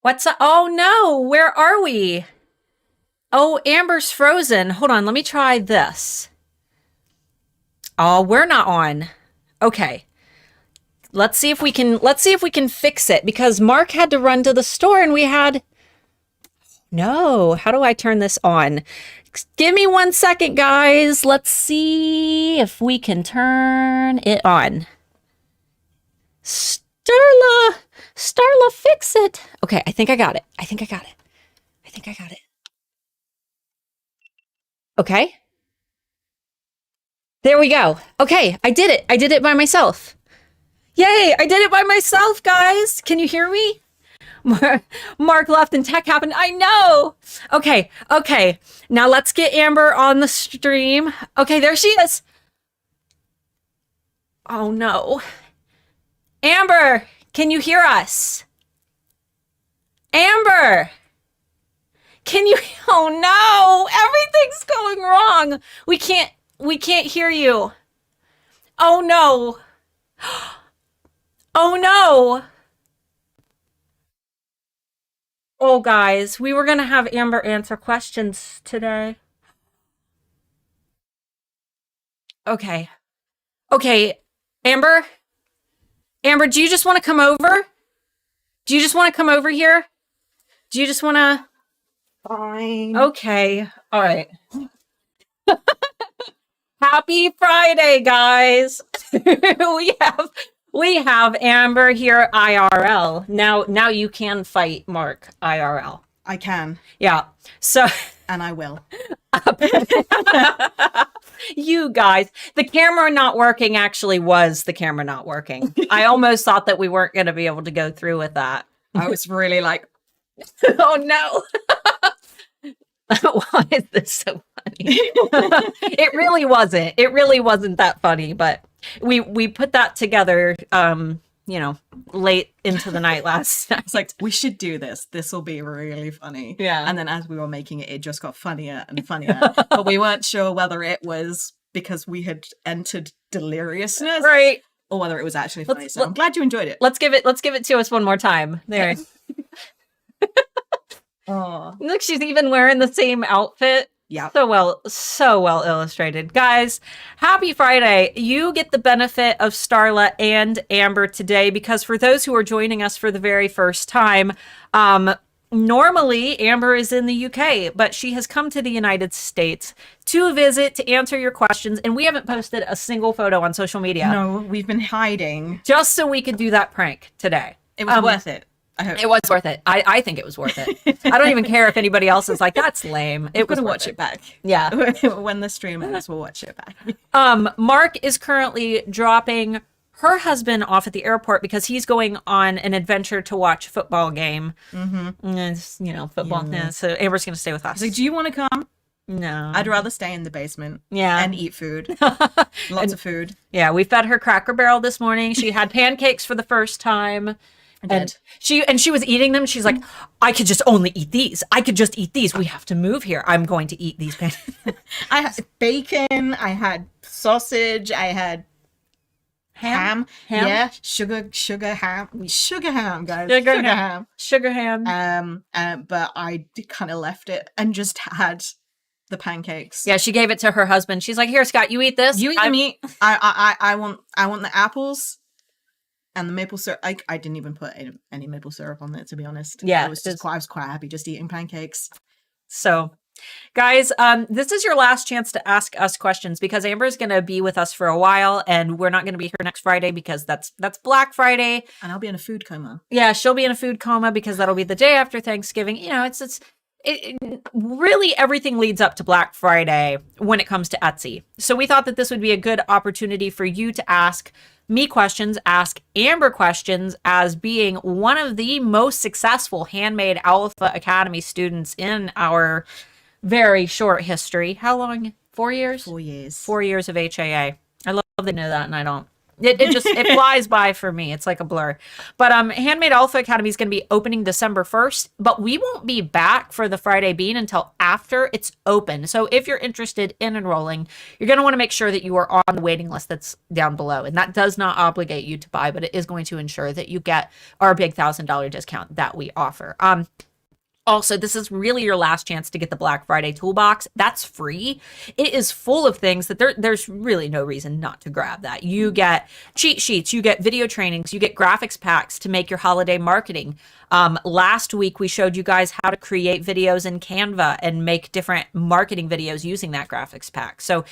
What's up? Oh no, where are we? Oh, Amber's frozen. Hold on, let me try this. Oh, we're not on. Okay. Let's see if we can fix it because Mark had to run to the store and we had No, how do I turn this on? Give me 1 second, guys. Let's see if we can turn it on. Starla, fix it. Okay, I think I got it. I think I got it. Okay. There we go. Okay, I did it. I did it by myself. Yay, I did it by myself, guys. Can you hear me? Mark left and tech happened. I know. Okay. Now let's get Amber on the stream. Okay, there she is. Oh no. Amber, can you hear us? Amber, can you? Oh no, everything's going wrong. We can't hear you. Oh no. Oh no. Oh, guys, we were going to have Amber answer questions today. Okay. Okay, Amber? Amber, do you just want to come over? Do you just want to come over here? Do you just want to? Fine. Okay. All right. Happy Friday, guys. We have Amber here IRL. Now you can fight Mark IRL. I can. Yeah. So and I will. You guys, the camera not working actually was the camera not working. I almost thought that we weren't going to be able to go through with that. I was really like, oh no. Why is this so funny? It really wasn't. It really wasn't that funny, but we put that together late into the night last night. It's like, we should do this. This will be really funny. Yeah. And then as we were making it, it just got funnier and funnier. But we weren't sure whether it was because we had entered deliriousness. Right. Or whether it was actually funny. So I'm glad you enjoyed it. Let's give it to us one more time. There. Oh. Look, she's even wearing the same outfit. Yeah. So well illustrated. Guys, happy Friday. You get the benefit of Starla and Amber today because for those who are joining us for the very first time, normally Amber is in the UK, but she has come to the United States to visit, to answer your questions, and we haven't posted a single photo on social media. No, we've been hiding. Just so we could do that prank today. It was worth it. I hope. It was worth it. I think it was worth it. I don't even care if anybody else is like, that's lame. We're going to watch it back. Yeah. When the stream ends, we'll watch it back. Mark is currently dropping her husband off at the airport because he's going on an adventure to watch a football game. Mm-hmm. It's, football. Yeah. So Amber's going to stay with us. He's like, do you want to come? No. I'd rather stay in the basement. Yeah. And eat food. Lots of food. Yeah, we fed her Cracker Barrel this morning. She had pancakes for the first time. And she was eating them. She's like, I could just only eat these. I could just eat these. We have to move here. I'm going to eat these pancakes. I had bacon. I had sausage. I had ham. Yeah, sugar ham. Sugar ham, guys. Sugar ham. But I kind of left it and just had the pancakes. Yeah, she gave it to her husband. She's like, here, Scott, you eat this. You eat the meat. I want the apples. And the maple syrup, I didn't even put any maple syrup on it, to be honest. Yeah. I was quite happy just eating pancakes. So, guys, this is your last chance to ask us questions because Amber's going to be with us for a while and we're not going to be here next Friday because that's Black Friday. And I'll be in a food coma. Yeah, she'll be in a food coma because that'll be the day after Thanksgiving. It really everything leads up to Black Friday when it comes to Etsy. So we thought that this would be a good opportunity for you to ask me questions, ask Amber questions as being one of the most successful Handmade Alpha Academy students in our very short history. How long? 4 years? 4 years. 4 years of HAA. I love they know that and I don't. It flies by for me. It's like a blur. But Handmade Alpha Academy is going to be opening December 1st, but we won't be back for the Friday Bean until after it's open. So if you're interested in enrolling, you're going to want to make sure that you are on the waiting list that's down below. And that does not obligate you to buy, but it is going to ensure that you get our big $1,000 discount that we offer. Also, this is really your last chance to get the Black Friday toolbox. That's free. It is full of things that there's really no reason not to grab that. You get cheat sheets, you get video trainings, you get graphics packs to make your holiday marketing. Last week, we showed you guys how to create videos in Canva and make different marketing videos using that graphics pack. So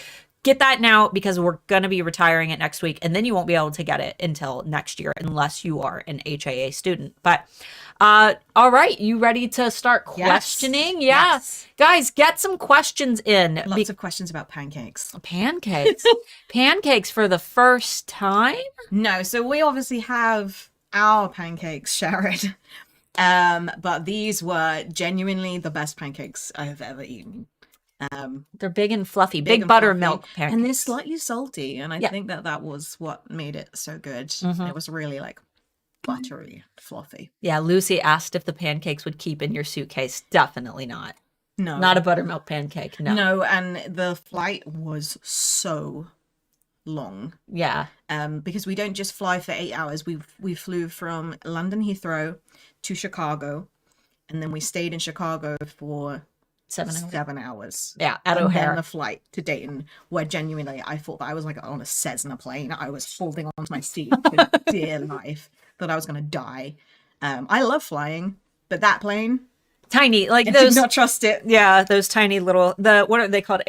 get that now because we're going to be retiring it next week, and then you won't be able to get it until next year unless you are an HAA student. But all right, you ready to start questioning? Yes. Guys, get some questions in. Lots of questions about pancakes. Pancakes. Pancakes for the first time? No, so we obviously have our pancakes, Sharon. But these were genuinely the best pancakes I have ever eaten. They're big and fluffy, big buttermilk pancakes. And they're slightly salty, and I think that was what made it so good. It was really like buttery, fluffy. Yeah, Lucy asked if the pancakes would keep in your suitcase. Definitely not. No. Not a buttermilk pancake, no. No, and the flight was so long. Yeah. Because we don't just fly for 8 hours. We flew from London Heathrow to Chicago, and then we stayed in Chicago for 7 hours. Yeah, at and O'Hare. Then the flight to Dayton, where genuinely I thought that I was like on a Cessna plane. I was holding onto my seat for dear life, that I was going to die. I love flying, but that plane, tiny, like I those. did not trust it. Yeah, those tiny little what are they called?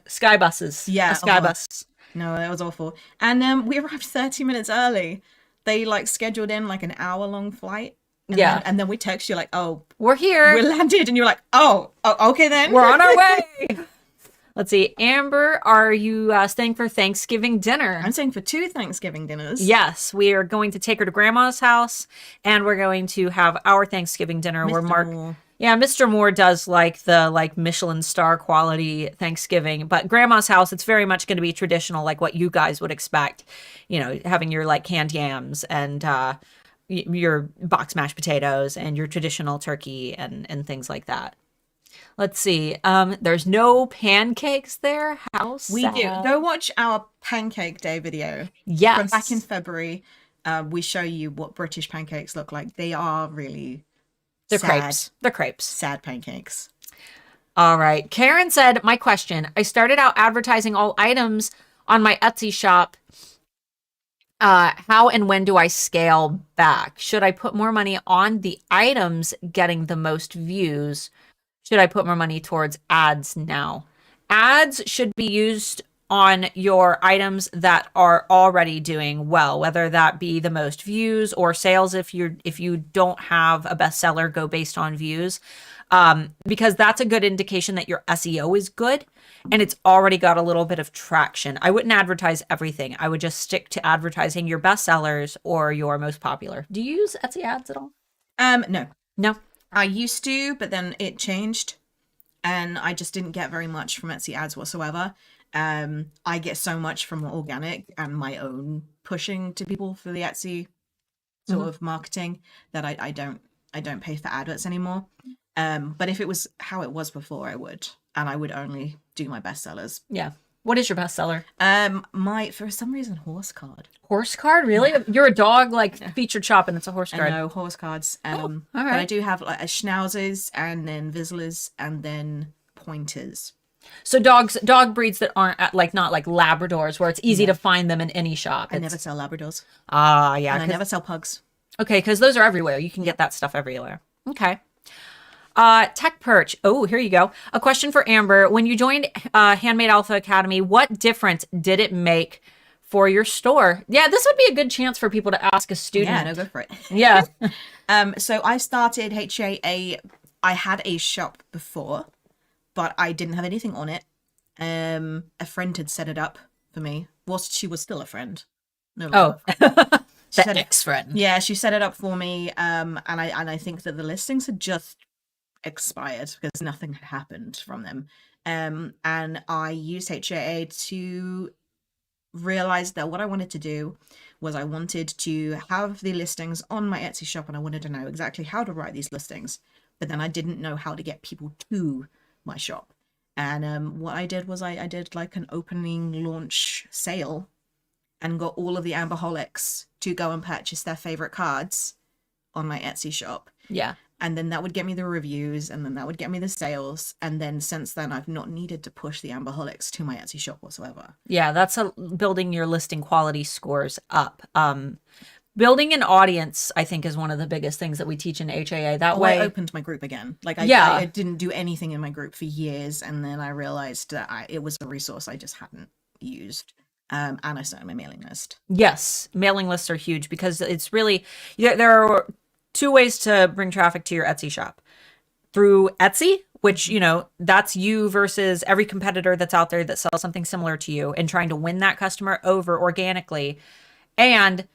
Sky buses. Yeah, a sky bus. No, that was awful. And we arrived 30 minutes early. They like scheduled in like an hour-long flight. And then we text you like, oh, we're here. We landed, and you're like, oh, okay then. We're on our way. Let's see. Amber, are you staying for Thanksgiving dinner? I'm staying for 2 Thanksgiving dinners. Yes, we are going to take her to Grandma's house, and we're going to have our Thanksgiving dinner where Mr. Moore does the Michelin star quality Thanksgiving, but Grandma's house, it's very much going to be traditional, like what you guys would expect, having your canned yams and your box mashed potatoes and your traditional turkey and things like that. Let's see. There's no pancakes there. How sad. We do. Go watch our Pancake Day video. Yes. From back in February. We show you what British pancakes look like. They are really crepes. They're crepes. Sad pancakes. All right. Karen said, my question. I started out advertising all items on my Etsy shop. How and when do I scale back? Should I put more money on the items getting the most views? Should I put more money towards ads now? Ads should be used on your items that are already doing well, whether that be the most views or sales. If you don't have a bestseller, go based on views, because that's a good indication that your SEO is good and it's already got a little bit of traction. I wouldn't advertise everything. I would just stick to advertising your bestsellers or your most popular. Do you use Etsy ads at all? No. I used to, but then it changed, and I just didn't get very much from Etsy ads whatsoever. I get so much from organic and my own pushing to people for the Etsy sort of marketing that I don't pay for adverts anymore. But if it was how it was before, I would, and I would only do my bestsellers. Yeah. What is your bestseller? For some reason, horse card. Horse card? Really? Yeah. You're a dog featured shop and it's a horse card. I know, horse cards. All right. But I do have a schnauzers and then Vizslers and then pointers. So dog breeds that aren't not like Labradors, where it's easy to find them in any shop. I never sell Labradors. Yeah. And I never sell pugs. Okay, because those are everywhere. You can get that stuff everywhere. Okay. Tech Perch. Oh, here you go. A question for Amber. When you joined Handmade Alpha Academy, what difference did it make for your store? Yeah, this would be a good chance for people to ask a student. Yeah, no, go for it. Yeah. So I started HAA. I had a shop before, but I didn't have anything on it. A friend had set it up for me. Whilst she was still a friend. No. Oh. The ex-friend. Yeah, she set it up for me. And I think that the listings had just expired because nothing had happened from them. And I used HAA to realized that what I wanted to do was I wanted to have the listings on my Etsy shop, and I wanted to know exactly how to write these listings, but then I didn't know how to get people to my shop. And what I did was I did like an opening launch sale and got all of the Amberholics to go and purchase their favorite cards on my Etsy shop. Yeah. And then that would get me the reviews, and then that would get me the sales. And then since then, I've not needed to push the Amberholics to my Etsy shop whatsoever. Yeah, that's building your listing quality scores up. Building an audience, I think, is one of the biggest things that we teach in HAA. That way, I opened my group again. Like, I didn't do anything in my group for years, and then I realized that it was a resource I just hadn't used. And I started my mailing list. Yes, mailing lists are huge because it's really, there are two ways to bring traffic to your Etsy shop. Through Etsy, which, you know, that's you versus every competitor that's out there that sells something similar to you, and trying to win that customer over organically, and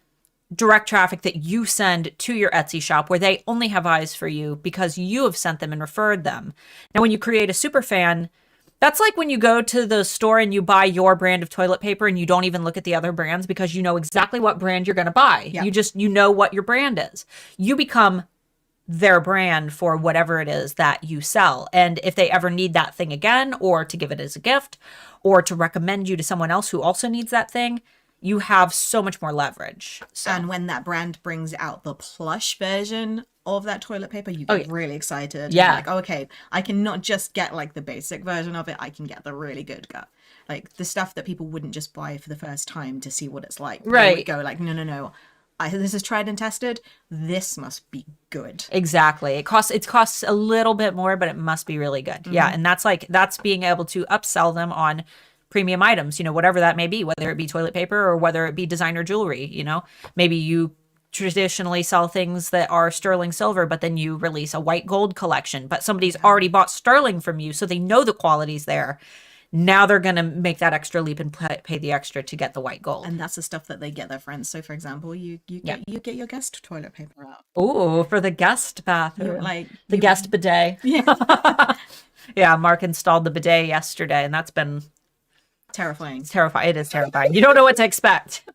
direct traffic that you send to your Etsy shop where they only have eyes for you because you have sent them and referred them. Now, when you create a super fan, that's like when you go to the store and you buy your brand of toilet paper and you don't even look at the other brands because you know exactly what brand you're going to buy. Yeah. You know what your brand is. You become their brand for whatever it is that you sell. And if they ever need that thing again, or to give it as a gift, or to recommend you to someone else who also needs that thing, you have so much more leverage. So. And when that brand brings out the plush version of that toilet paper, you get really excited. Yeah. You're like, okay, I can not just get like the basic version of it, I can get the really good gut. Like the stuff that people wouldn't just buy for the first time to see what it's like. Right. They would go like, no. This is tried and tested. This must be good. Exactly. It costs a little bit more, but it must be really good. Mm-hmm. Yeah. And that's being able to upsell them on premium items, you know, whatever that may be, whether it be toilet paper or whether it be designer jewelry. You know, maybe you traditionally sell things that are sterling silver, but then you release a white gold collection, but somebody's already bought sterling from you, so they know the quality's there. Now they're going to make that extra leap and pay the extra to get the white gold. And that's the stuff that they get their friends. So for example, you get your guest toilet paper out. Oh, for the guest bathroom. The guest bidet. Yeah. Yeah, Mark installed the bidet yesterday, and that's been terrifying. It is terrifying. You don't know what to expect.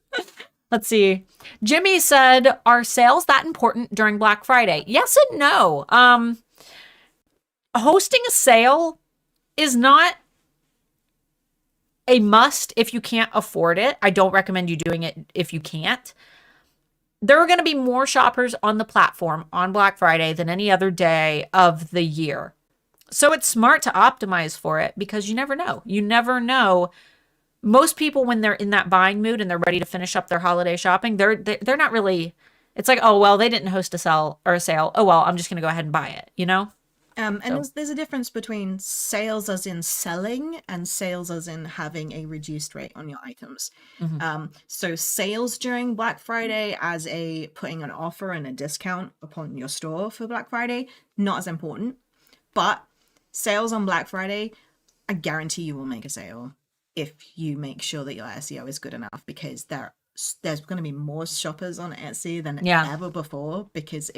Let's see. Jimmy said, are sales that important during Black Friday? Yes and no. Hosting a sale is not a must if you can't afford it. I don't recommend you doing it if you can't. There are going to be more shoppers on the platform on Black Friday than any other day of the year. So it's smart to optimize for it because you never know. You never know. Most people, when they're in that buying mood and they're ready to finish up their holiday shopping, they're not really, it's like, oh, well, they didn't host a sale. Oh, well, I'm just going to go ahead and buy it, you know? And there's a difference between sales as in selling and sales as in having a reduced rate on your items. Mm-hmm. So sales during Black Friday as a putting an offer and a discount upon your store for Black Friday, not as important. But sales on Black Friday, I guarantee you will make a sale if you make sure that your SEO is good enough, because there's going to be more shoppers on Etsy than ever before, because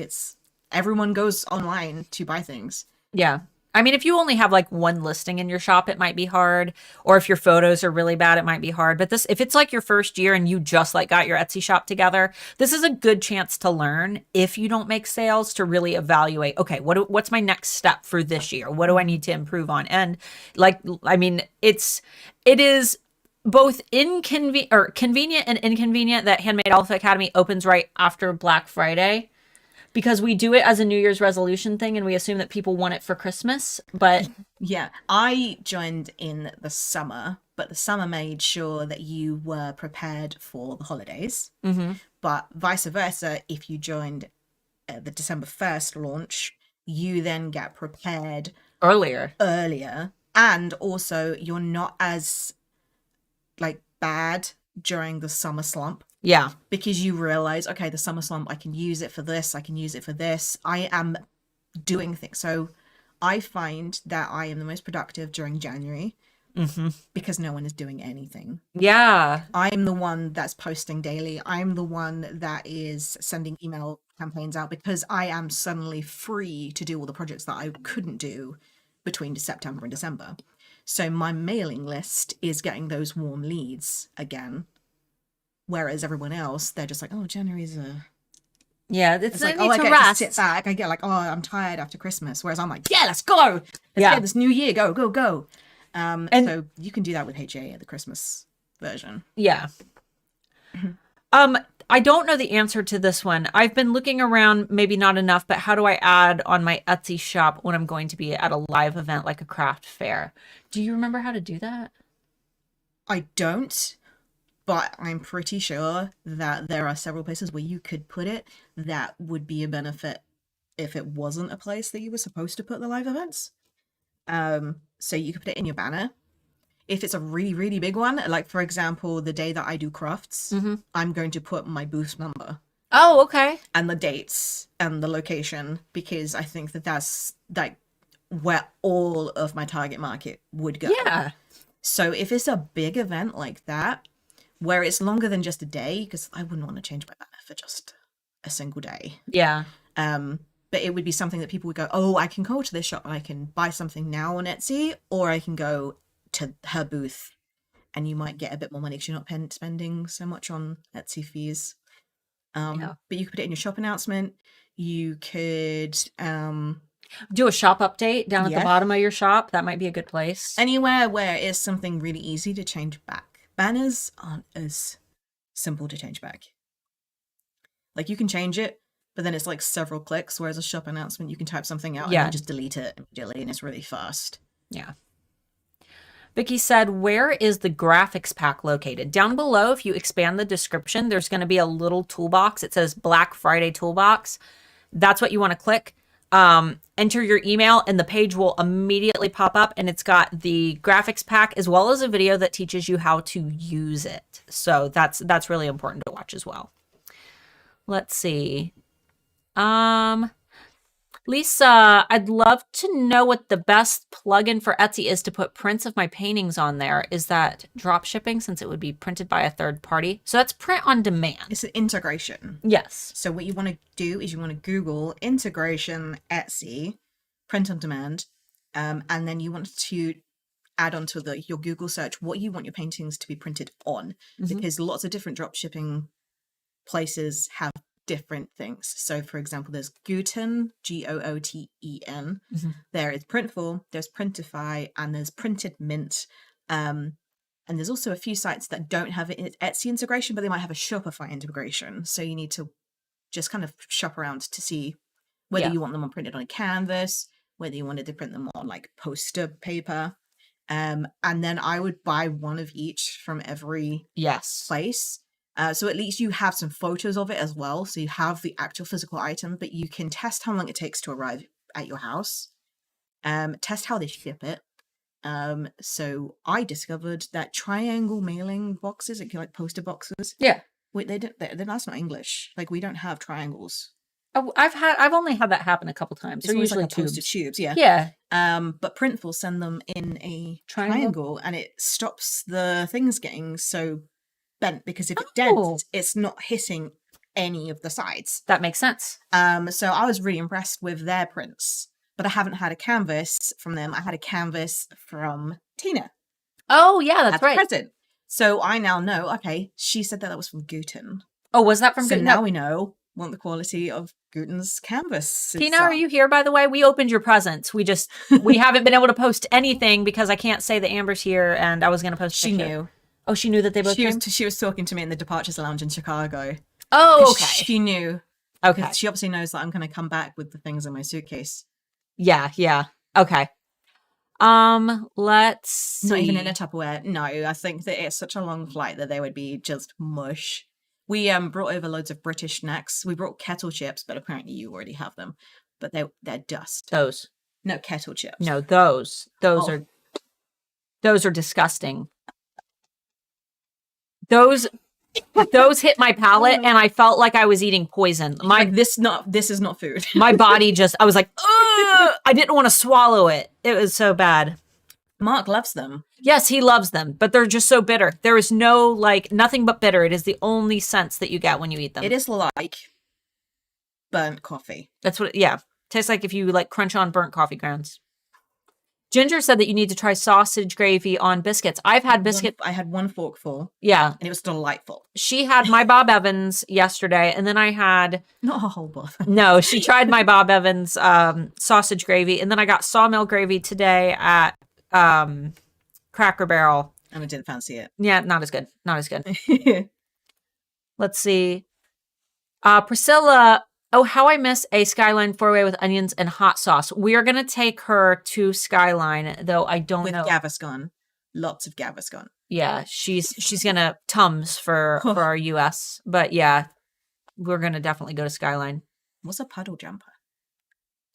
everyone goes online to buy things. Yeah. I mean, if you only have like one listing in your shop, it might be hard. Or if your photos are really bad, it might be hard. But if it's like your first year and you just like got your Etsy shop together, this is a good chance to learn, if you don't make sales, to really evaluate, okay, what's my next step for this year? What do I need to improve on? And like, I mean, it is both convenient and inconvenient that Handmade Alpha Academy opens right after Black Friday, because we do it as a New Year's resolution thing and we assume that people want it for Christmas. But yeah, I joined in the summer, but the summer made sure that you were prepared for the holidays. Mm-hmm. But vice versa, if you joined the December 1st launch, you then get prepared earlier. And also you're not as like bad during the summer slump. Yeah. Because you realize, okay, the summer slump, I can use it for this. I can use it for this. I am doing things. So I find that I am the most productive during January because no one is doing anything. Yeah. I'm the one that's posting daily. I'm the one that is sending email campaigns out because I am suddenly free to do all the projects that I couldn't do between September and December. So my mailing list is getting those warm leads again. Whereas everyone else, they're just like, oh, January's Yeah, it's like, need oh, I to get rest. to sit back. I get like, oh, I'm tired after Christmas. Whereas I'm like, yeah, let's go. Let's Yeah. get this new year. Go, go, go. And so you can do that with 𝐁𝐥𝐸, the Christmas version. yeah. I don't know the answer to this one. I've been looking around, maybe not enough, but how do I add on my Etsy shop when I'm going to be at a live event like a craft fair? Do you remember how to do that? I don't, but I'm pretty sure that there are several places where you could put it that would be a benefit if it wasn't a place that you were supposed to put the live events. So you could put it in your banner. If it's a really, really big one, like for example, the day that I do crafts, I'm going to put my booth number. Oh, okay. And the dates and the location, because I think that that's like where all of my target market would go. Yeah. So if it's a big event like that, where it's longer than just a day, because I wouldn't want to change my banner for just a single day. Yeah. But it would be something that people would go, oh, I can go to this shop and I can buy something now on Etsy, or I can go to her booth and you might get a bit more money because you're not spending so much on Etsy fees. But you could put it in your shop announcement. You could do a shop update down at the bottom of your shop. That might be a good place. Anywhere where it's something really easy to change back. Banners aren't as simple to change back. Like you can change it, but then it's like several clicks, whereas a shop announcement, you can type something out and then just delete it immediately and it's really fast. Yeah. Vicky said, where is the graphics pack located? Down below, if you expand the description, there's going to be a little toolbox. It says Black Friday Toolbox. That's what you want to click. Enter your email and the page will immediately pop up, and it's got the graphics pack as well as a video that teaches you how to use it. So that's really important to watch as well. Let's see. Lisa, I'd love to know what the best plugin for Etsy is to put prints of my paintings on there. Is that drop shipping, since it would be printed by a third party? So that's print on demand. It's an integration. Yes. So what you want to do is you want to Google integration Etsy, print on demand, and then you want to add onto your Google search what you want your paintings to be printed on, because lots of different drop shipping places have different things. So for example, there's 𝐤𝐤𝐚, 𝐺OOTEN. There is Printful, there's Printify, and there's Printed Mint. And there's also a few sites that don't have an Etsy integration, but they might have a Shopify integration. So you need to just kind of shop around to see whether you want them printed on a canvas, whether you wanted to print them on like poster paper. And then I would buy one of each from every place. So at least you have some photos of it as well. So you have the actual physical item, but you can test how long it takes to arrive at your house. Test how they ship it. So I discovered that triangle mailing boxes, like poster boxes. Yeah. Wait, that's not English. Like we don't have triangles. Oh, I've only had that happen a couple times. It's They're usually like postage tubes. Yeah. Yeah. But Printful send them in a triangle and it stops the things getting so bent, because if it dents, it's not hitting any of the sides. That makes sense. So I was really impressed with their prints, but I haven't had a canvas from them. I had a canvas from Tina. Oh yeah, that's right. Present. So I now know, okay, she said that was from 𝐤𝐤𝐚. Oh, was that from So 𝐤𝐤𝐚? now we know what the quality of 𝐤𝐤𝐚's canvas is. Tina, are you here, by the way? We opened your presents. We haven't been able to post anything because I can't say that Amber's here and I was going to post a picture. She knew. Oh, she knew that they both came? She was talking to me in the Departures Lounge in Chicago. Oh, okay. She knew. Okay. She obviously knows that I'm going to come back with the things in my suitcase. Yeah. Okay. Let's see. Not even in a Tupperware. No, I think that it's such a long flight that they would be just mush. We brought over loads of British snacks. We brought kettle chips, but apparently you already have them. But they're dust. Those. No, kettle chips. No, those are disgusting. Those hit my palate and I felt like I was eating poison. This is not food. My body I was like, ugh! I didn't want to swallow it. It was so bad. Mark loves them. Yes, he loves them, but they're just so bitter. There is no nothing but bitter. It is the only sense that you get when you eat them. It is like burnt coffee. That's what, tastes like if you crunch on burnt coffee grounds. Ginger said that you need to try sausage gravy on biscuits. I've had biscuit. I had one forkful. Yeah. And it was delightful. She had my Bob Evans yesterday, and then I had... Not a whole Bob. No, she tried my Bob Evans sausage gravy, and then I got sawmill gravy today at Cracker Barrel. And I didn't fancy it. Yeah, not as good. Not as good. Let's see. Priscilla... Oh, how I miss a Skyline 4-way with onions and hot sauce. We are going to take her to Skyline, though I don't know. With Gaviscon. Lots of Gaviscon. Yeah, she's going to Tums for our US. But yeah, we're going to definitely go to Skyline. What's a puddle jumper?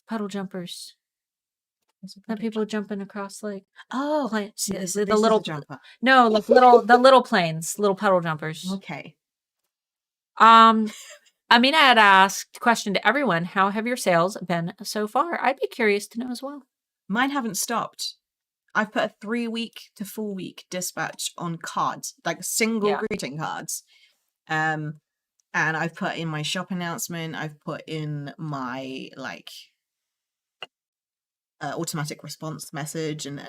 Puddle jumpers. That people jumping across like... Oh, the little jumper. No, like the little planes, little puddle jumpers. Okay. Amina had asked, question to everyone, how have your sales been so far? I'd be curious to know as well. Mine haven't stopped. I've put a 3-week to 4-week dispatch on cards, like single greeting cards. And I've put in my shop announcement. I've put in my automatic response message and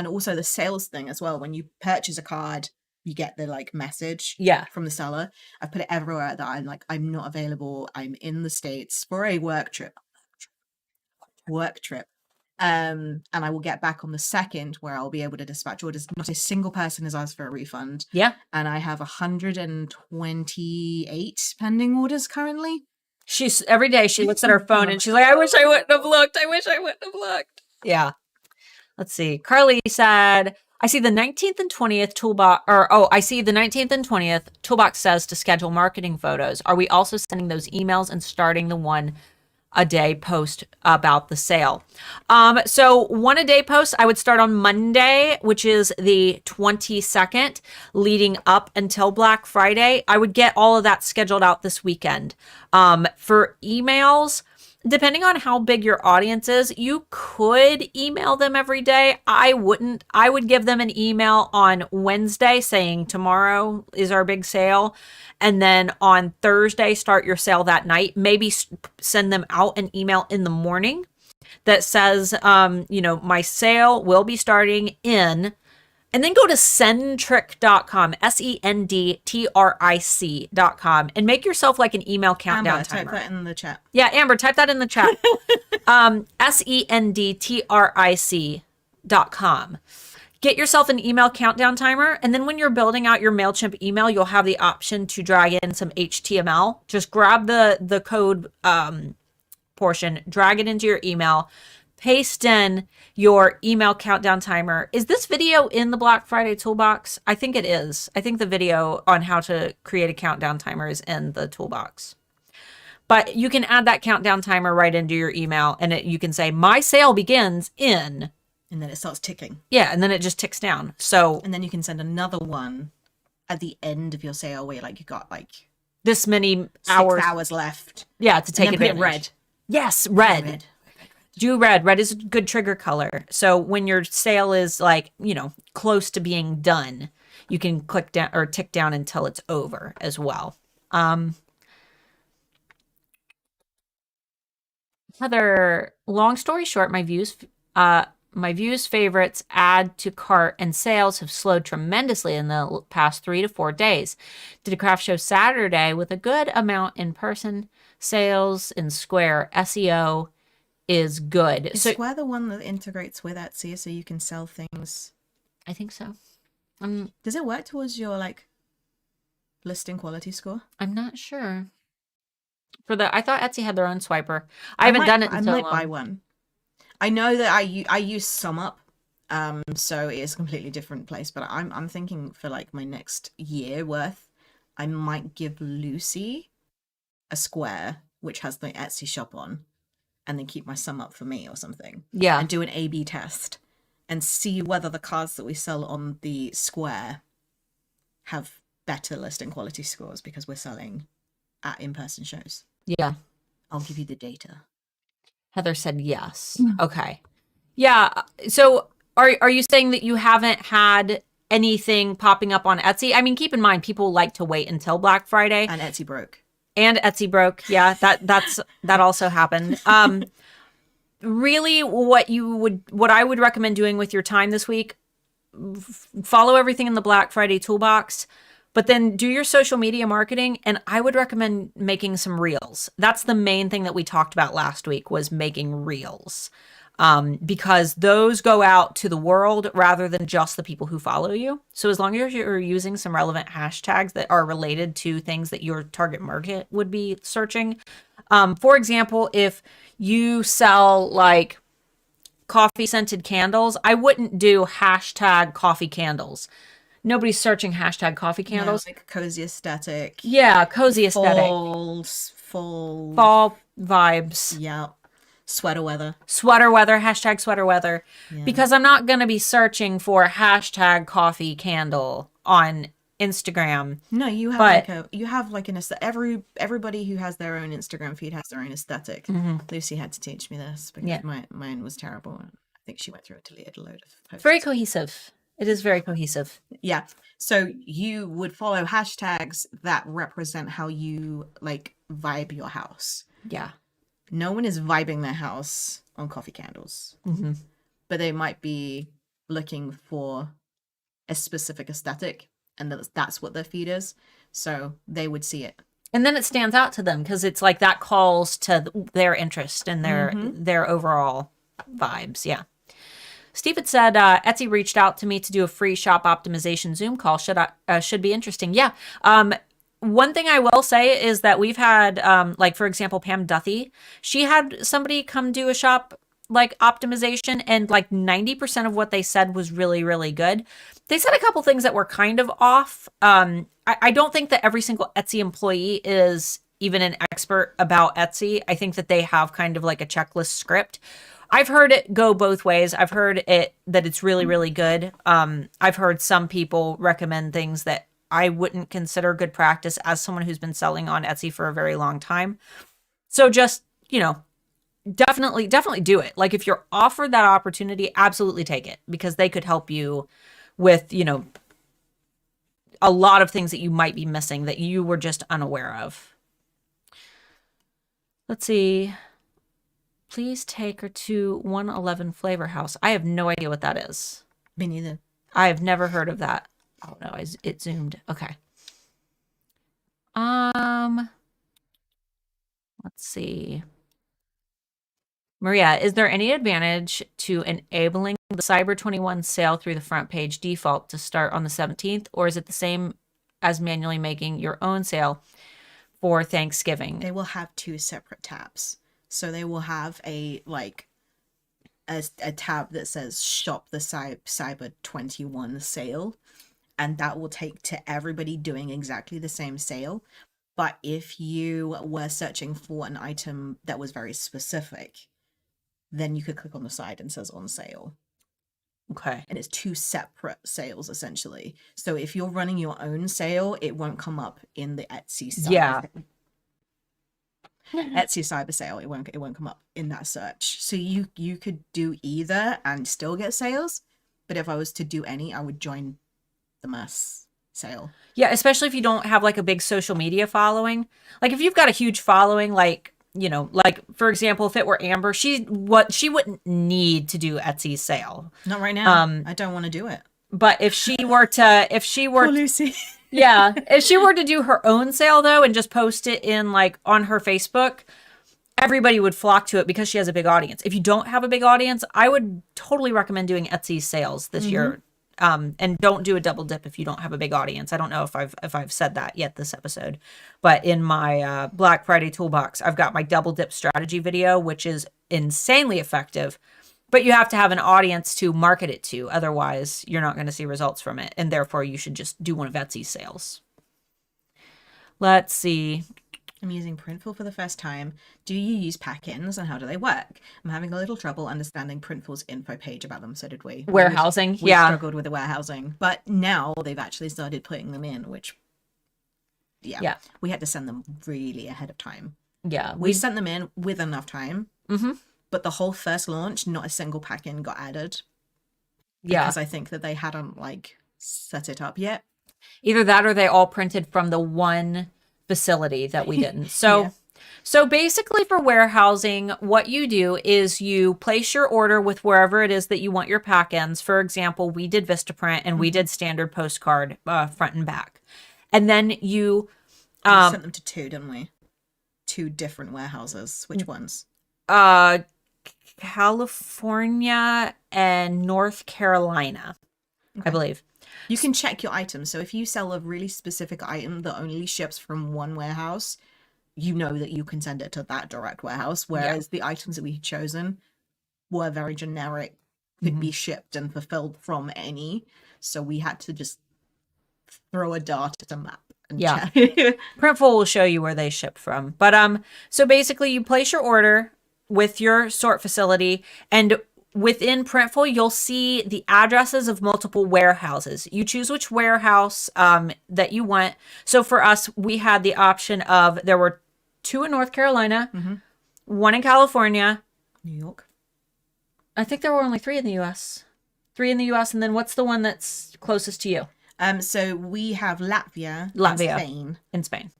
also the sales thing as well. When you purchase a card, you get the message from the seller. I put it everywhere that I'm not available. I'm in the States for a work trip. And I will get back on the 2nd where I'll be able to dispatch orders. Not a single person has asked for a refund. Yeah. And I have 128 pending orders currently. Every day she looks at her phone and she's like, I wish I wouldn't have looked. Yeah. Let's see. Carly said, I see the 19th and 20th Toolbox, I see the 19th and 20th Toolbox says to schedule marketing photos. Are we also sending those emails and starting the 1-a-day post about the sale? So 1-a-day post, I would start on Monday, which is the 22nd, leading up until Black Friday. I would get all of that scheduled out this weekend. For emails, depending on how big your audience is, you could email them every day. I wouldn't. I would give them an email on Wednesday saying tomorrow is our big sale. And then on Thursday, start your sale that night. Maybe send them out an email in the morning that says, my sale will be starting in, and then go to sendtrick.com, SENDTRIC.com, and make yourself like an email countdown Amber, timer. type that in the chat. Yeah, Amber, type that in the chat. SENDTRIC.com. Get yourself an email countdown timer, and then when you're building out your MailChimp email, you'll have the option to drag in some HTML. Just grab the code portion, drag it into your email, paste in your email countdown timer. Is this video in the Black Friday Toolbox? I think it is. I think the video on how to create a countdown timer is in the Toolbox. But you can add that countdown timer right into your email, and you can say, my sale begins in... And then it starts ticking. Yeah, and then it just ticks down. So... And then you can send another one at the end of your sale where you got this many 6 hours. hours left. Yeah, to take advantage. Put it red. Yes, red. Do red. Red is a good trigger color. So when your sale is close to being done, you can click down or tick down until it's over as well. Heather, long story short, my views, favorites, add to cart, and sales have slowed tremendously in the past 3 to 4 days. Did a craft show Saturday with a good amount in person. Sales in Square. SEO is good. Is Square the one that integrates with Etsy so you can sell things? I think so. Does it work towards your listing quality score? I'm not sure. I thought Etsy had their own swiper. I haven't done it in so long. I might buy one. I know that I use SumUp, so it is a completely different place. But I'm thinking for my next year worth, I might give Lucy a Square which has the Etsy shop on, and then keep my SumUp for me or something. Yeah, and do an A/B test and see whether the cards that we sell on the Square have better listing quality scores because we're selling at in-person shows. Yeah, I'll give you the data. Heather said yes. Okay. Yeah. So are you saying that you haven't had anything popping up on Etsy? I mean, keep in mind, people like to wait until Black Friday. And Etsy broke. Yeah, that also happened. really what I would recommend doing with your time this week, follow everything in the Black Friday toolbox, but then do your social media marketing. And I would recommend making some reels. That's the main thing that we talked about last week, was making reels. Because those go out to the world rather than just the people who follow you. So as long as you're using some relevant hashtags that are related to things that your target market would be searching. For example, if you sell like coffee scented candles, I wouldn't do hashtag coffee candles. Nobody's searching hashtag coffee candles. No, like cozy aesthetic. Yeah, cozy aesthetic. Fall vibes. Yeah. Sweater weather. Hashtag sweater weather. Yeah. Because I'm not going to be searching for hashtag coffee candle on Instagram. No, you have everybody who has their own Instagram feed has their own aesthetic. Lucy had to teach me this because mine was terrible. I think she went through a deleted load of posts. Very cohesive. It is very cohesive. Yeah. So you would follow hashtags that represent how you like vibe your house. Yeah. No one is vibing their house on coffee candles, but they might be looking for a specific aesthetic, and that's what their feed is. So they would see it. And then it stands out to them because it's like that calls to their interest and their overall vibes. Yeah. Steve had said, Etsy reached out to me to do a free shop optimization Zoom call. Should be interesting. Yeah. One thing I will say is that we've had, like, for example, Pam Duthie, she had somebody come do a shop like optimization, and like 90% of what they said was really, really good. They said a couple things that were kind of off. I don't think that every single Etsy employee is even an expert about Etsy. I think that they have kind of like a checklist script. I've heard it go both ways. I've heard that it's really, really good. I've heard some people recommend things that I wouldn't consider good practice as someone who's been selling on Etsy for a very long time. So just, definitely do it. Like if you're offered that opportunity, absolutely take it, because they could help you with, a lot of things that you might be missing that you were just unaware of. Let's see. Please take her to 111 Flavor House. I have no idea what that is. Me neither. I have never heard of that. Oh no, it zoomed. Okay. Let's see. Maria, is there any advantage to enabling the Cyber 21 sale through the front page default to start on the 17th, or is it the same as manually making your own sale for Thanksgiving? They will have two separate tabs. So they will have a tab that says shop the Cyber 21 sale, and that will take to everybody doing exactly the same sale. But if you were searching for an item that was very specific, then you could click on the side and it says on sale. Okay. And it's two separate sales essentially. So if you're running your own sale, it won't come up in the Etsy side. Yeah. Etsy cyber sale, it won't come up in that search. So you could do either and still get sales. But if I was to do any, I would join the mass sale. Yeah, especially if you don't have like a big social media following. Like if you've got a huge following, like for example, if it were Amber, she wouldn't need to do Etsy's sale. Not right now. I don't want to do it. But if she were Poor Lucy. Yeah, if she were to do her own sale though and just post it in like on her Facebook, everybody would flock to it because she has a big audience. If you don't have a big audience, I would totally recommend doing Etsy sales this year. And don't do a double dip if you don't have a big audience. I don't know if I've said that yet this episode, but in my Black Friday toolbox, I've got my double dip strategy video, which is insanely effective, but you have to have an audience to market it to. Otherwise, you're not going to see results from it. And therefore, you should just do one of Etsy's sales. Let's see. I'm using Printful for the first time. Do you use pack-ins and how do they work? I'm having a little trouble understanding Printful's info page about them. So did we. Warehousing. We struggled with the warehousing, but now they've actually started putting them in, which, we had to send them really ahead of time. Yeah. We sent them in with enough time, but the whole first launch, not a single pack-in got added. Yeah. Because I think that they hadn't set it up yet. Either that or they all printed from the one facility that we didn't. So So basically for warehousing, what you do is you place your order with wherever it is that you want your pack-ins. For example, we did Vistaprint and we did standard postcard front and back. And then you We sent them to two, didn't we? Two different warehouses. Which ones? California and North Carolina, I believe. You can check your items. So if you sell a really specific item that only ships from one warehouse, you know that you can send it to that direct warehouse. Whereas the items that we had chosen were very generic, could be shipped and fulfilled from any. So we had to just throw a dart at a map. And check. Printful will show you where they ship from. But so basically you place your order with your sort facility, and within Printful, you'll see the addresses of multiple warehouses. You choose which warehouse that you want. So for us, we had the option of, there were 2 in North Carolina, 1 in California. New York. I think there were only 3 in the U.S. 3 in the U.S. And then what's the one that's closest to you? So we have Latvia and Spain.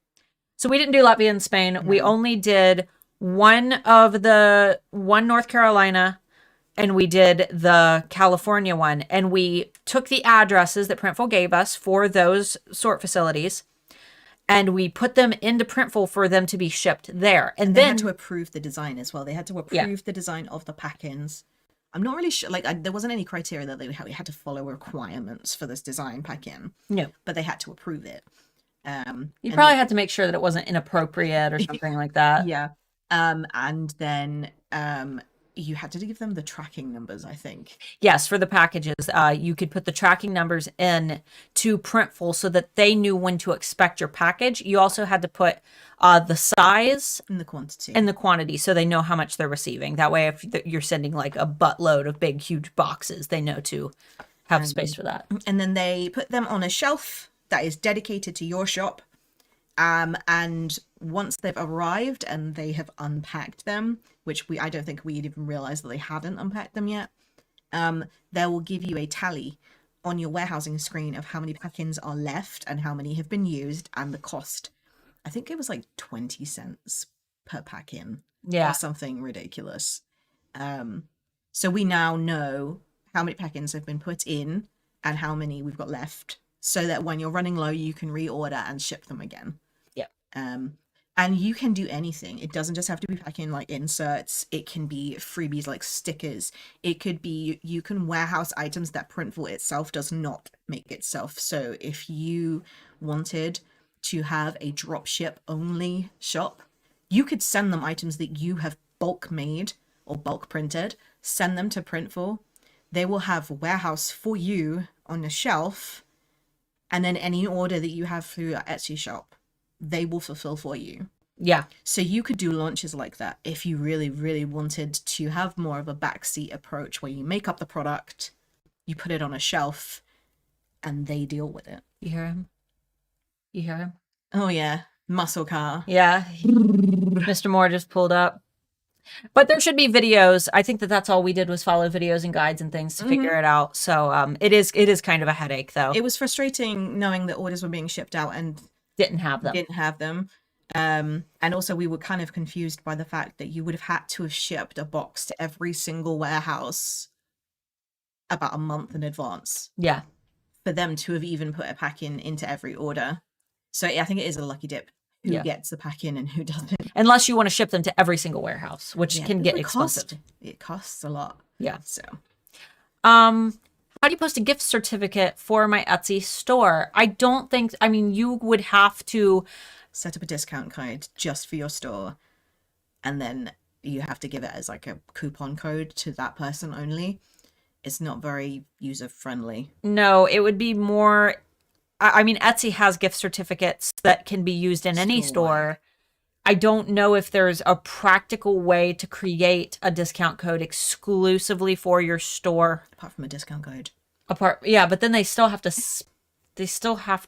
So we didn't do Latvia and Spain. No. We only did one North Carolina, and we did the California one. And we took the addresses that Printful gave us for those sort facilities, and we put them into Printful for them to be shipped there. And they then had to approve the design as well. They had to approve the design of the pack-ins. I'm not really sure, there wasn't any criteria that we had to follow requirements for this design pack-in. No. But they had to approve it. You probably had to make sure that it wasn't inappropriate or something like that. Yeah. And then you had to give them the tracking numbers, I think. Yes, for the packages. You could put the tracking numbers in to Printful so that they knew when to expect your package. You also had to put the size and the quantity. So they know how much they're receiving. That way, if you're sending like a buttload of big, huge boxes, they know to have space for that. And then they put them on a shelf that is dedicated to your shop. And once they've arrived and they have unpacked them, which I don't think we'd even realized that they hadn't unpacked them yet, they will give you a tally on your warehousing screen of how many pack-ins are left and how many have been used and the cost. I think it was like 20 cents per pack-in. Yeah. Or something ridiculous. So we now know how many pack-ins have been put in and how many we've got left, so that when you're running low, you can reorder and ship them again. And you can do anything. It doesn't just have to be packing like inserts. It can be freebies like stickers. It could be, you can warehouse items that Printful itself does not make itself. So if you wanted to have a drop ship only shop, you could send them items that you have bulk made or bulk printed, send them to Printful. They will have a warehouse for you on the shelf, and then any order that you have through your Etsy shop, they will fulfill for you. Yeah. So you could do launches like that if you really, really wanted to have more of a backseat approach where you make up the product, you put it on a shelf, and they deal with it. You hear him? You hear him? Oh, yeah. Muscle car. Yeah. Mr. Moore just pulled up. But there should be videos. I think that's all we did was follow videos and guides and things to figure it out. So it is kind of a headache, though. It was frustrating knowing that orders were being shipped out and didn't have them. And also we were kind of confused by the fact that you would have had to have shipped a box to every single warehouse about a month in advance. Yeah. For them to have even put a pack into every order. So I think it is a lucky dip who gets the pack in and who doesn't. Unless you want to ship them to every single warehouse, which can get expensive. It costs a lot. Yeah. So how do you post a gift certificate for my Etsy store? You would have to set up a discount code just for your store, and then you have to give it as like a coupon code to that person only. It's not very user friendly. No, it would be more, Etsy has gift certificates that can be used in any store. I don't know if there's a practical way to create a discount code exclusively for your store. Apart from a discount code. But then they still have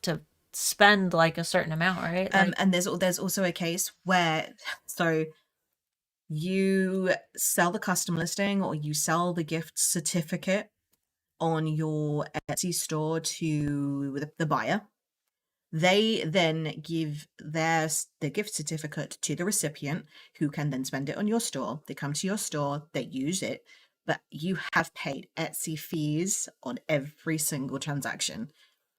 to spend like a certain amount, right? And there's also a case where, so you sell the custom listing or you sell the gift certificate on your Etsy store to the buyer. They then give the gift certificate to the recipient, who can then spend it on your store. They come to your store, they use it, but you have paid Etsy fees on every single transaction.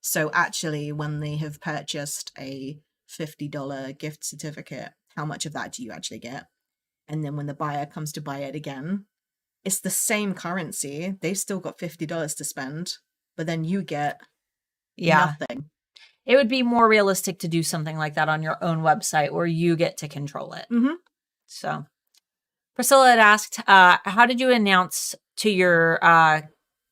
So actually, when they have purchased a $50 gift certificate, how much of that do you actually get? And then when the buyer comes to buy it again, it's the same currency. They've still got $50 to spend, but then you get nothing. It would be more realistic to do something like that on your own website where you get to control it. Mm-hmm. So Priscilla had asked, how did you announce to your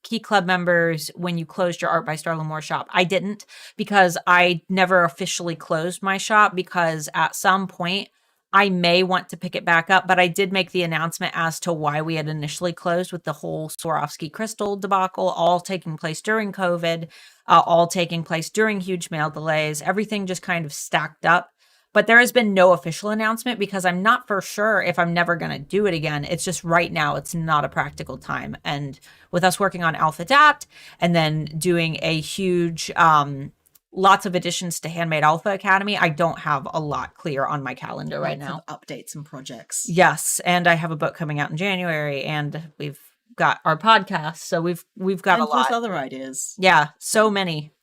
Key Club members when you closed your Art by Starla Moore shop? I didn't, because I never officially closed my shop, because at some point I may want to pick it back up, but I did make the announcement as to why we had initially closed, with the whole Swarovski crystal debacle, all taking place during COVID, all taking place during huge mail delays. Everything just kind of stacked up. But there has been no official announcement, because I'm not for sure if I'm never going to do it again. It's just right now, it's not a practical time. And with us working on Alpha Adapt and then doing a huge, lots of additions to Handmade Alpha Academy, I don't have a lot clear on my calendar right now. Updates and projects. Yes. And I have a book coming out in January, and we've got our podcast. So we've got and a lot. plus other ideas. Yeah. So many.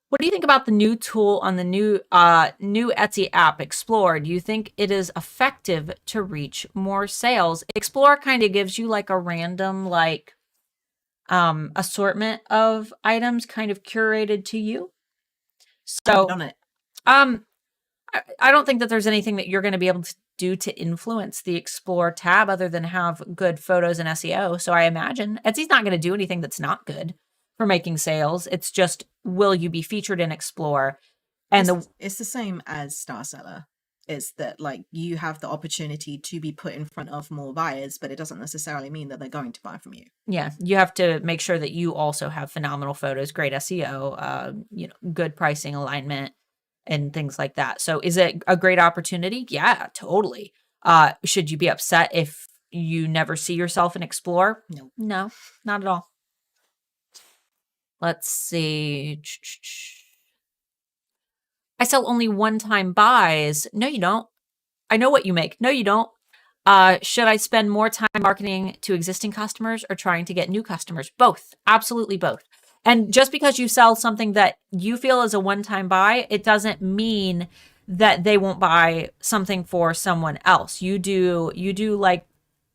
What do you think about the new tool on the new Etsy app, Explore? Do you think it is effective to reach more sales? Explore kind of gives you like a random assortment of items kind of curated to you. So on it. I don't think that there's anything that you're going to be able to do to influence the Explore tab other than have good photos and SEO. So I imagine Etsy's not going to do anything that's not good for making sales. It's just, will you be featured in Explore? And it's the same as Star Seller. It's that you have the opportunity to be put in front of more buyers, but it doesn't necessarily mean that they're going to buy from you. Yeah, you have to make sure that you also have phenomenal photos, great SEO, good pricing alignment, and things like that. So is it a great opportunity? Yeah, totally. Should you be upset if you never see yourself in Explore? No, not at all. Let's see. I sell only one-time buys. No, you don't. I know what you make. No, you don't. Should I spend more time marketing to existing customers or trying to get new customers? Both. Absolutely both. And just because you sell something that you feel is a one-time buy, it doesn't mean that they won't buy something for someone else. You do like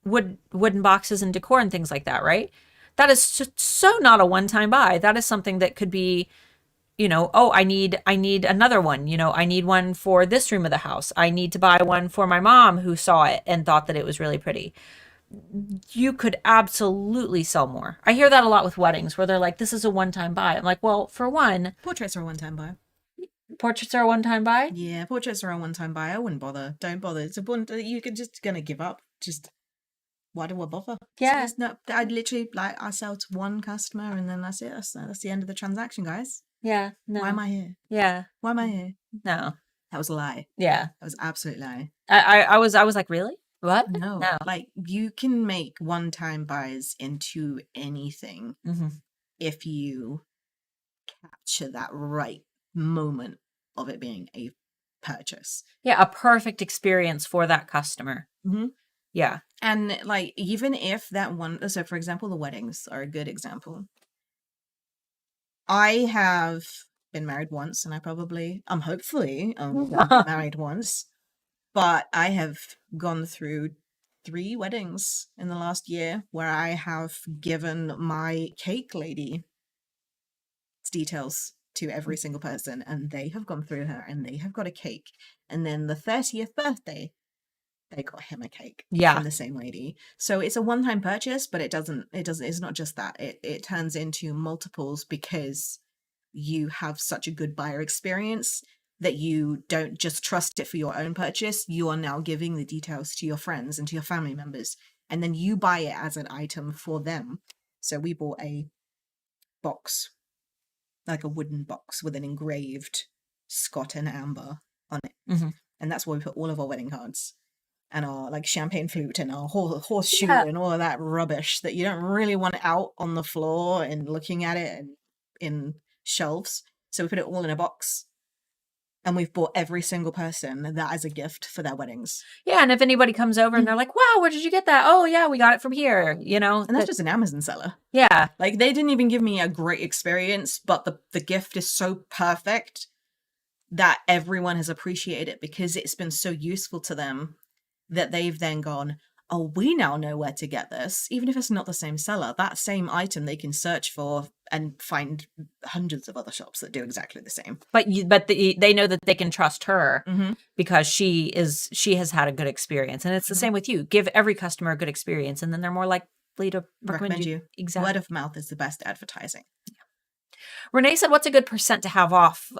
wooden boxes and decor and things like that, right? That is so not a one-time buy. That is something that could be, oh, I need another one. I need one for this room of the house. I need to buy one for my mom who saw it and thought that it was really pretty. You could absolutely sell more. I hear that a lot with weddings where they're like, this is a one-time buy. I'm like, well, for one, portraits are a one-time buy. Portraits are a one-time buy? Yeah, portraits are a one-time buy. I wouldn't bother. Don't bother. It's a one you could just gonna give up. Just why do I bother? Yeah. No, I literally I sell to one customer and then that's it. That's the end of the transaction, guys. Yeah. No. Why am I here? Yeah. Why am I here? No. That was a lie. Yeah. That was an absolute lie. I was like, really? What? No. You can make one-time buys into anything if you capture that right moment of it being a purchase. Yeah, a perfect experience for that customer. Mm-hmm. Yeah. And even if that one, so for example, the weddings are a good example. I have been married once, and I'm hopefully married once, but I have gone through 3 weddings in the last year where I have given my cake lady details to every single person, and they have gone through her and they have got a cake. And then the 30th birthday, they got him a cake from the same lady. So it's a one-time purchase, but it's not just that. It turns into multiples because you have such a good buyer experience that you don't just trust it for your own purchase. You are now giving the details to your friends and to your family members, and then you buy it as an item for them. So we bought a box, like a wooden box with an engraved Scott and Amber on it. Mm-hmm. And that's where we put all of our wedding cards and our champagne flute and our horseshoe and all of that rubbish that you don't really want out on the floor and looking at it and in shelves. So we put it all in a box. And we've bought every single person that as a gift for their weddings. Yeah, and if anybody comes over and they're like, wow, where did you get that? Oh, yeah, we got it from here, you know? And that's just an Amazon seller. Yeah. Like, they didn't even give me a great experience, but the gift is so perfect that everyone has appreciated it because it's been so useful to them that they've then gone, oh, we now know where to get this. Even if it's not the same seller, that same item they can search for and find hundreds of other shops that do exactly the same. But they know that they can trust her because she has had a good experience. And it's the same with you. Give every customer a good experience and then they're more likely to recommend you. Exactly. Word of mouth is the best advertising. Renee said, what's a good percent to have off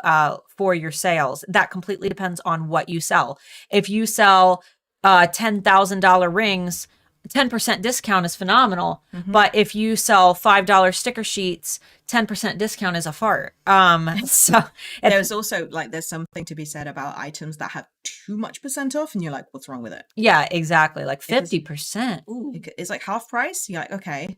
for your sales? That completely depends on what you sell. If you sell $10,000 rings, 10% discount is phenomenal. But if you sell $5 sticker sheets, 10% discount is a fart. So there's also there's something to be said about items that have too much percent off and you're like, what's wrong with it? Yeah, exactly. Like 50%. It's like half price. You're like, okay,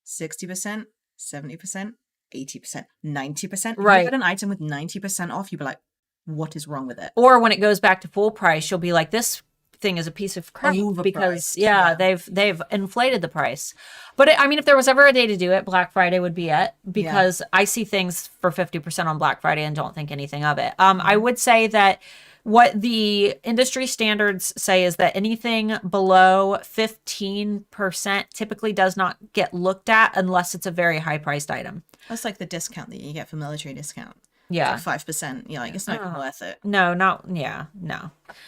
60%, 70%, 80%, 90%. Right. If you get an item with 90% off, you'd be like, what is wrong with it? Or when it goes back to full price, you'll be like, this thing is a piece of crap because they've inflated the price. But I mean, if there was ever a day to do it, Black Friday would be it because I see things for 50% on Black Friday and don't think anything of it. I would say that what the industry standards say is that anything below 15% typically does not get looked at unless it's a very high priced item. That's like the discount that you get for military discount. Yeah. Like 5%. You're like, it's not even worth it. No.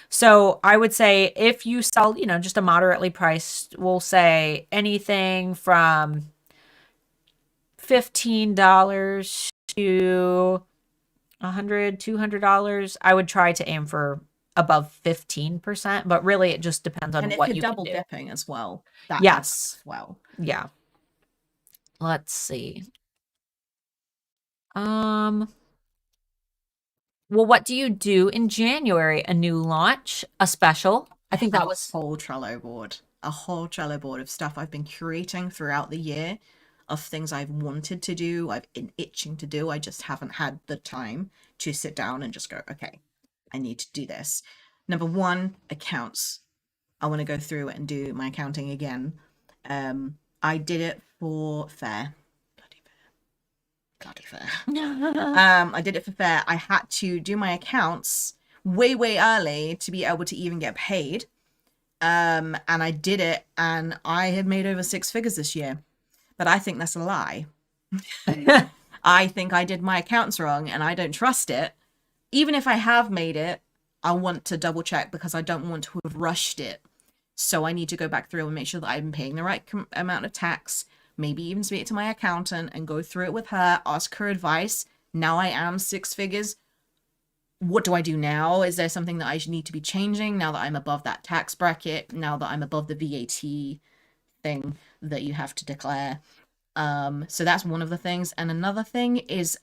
So I would say if you sell, just a moderately priced, we'll say anything from $15 to $100, $200, I would try to aim for above 15%, but really it just depends on what you can do. And if you're double dipping as well, that yes. adds well. Yeah. Let's see. Well, what do you do in January? A new launch? A special? I think that was a whole Trello board of stuff I've been curating throughout the year, of things I've wanted to do, I've been itching to do. I just haven't had the time to sit down and just go, okay, I need to do this. Number one, accounts. I want to go through and do my accounting again. I did it for fair. Bloody fair. I did it for fair. I had to do my accounts way early to be able to even get paid. And I did it, and I had made over 6 figures this year. But I think that's a lie. I think I did my accounts wrong, and I don't trust it. Even if I have made it, I want to double check because I don't want to have rushed it. So I need to go back through and make sure that I'm paying the right amount of tax. Maybe even speak to my accountant and go through it with her, ask her advice. Now I am 6 figures. What do I do now? Is there something that I need to be changing now that I'm above that tax bracket? Now that I'm above the VAT thing that you have to declare? So that's one of the things. And another thing is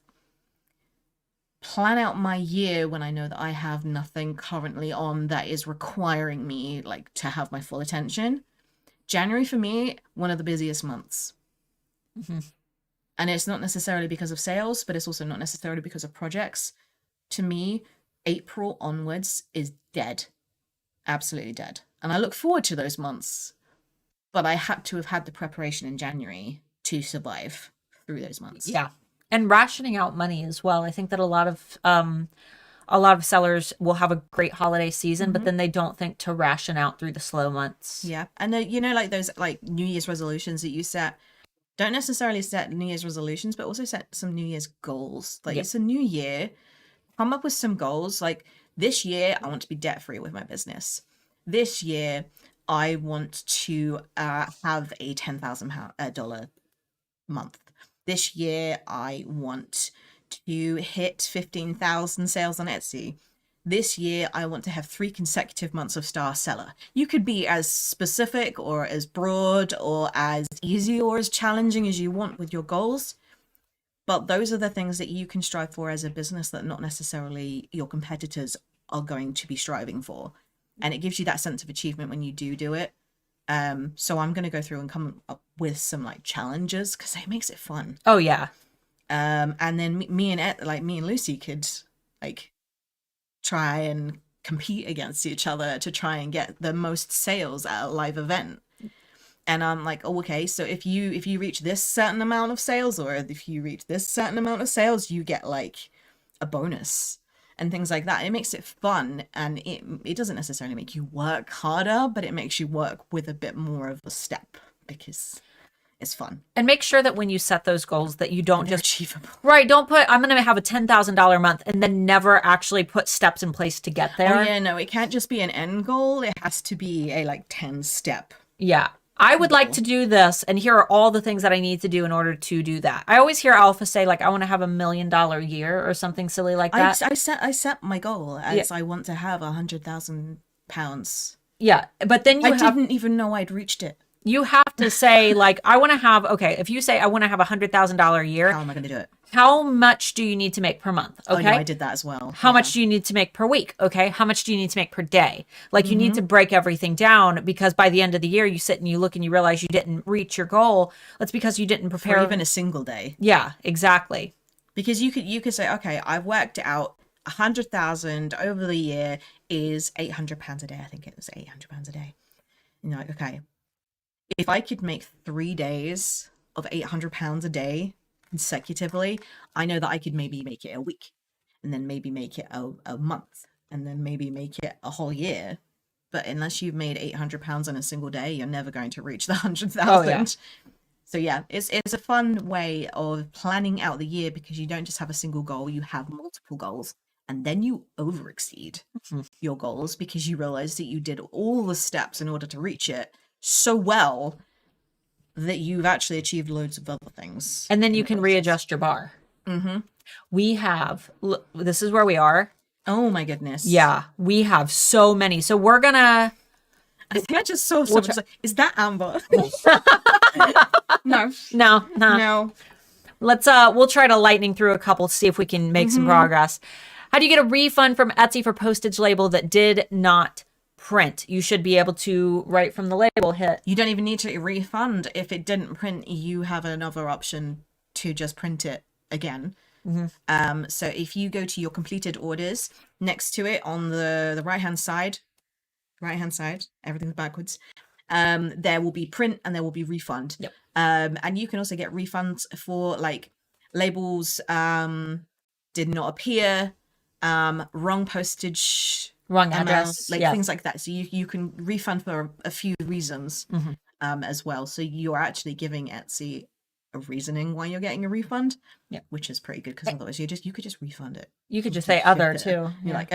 plan out my year when I know that I have nothing currently on that is requiring me to have my full attention. January for me, one of the busiest months. And it's not necessarily because of sales, but it's also not necessarily because of projects. To me, April onwards is dead. Absolutely dead. And I look forward to those months. But I had to have had the preparation in January to survive through those months. Yeah. And rationing out money as well. I think that a lot of sellers will have a great holiday season, but then they don't think to ration out through the slow months. Yeah. And those New Year's resolutions that you set, don't necessarily set New Year's resolutions, but also set some New Year's goals. It's a new year. Come up with some goals. This year, I want to be debt free with my business. This year, I want to have a $10,000 month. This year, I want to hit 15,000 sales on Etsy. This year, I want to have 3 consecutive months of star seller. You could be as specific or as broad or as easy or as challenging as you want with your goals. But those are the things that you can strive for as a business that not necessarily your competitors are going to be striving for. And it gives you that sense of achievement when you do it. So I'm going to go through and come up with some challenges because it makes it fun. Oh, yeah. And then me and Lucy could like try and compete against each other to try and get the most sales at a live event. And I'm like, oh, okay, so if you reach this certain amount of sales, or if you reach this certain amount of sales, you get like a bonus and things like that. It makes it fun, and it doesn't necessarily make you work harder, but it makes you work with a bit more of a step because it's fun. And make sure that when you set those goals that you don't just achievable. Right, don't put I'm going to have a $10,000 month and then never actually put steps in place to get there. Oh yeah, no, it can't just be an end goal. It has to be a like 10-step. Yeah. I would like to do this, and here are all the things that I need to do in order to do that. I always hear Alpha say, like, I want to have $1 million year or something silly like that. I set my goal as I want to have £100,000. Yeah, but then I didn't even know I'd reached it. You have to say, like, I want to have, okay, if you say I want to have $100,000 a year. How am I going to do it? How much do you need to make per month? Okay. Oh, no, I did that as well. How much do you need to make per week? Okay. How much do you need to make per day? Like you need to break everything down, because by the end of the year, you sit and you look and you realize you didn't reach your goal. That's because you didn't prepare. For even a single day. Yeah, exactly. Because you could say, okay, I've worked out 100,000 over the year is £800 a day. I think it was £800 a day. And you're like, okay, if I could make 3 days of £800 a day consecutively, I know that I could maybe make it a week, and then maybe make it a month, and then maybe make it a whole year. But unless you've made £800 in a single day, you're never going to reach the 100,000. Oh, yeah. So yeah, it's a fun way of planning out the year, because you don't just have a single goal, you have multiple goals, and then you over exceed your goals because you realize that you did all the steps in order to reach it so well that you've actually achieved loads of other things. And then you can readjust your bar. We have, this is where we are. Oh my goodness. Yeah, we have so many. So we're going to. I think I just saw someone like, is that Amber? No. Let's we'll try to lightning through a couple to see if we can make some progress. How do you get a refund from Etsy for postage label that did not print? You should be able to, right from the label, hit. You don't even need to refund. If it didn't print, you have another option to just print it again. So if you go to your completed orders, next to it on the right hand side, everything's backwards, there will be print and there will be refund. Yep. And you can also get refunds for like labels did not appear, wrong postage, Wrong address, like things like that. So you can refund for a few reasons as well. So you're actually giving Etsy a reasoning why you're getting a refund, which is pretty good, because otherwise you could just refund it. You could just say other too. You're like,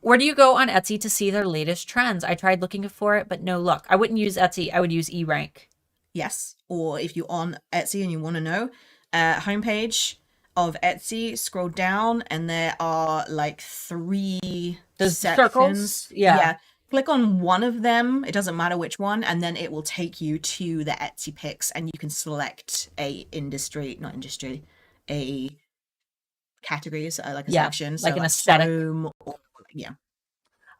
where do you go on Etsy to see their latest trends? I tried looking for it, but no luck. I wouldn't use Etsy. I would use eRank. Yes. Or if you're on Etsy and you want to know, homepage of Etsy, scroll down and there are like 3 sections. Circles? Yeah. Click on one of them. It doesn't matter which one. And then it will take you to the Etsy picks, and you can select a category, so like a section. So like an aesthetic.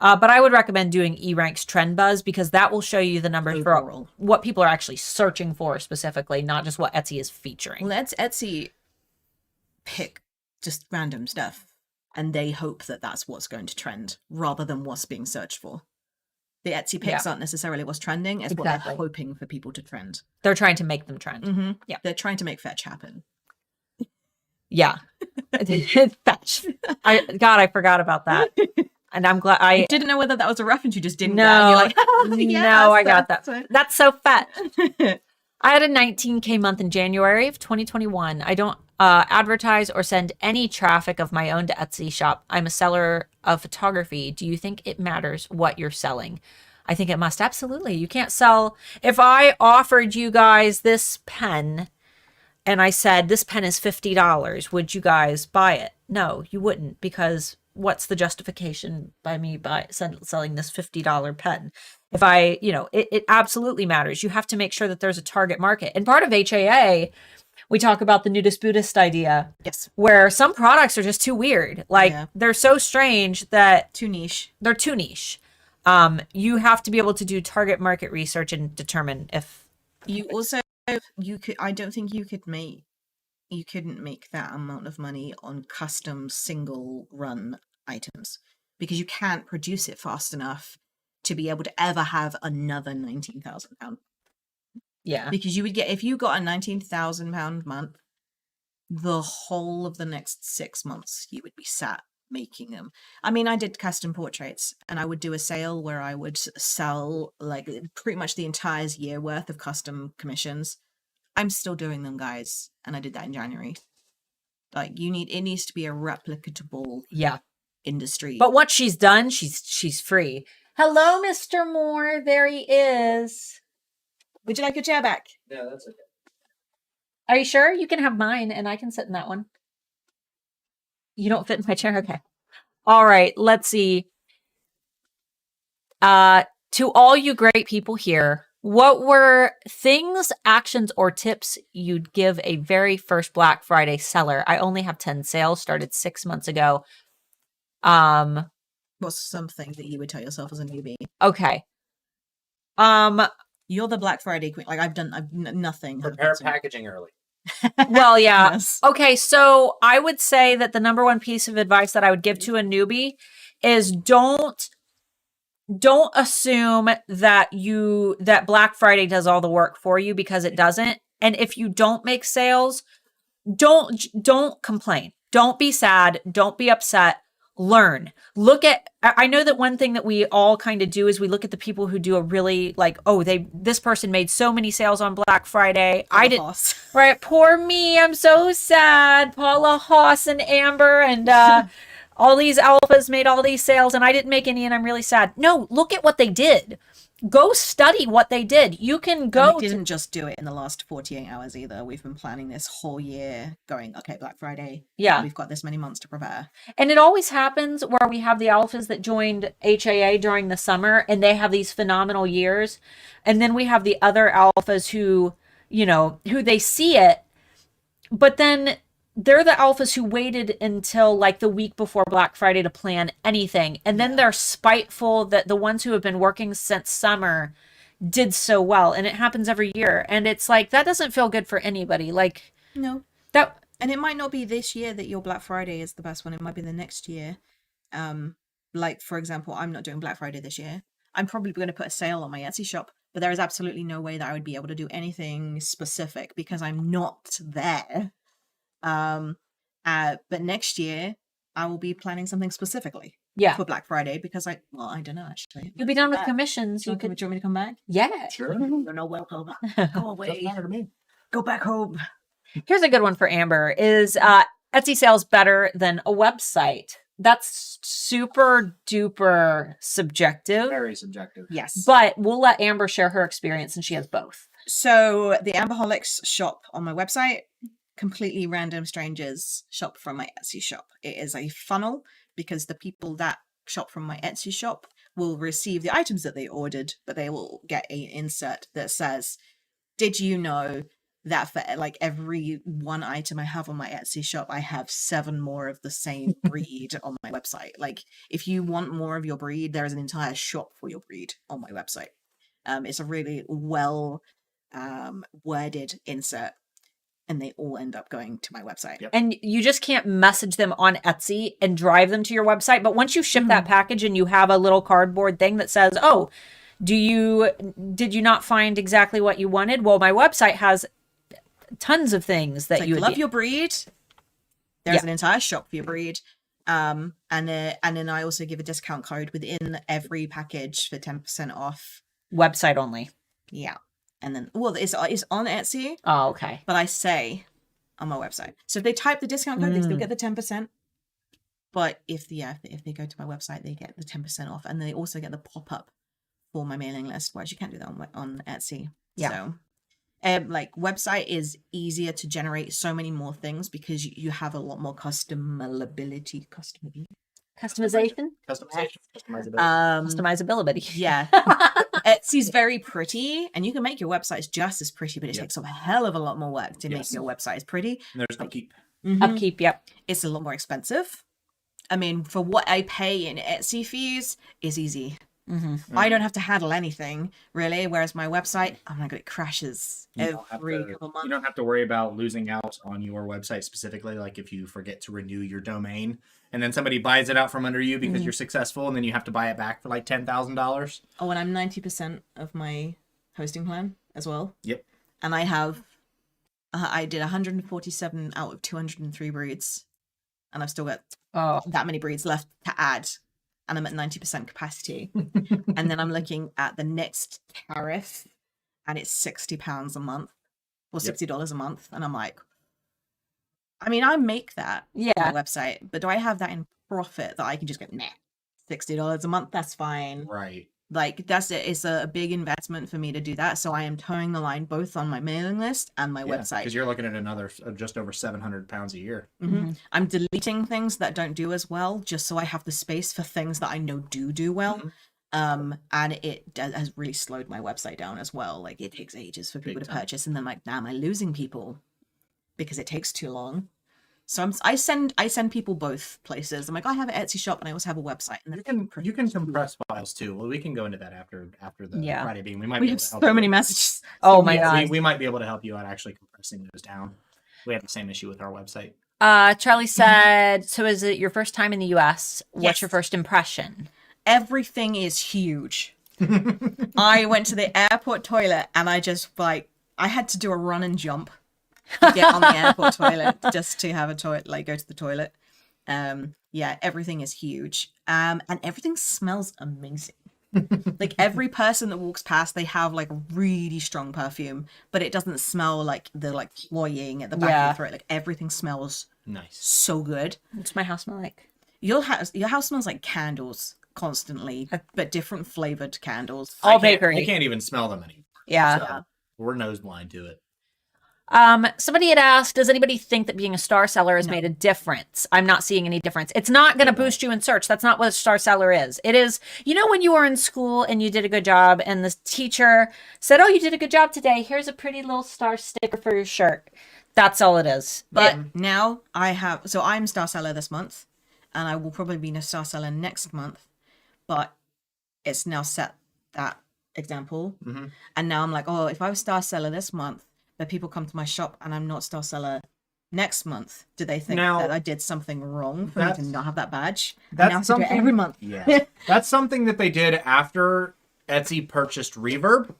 But I would recommend doing eRank's Trend Buzz, because that will show you the numbers overall for what people are actually searching for specifically, not just what Etsy is featuring. Well, Etsy pick just random stuff, and they hope that that's what's going to trend rather than what's being searched for. The Etsy picks aren't necessarily what's trending, it's what they're hoping for people to trend. They're trying to make them trend. Yeah. They're trying to make fetch happen. Yeah. Fetch. I forgot about that. And I'm glad I didn't know whether that was a reference. You just didn't get. And you're like, yes, no, I got that. That's so fetch. I had a 19K month in January of 2021. I don't advertise or send any traffic of my own to Etsy shop. I'm a seller of photography. Do you think it matters what you're selling? I think it must. Absolutely. You can't sell. If I offered you guys this pen and I said, this pen is $50, would you guys buy it? No, you wouldn't, because what's the justification by me selling this $50 pen? If I, it absolutely matters. You have to make sure that there's a target market. And part of HAA, we talk about the nudist Buddhist idea. Yes. Where some products are just too weird. Like they're so strange that too niche. They're too niche. You have to be able to do target market research and determine if you also I don't think you couldn't make that amount of money on custom single run items because you can't produce it fast enough to be able to ever have another £19,000. Yeah. Because you would get, if you got a £19,000 month, the whole of the next 6 months you would be sat making them. I mean, I did custom portraits and I would do a sale where I would sell like pretty much the entire year worth of custom commissions. I'm still doing them, guys, and I did that in January. Like, it needs to be a replicable industry. But what she's done, she's free. Hello, Mr. Moore. There he is. Would you like your chair back? Yeah, that's okay. Are you sure? You can have mine and I can sit in that one. You don't fit in my chair? Okay. All right. Let's see. To all you great people here, what were things, actions, or tips you'd give a very first Black Friday seller? I only have 10 sales, started 6 months ago. What's something that you would tell yourself as a newbie? Okay. You're the Black Friday queen. Like, I've nothing. Prepare packaging early. Well, yeah. Yes. Okay, so I would say that the number one piece of advice that I would give to a newbie is don't assume that Black Friday does all the work for you, because it doesn't. And if you don't make sales, don't complain. Don't be sad. Don't be upset. Learn. I know that one thing that we all kind of do is we look at the people who do a really like, oh, this person made so many sales on Black Friday. I didn't. Right. Poor me. I'm so sad. Paula, Haas, and Amber and all these alphas made all these sales and I didn't make any and I'm really sad. No, look at what they did. Go study what they did. You can go. And we didn't just do it in the last 48 hours either. We've been planning this whole year going, okay, Black Friday. Yeah. We've got this many months to prepare. And it always happens where we have the alphas that joined HAA during the summer and they have these phenomenal years. And then we have the other alphas who they see it, but then they're the alphas who waited until like the week before Black Friday to plan anything. And then they're spiteful that the ones who have been working since summer did so well. And it happens every year. And it's like, that doesn't feel good for anybody. Like, no. That. And it might not be this year that your Black Friday is the best one. It might be the next year. Like, for example, I'm not doing Black Friday this year. I'm probably going to put a sale on my Etsy shop, but there is absolutely no way that I would be able to do anything specific because I'm not there. But next year I will be planning something specifically for Black Friday because I don't know, actually. You'll be done with commissions. Do you want me to come back? Yeah. Sure. You're no welcome. Go away. Go back home. Here's a good one for Amber. Is Etsy sales better than a website? That's super duper subjective. Very subjective. Yes. But we'll let Amber share her experience and she has both. So the Amberholics shop on my website, completely random strangers shop from my Etsy shop. It is a funnel because the people that shop from my Etsy shop will receive the items that they ordered, but they will get an insert that says, did you know that for like every one item I have on my Etsy shop, I have 7 more of the same breed on my website. Like, if you want more of your breed, there is an entire shop for your breed on my website. It's a really well worded insert. And they all end up going to my website. Yep. And you just can't message them on Etsy and drive them to your website. But once you ship that package and you have a little cardboard thing that says, oh, did you not find exactly what you wanted? Well, my website has tons of things that you love your breed. There's an entire shop for your breed. And then I also give a discount code within every package for 10% off. Website only. Yeah. And then, it's on Etsy. Oh, okay. But I say on my website. So if they type the discount code, they still get the 10%. But if they go to my website, they get the 10% off. And they also get the pop-up for my mailing list, whereas you can't do that on Etsy. Yeah. So, like, website is easier to generate so many more things because you have a lot more customization. Customizability. Yeah. Etsy's very pretty, and you can make your websites just as pretty, but it takes a hell of a lot more work to make your websites pretty. And there's upkeep. Upkeep, yep. It's a lot more expensive. I mean, for what I pay in Etsy fees is easy. I don't have to handle anything really. Whereas my website, oh my god, it crashes every couple You months. don't have to worry about losing out on your website specifically, like if you forget to renew your domain and then somebody buys it out from under you because you're successful and then you have to buy it back for like $10,000. Oh, and I'm 90% of my hosting plan as well. Yep. And I have, I did 147 out of 203 breeds, and I've still got that many breeds left to add, and I'm at 90% capacity. And then I'm looking at the next tariff, and it's £60 a month or $60 a month, and I'm like, I mean, I make that on my website, but do I have that in profit that I can just go, nah, $60 a month, that's fine. Right. Like, that's it. It's a big investment for me to do that. So I am towing the line both on my mailing list and my website. Because you're looking at another just over £700 a year. I'm deleting things that don't do as well, just so I have the space for things that I know do well. And it has really slowed my website down as well. Like, it takes ages for people to purchase, and then like, now am I losing people because it takes too long? So I send people both places. I'm like, I have an Etsy shop and I also have a website. And You can compress files too. Well, we can go into that after the Friday being. We might we be have able to help so you. many messages. Oh my god. We might be able to help you out actually compressing those down. We have the same issue with our website. Charlie said, so is it your first time in the US? What's Yes. your first impression? Everything is huge. I went to the airport toilet and I just I had to do a run and jump to get on the airport toilet just to have a toilet, like go to the toilet. Yeah, everything is huge. And everything smells amazing. Like, every person that walks past, they have like a really strong perfume, but it doesn't smell like they're like cloying at the back of your throat. Like, everything smells Nice. so good. What's my house smell like? Your house smells like candles constantly, but different flavored candles. All I bakery. can't even smell them anymore. Yeah. So we're nose blind to it. Somebody had asked, does anybody think that being a star seller has made a difference? I'm not seeing any difference. It's not going to boost you in search. That's not what a star seller is. It is, you know, when you were in school and you did a good job and the teacher said, oh, you did a good job today. Here's a pretty little star sticker for your shirt. That's all it is. But now I'm star seller this month, and I will probably be a star seller next month, but it's now set that example. And now I'm like, oh, if I was star seller this month, but people come to my shop and I'm not star seller next month, do they think that I did something wrong for me to not have that badge? That's now I have to do it every month. Yeah. That's something that they did after Etsy purchased Reverb,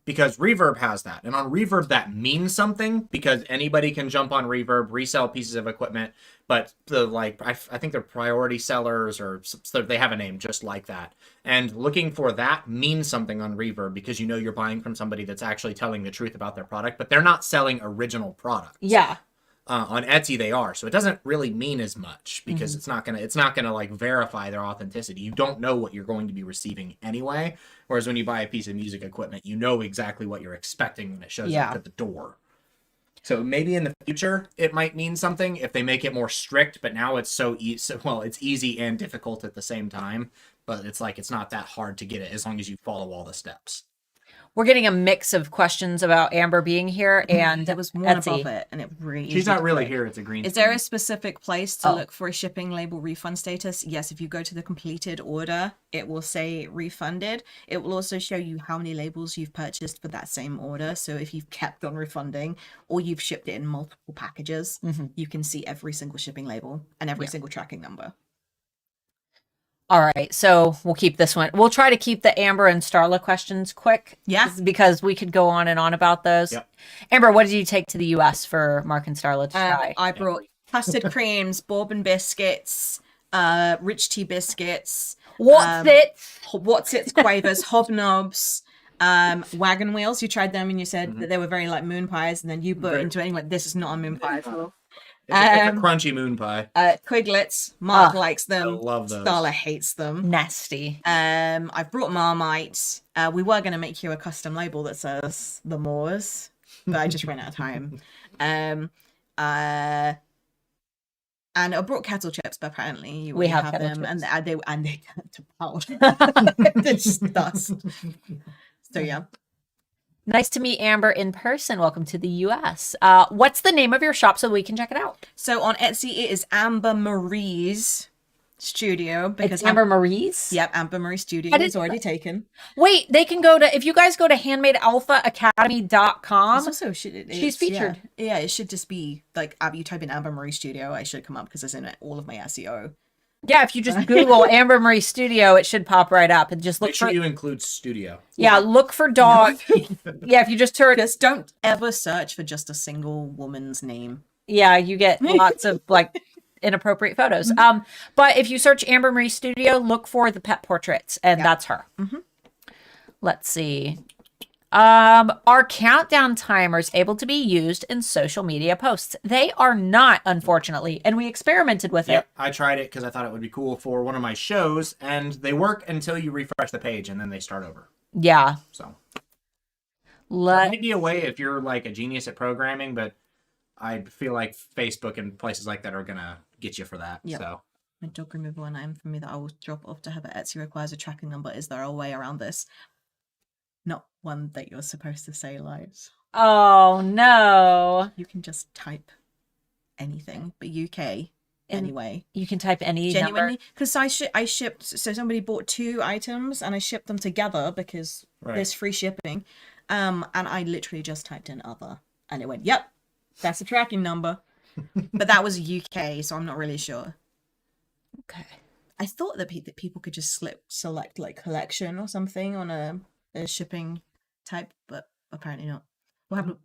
because Reverb has that. And on Reverb, that means something, because anybody can jump on Reverb, resell pieces of equipment, but I think they're priority sellers, or so they have a name just like that. And looking for that means something on Reverb, because you know you're buying from somebody that's actually telling the truth about their product, but they're not selling original products. Yeah. On Etsy they are, so it doesn't really mean as much, because it's not gonna like verify their authenticity. You don't know what you're going to be receiving anyway. Whereas when you buy a piece of music equipment, you know exactly what you're expecting when it shows up at the door. So maybe in the future it might mean something if they make it more strict. But now it's so easy. Well, it's easy and difficult at the same time. But it's like, it's not that hard to get it as long as you follow all the steps. We're getting a mix of questions about Amber being here and There was one Etsy. above it, and it really She's not really here. It's a green. Is there a specific place to look for a shipping label refund status? Yes, if you go to the completed order, it will say refunded. It will also show you how many labels you've purchased for that same order. So if you've kept on refunding or you've shipped it in multiple packages, you can see every single shipping label and every single tracking number. All right, so we'll keep this one. We'll try to keep the Amber and Starla questions quick. Yeah. Because we could go on and on about those. Yep. Amber, what did you take to the US for Mark and Starla to try? I brought custard creams, bourbon biscuits, rich tea biscuits. What's it's quavers, hobnobs, wagon wheels. You tried them and you said that they were very like moon pies, and then you put into it and you went, this is not a moon pie at all. It's a crunchy moon pie. Quiglets. Mark likes them. I love those. Starla hates them. Nasty. I brought Marmite. We were going to make you a custom label that says the Moors, but I just ran out of time. And I brought kettle chips, but apparently you We already have kettle them, chips. and they turn to powder. They're just dust. So yeah. Nice to meet Amber in person. Welcome to the US. What's the name of your shop so we can check it out? So on Etsy, it is Amber Marie's. Studio because It's Amber Marie's. Yep, Amber Marie Studio I didn't is already taken. Wait, they can go to, if you guys go to handmadealphaacademy.com. It's also she's featured. Yeah, it should just be like you type in Amber Marie Studio, I should come up because it's in all of my SEO. Yeah, if you just Google Amber Marie Studio, it should pop right up and just look Make sure for. you include studio. Yeah, look for dog. Yeah, if you just search. Just don't ever search for just a single woman's name. Yeah, you get lots of like inappropriate photos. But if you search Amber Marie Studio, look for the pet portraits, and that's her. Let's see. Are countdown timers able to be used in social media posts? They are not, unfortunately, and we experimented with it. I tried it because I thought it would be cool for one of my shows, and they work until you refresh the page, and then they start over. Yeah. So there might be a way if you're like a genius at programming, but I feel like Facebook and places like that are gonna get you for that. So My dog removal and item for me that I will drop off to her, but Etsy requires a tracking number. Is there a way around this? Not one that you're supposed to say live. Oh no. You can just type anything, but UK anyway. You can type any Genuinely, number. because I shipped. So somebody bought 2 items and I shipped them together because there's free shipping. And I literally just typed in other, and it went, "Yep, that's a tracking number." But that was UK, so I'm not really sure. Okay. I thought that people could just select like collection or something on a shipping type, but apparently not. What happened?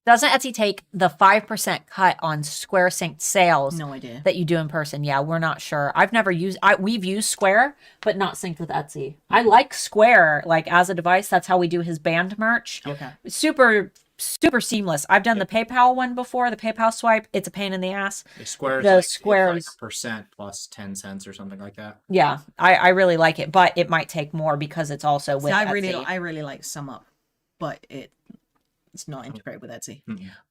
Doesn't Etsy take the 5% cut on Square synced sales? No idea. That you do in person? Yeah, we're not sure. I've never used. We've used Square, but not synced with Etsy. I like Square like as a device. That's how we do his band merch. Okay. Super seamless. I've done the PayPal one before. The PayPal swipe. It's a pain in the ass. Squares, The like, Squares. it's like percent plus 10 cents or something like that. Yeah, I really like it, but it might take more because it's also with I Etsy. really like SumUp, but it's not integrated with Etsy.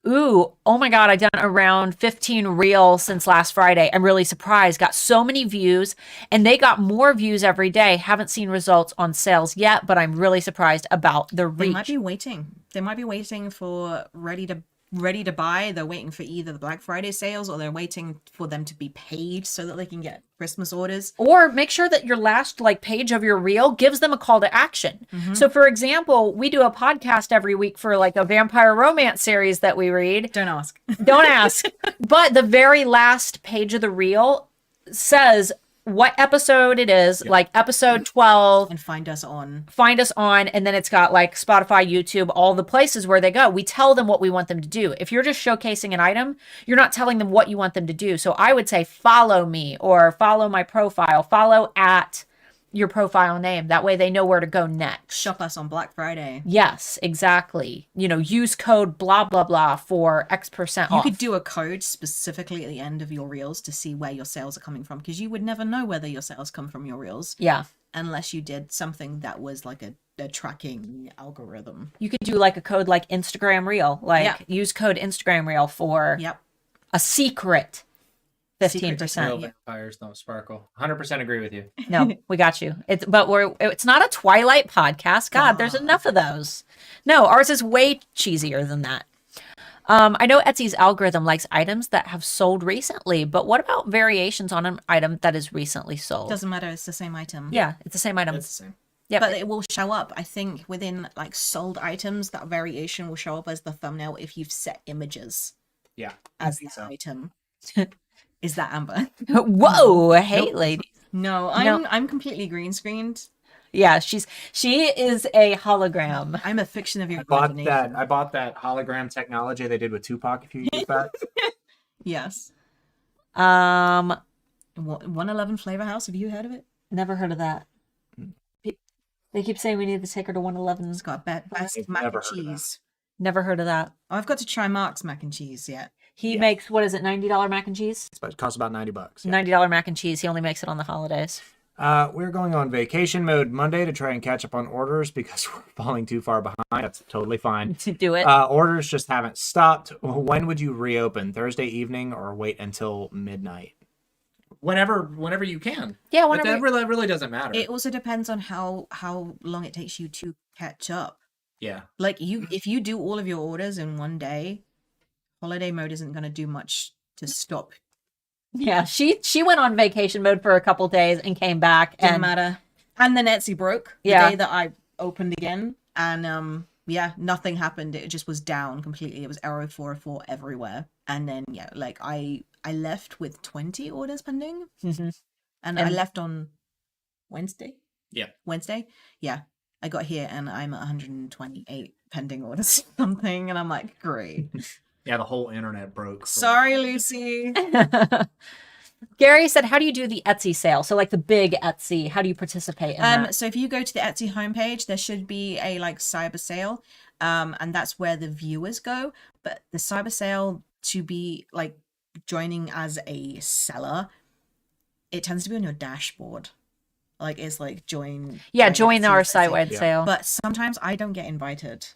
Ooh, oh my God, I've done around 15 reels since last Friday. I'm really surprised. Got so many views, and they got more views every day. Haven't seen results on sales yet, but I'm really surprised about the reach. They might be waiting. They might be waiting for ready to buy. They're waiting for either the Black Friday sales or they're waiting for them to be paid so that they can get Christmas orders. Or make sure that your last page of your reel gives them a call to action. So for example, we do a podcast every week for like a vampire romance series that we read. Don't ask. Don't ask. But the very last page of the reel says what episode it is, like episode 12. And find us on. And then it's got like Spotify, YouTube, all the places where they go. We tell them what we want them to do. If you're just showcasing an item, you're not telling them what you want them to do. So I would say follow me or follow my profile, follow at your profile name. That way they know where to go next. Shop us on Black Friday. Yes, exactly. Use code blah, blah, blah for X% off. You could do a code specifically at the end of your reels to see where your sales are coming from, because you would never know whether your sales come from your reels. Yeah. Unless you did something that was like a tracking algorithm. You could do like a code like Instagram Reel. Use code Instagram Reel for a secret 15%. Real vampires don't sparkle. 100% agree with you. No, we got you. It's not a Twilight podcast. God, there's enough of those. No, ours is way cheesier than that. I know Etsy's algorithm likes items that have sold recently, but what about variations on an item that is recently sold? Doesn't matter. It's the same item. Yeah, it's the same item. It's the same. Yeah, But it will show up. I think within like sold items, that variation will show up as the thumbnail if you've set images Yeah. as the item. Is that Amber? Whoa, hey, lady. No, I'm completely green screened. Yeah, she is a hologram. I'm a fiction of your I bought that hologram technology they did with Tupac a few years back. Yes. 111 Flavor House. Have you heard of it? Never heard of that. They keep saying we need to take her to 111. It's got best mac and cheese. Never heard of that. Oh, I've got to try Mark's mac and cheese yet. He makes, what is it, $90 mac and cheese? It costs about $90. Yeah. $90 mac and cheese. He only makes it on the holidays. We're going on vacation mode Monday to try and catch up on orders because we're falling too far behind. That's totally fine. To do it. Orders just haven't stopped. When would you reopen? Thursday evening or wait until midnight? Whenever you can. Yeah, whenever. That really doesn't matter. It also depends on how long it takes you to catch up. Yeah. Like if you do all of your orders in one day, holiday mode isn't going to do much to stop Yeah, she went on vacation mode for a couple days and came back. Didn't And matter. And then Etsy broke the Yeah. day that I opened again. And yeah, nothing happened. It just was down completely. It was error 404 everywhere. And then yeah, like I left with 20 orders pending. Mhm. And I And- left on Wednesday. Yeah. Wednesday. Yeah. I got here and I'm at 128 pending orders or something. And I'm like, great. Yeah, the whole internet broke. Sorry, Lucy. Gary said, how do you do the Etsy sale? So like the big Etsy, how do you participate in that? So if you go to the Etsy homepage, there should be a like cyber sale. And that's where the viewers go. But the cyber sale, to be like joining as a seller, it tends to be on your dashboard. Like it's like join Join our Etsy. site-wide Yeah. sale. But sometimes I don't get invited.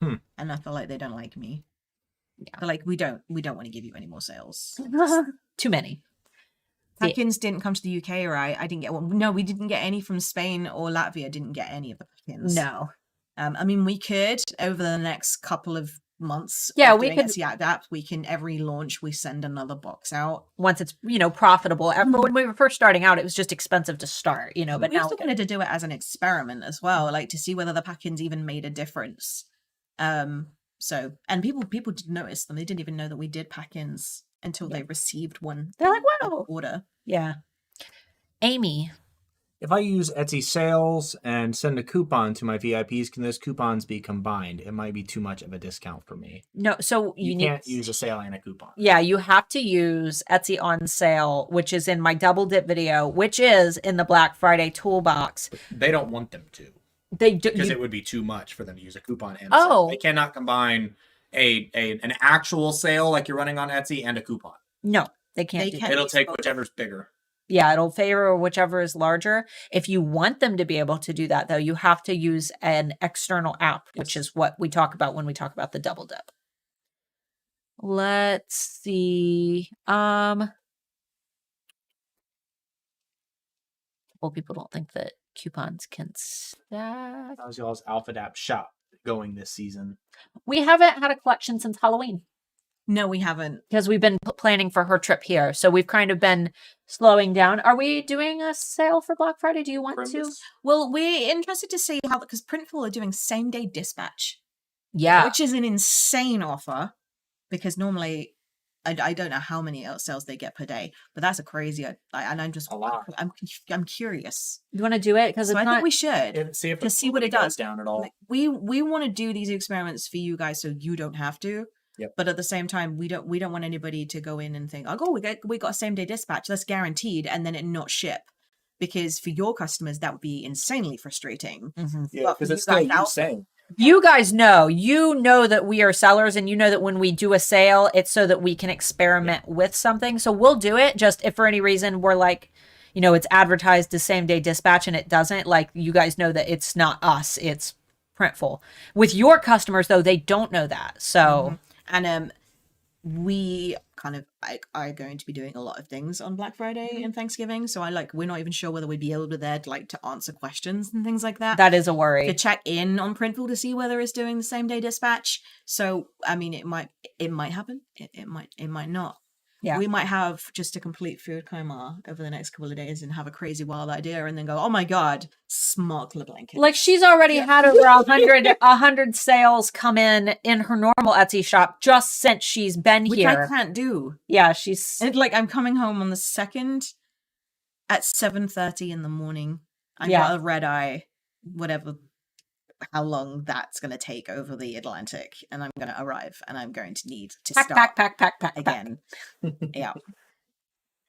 Hmm. And I feel like they don't like me. They're like, we don't want to give you any more sales. Too many. Pack-ins didn't come to the UK, right? I didn't get one. No, we didn't get any from Spain or Latvia. Didn't get any of the pack-ins. No. I mean, we could over the next couple of months. Yeah, of we doing could- Etsy Adapt. We can every launch we send another box out. Once it's, profitable. When we were first starting out, it was just expensive to start, but But we now also wanted to do it as an experiment as well, like to see whether the pack-ins even made a difference. So and people did notice them. They didn't even know that we did pack-ins until they received one. They're like, wow. Order. Yeah. Amy. If I use Etsy sales and send a coupon to my VIPs, can those coupons be combined? It might be too much of a discount for me. No, so You need can't use a sale and a coupon. Yeah, you have to use Etsy on sale, which is in my double dip video, which is in the Black Friday toolbox. They don't want them to, They do. because it would be too much for them to use a coupon and Oh. sale. They cannot combine an actual sale like you're running on Etsy and a coupon. No, they can't. They do can't. that. It'll take whichever's bigger. Yeah, it'll favor whichever is larger. If you want them to be able to do that, though, you have to use an external app, which is what we talk about when we talk about the double dip. Let's see. Well, people don't think that coupons can stack. How's y'all's Alpha Adapt shop going this season? We haven't had a collection since Halloween No, we haven't. because we've been planning for her trip here. So we've kind of been slowing down. Are we doing a sale for Black Friday? Do you want to? Well, we're interested to see how, because Printful are doing same day dispatch, Yeah. which is an insane offer. Because normally, I don't know how many sales they get per day, but that's a crazy. And I'm just A lot. I'm curious. You want to do it? Because So it's I not. think we should. And see if To see what it goes does. down at all. Like, we want to do these experiments for you guys, so you don't have to. Yep. But at the same time, we don't want anybody to go in and think, oh, we got a same day dispatch, that's guaranteed, and then it not ship. Because for your customers, that would be insanely frustrating. Mhm. Yeah, Well, because you it's still guys you out- saying. You guys know, that we are sellers, and that when we do a sale, it's so that we can experiment with something. So we'll do it. Just if for any reason we're like, it's advertised as same day dispatch and it doesn't, like, you guys know that it's not us, it's Printful. With your customers, though, they don't know that. So And we kind of are going to be doing a lot of things on Black Friday and Thanksgiving. So we're not even sure whether we'd be able to there to answer questions and things like that. that is a worry. To check in on Printful to see whether it's doing the same day dispatch. So I mean, it might happen. It might not. Yeah. We might have just a complete ₁𝐤𝐿𝐼 over the next couple of days and have a crazy wild idea and then go, oh my god, smarkler blanket. Like, she's already had over 100 sales come in her normal Etsy shop just since she's been Which here. I can't do. Yeah, she's. And I'm coming home on the 2nd at 7:30 in the morning. I Yeah. got a red eye, whatever, how long that's going to take over the Atlantic, and I'm going to arrive, and I'm going to need to Pack, start pack. again. Yeah.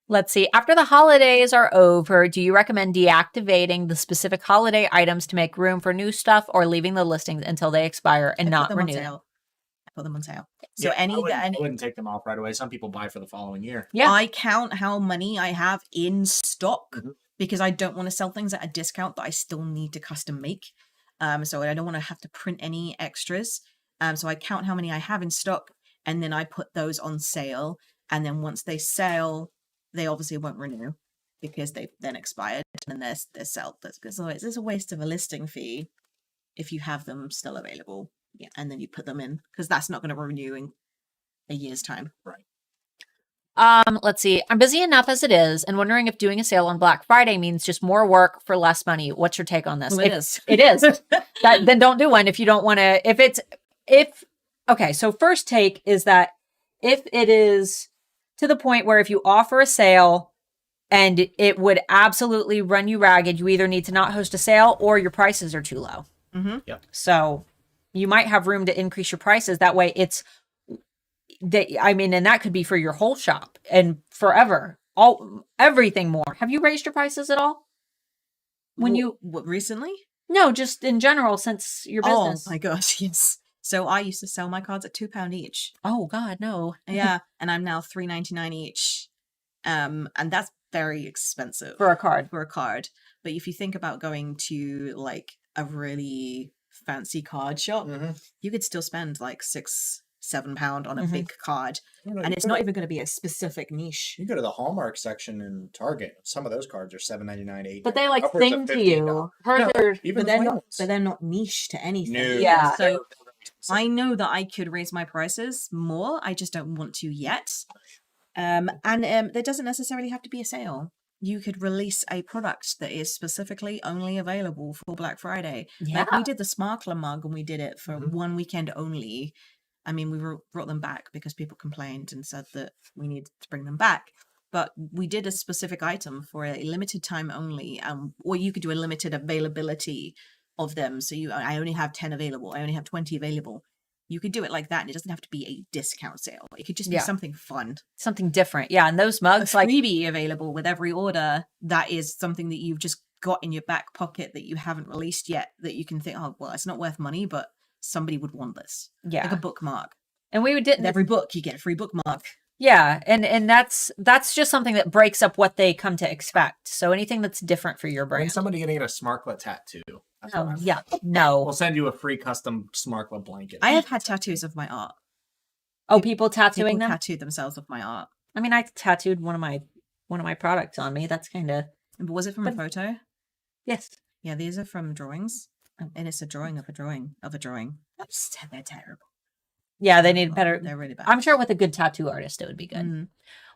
Let's see. After the holidays are over, do you recommend deactivating the specific holiday items to make room for new stuff, or leaving the listings until they expire and I not put them on renew? sale. I put them on sale. So Yeah, any I wouldn't take them off right away. Some people buy for the following year. Yeah. I count how many I have in stock Mhm. because I don't want to sell things at a discount that I still need to custom make. So I don't want to have to print any extras. So I count how many I have in stock, and then I put those on sale. And then once they sell, they obviously won't renew because they've then expired, and then they're sold. Because there's a waste of a listing fee if you have them still available. Yeah, and then you put them in because that's not going to renew in a year's time. Let's see. I'm busy enough as it is and wondering if doing a sale on Black Friday means just more work for less money. What's your take on this? Well, it is. It is. Then don't do one if you don't want to. Okay, so first take is that if it is to the point where if you offer a sale and it would absolutely run you ragged, you either need to not host a sale or your prices are too low. Mm-hmm. Yep. So you might have room to increase your prices. That way and that could be for your whole shop and forever. Everything more. Have you raised your prices at all? What, recently? No, just in general since your business. Oh my gosh, yes. So I used to sell my cards at £2 each. Oh God, no. Yeah, and I'm now $3.99 each. And that's very expensive For a card. But if you think about going to like a really fancy card shop, you could still spend like £6-7 on a big card, and it's not even going to be a specific niche. You go to the Hallmark section in Target. Some of those cards are $7.99, $8. But they like upwards of sing to $15. you. Even But they're not niche to anything. No. Yeah. So I know that I could raise my prices more. I just don't want to yet. There doesn't necessarily have to be a sale. You could release a product that is specifically only available for Black Friday. Yeah. Like we did the Sparkler mug and we did it for one weekend only. I mean, we brought them back because people complained and said that we needed to bring them back. But we did a specific item for a limited time only, or you could do a limited availability of them. So I only have 10 available. I only have 20 available. You could do it like that, and it doesn't have to be a discount sale. It could just be something fun. Something different. Yeah, and those mugs A freebie available with every order. That is something that you've just got in your back pocket that you haven't released yet, that you can think, oh, well, it's not worth money, but somebody would want this. Yeah. Like a bookmark. And we did With every book, you get a free bookmark. Yeah, and that's just something that breaks up what they come to expect. So anything that's different for your When brand. somebody gonna get a Smarklet tattoo? Yeah, no. We'll send you a free custom Smarklet blanket. I have had tattoos of my art. Oh, people tattooing People them? tattooed themselves with my art. I mean, I tattooed one of my products on me. That's kind of But was it from a photo? yes. Yeah, these are from drawings. And it's a drawing of a drawing of a drawing. They're terrible. Yeah, they need better. They're really bad. I'm sure with a good tattoo artist, it would be good. Mhm.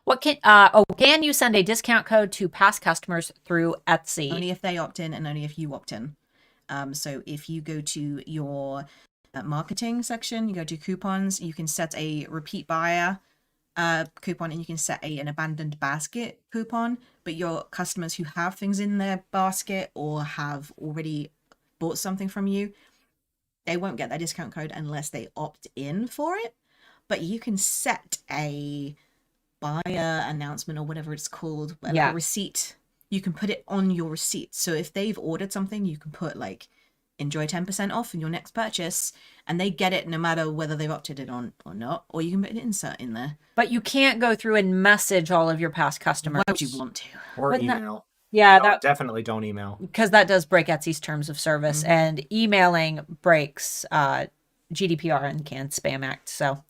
What can you send a discount code to past customers through Etsy? Only if they opt in and only if you opt in. So if you go to your marketing section, you go to coupons, you can set a repeat buyer coupon, and you can set an abandoned basket coupon. But your customers who have things in their basket or have already bought something from you, they won't get that discount code unless they opt in for it. But you can set a buyer announcement or whatever it's called, like a receipt. You can put it on your receipt. So if they've ordered something, you can put like enjoy 10% off in your next purchase, and they get it no matter whether they've opted in on or not. Or you can put an insert in there. But you can't go through and message all of your past customers. Why would you want to? or Wouldn't that- email. Yeah, No, that definitely don't email. because that does break Etsy's terms of service, and emailing breaks GDPR and Can Spam Act. So,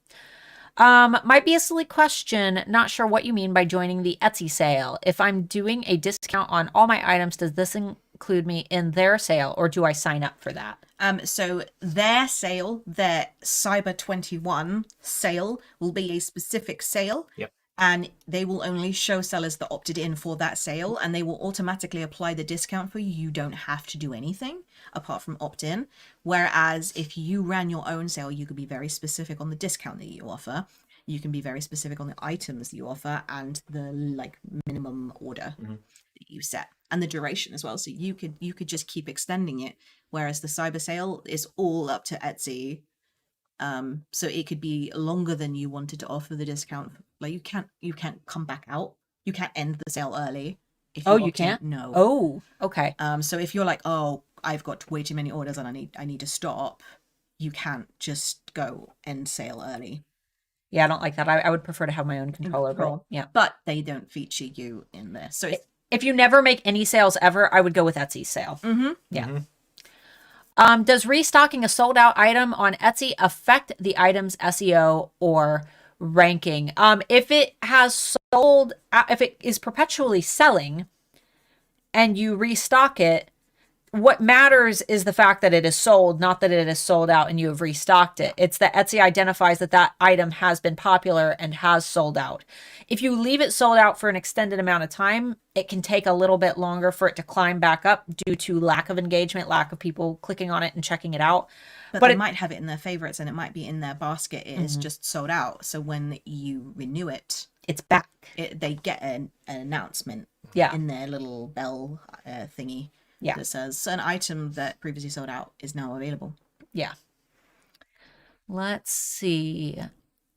might be a silly question. Not sure what you mean by joining the Etsy sale. If I'm doing a discount on all my items, does this include me in their sale, or do I sign up for that? So their sale, their Cyber 21 sale, will be a specific sale. Yep. And they will only show sellers that opted in for that sale, and they will automatically apply the discount for you. You don't have to do anything apart from opt in. Whereas if you ran your own sale, you could be very specific on the discount that you offer. You can be very specific on the items that you offer and the like minimum order that you set, and the duration as well. So you could just keep extending it. Whereas the cyber sale is all up to Etsy. So it could be longer than you wanted to offer the discount. Like you can't come back out. You can't end the sale early. If Oh, opt you in. can't? No. Oh, okay. So if you're like, oh, I've got way too many orders and I need to stop, you can't just go end sale early. Yeah, I don't like that. I would prefer to have my own control over it. Control. Yeah. But they don't feature you in there. So it's, If you never make any sales ever, I would go with Etsy's sale. Yeah. Does restocking a sold out item on Etsy affect the item's SEO or ranking? If it has sold, if it is perpetually selling and you restock it, what matters is the fact that it is sold, not that it is sold out and you have restocked it. It's that Etsy identifies that that item has been popular and has sold out. If you leave it sold out for an extended amount of time, it can take a little bit longer for it to climb back up due to lack of engagement, lack of people clicking on it and checking it out. But they might have it in their favorites and it might be in their basket. It is just sold out. So when you renew it, it's back. They get an announcement in their little bell thingy that says an item that previously sold out is now available. Yeah. Let's see.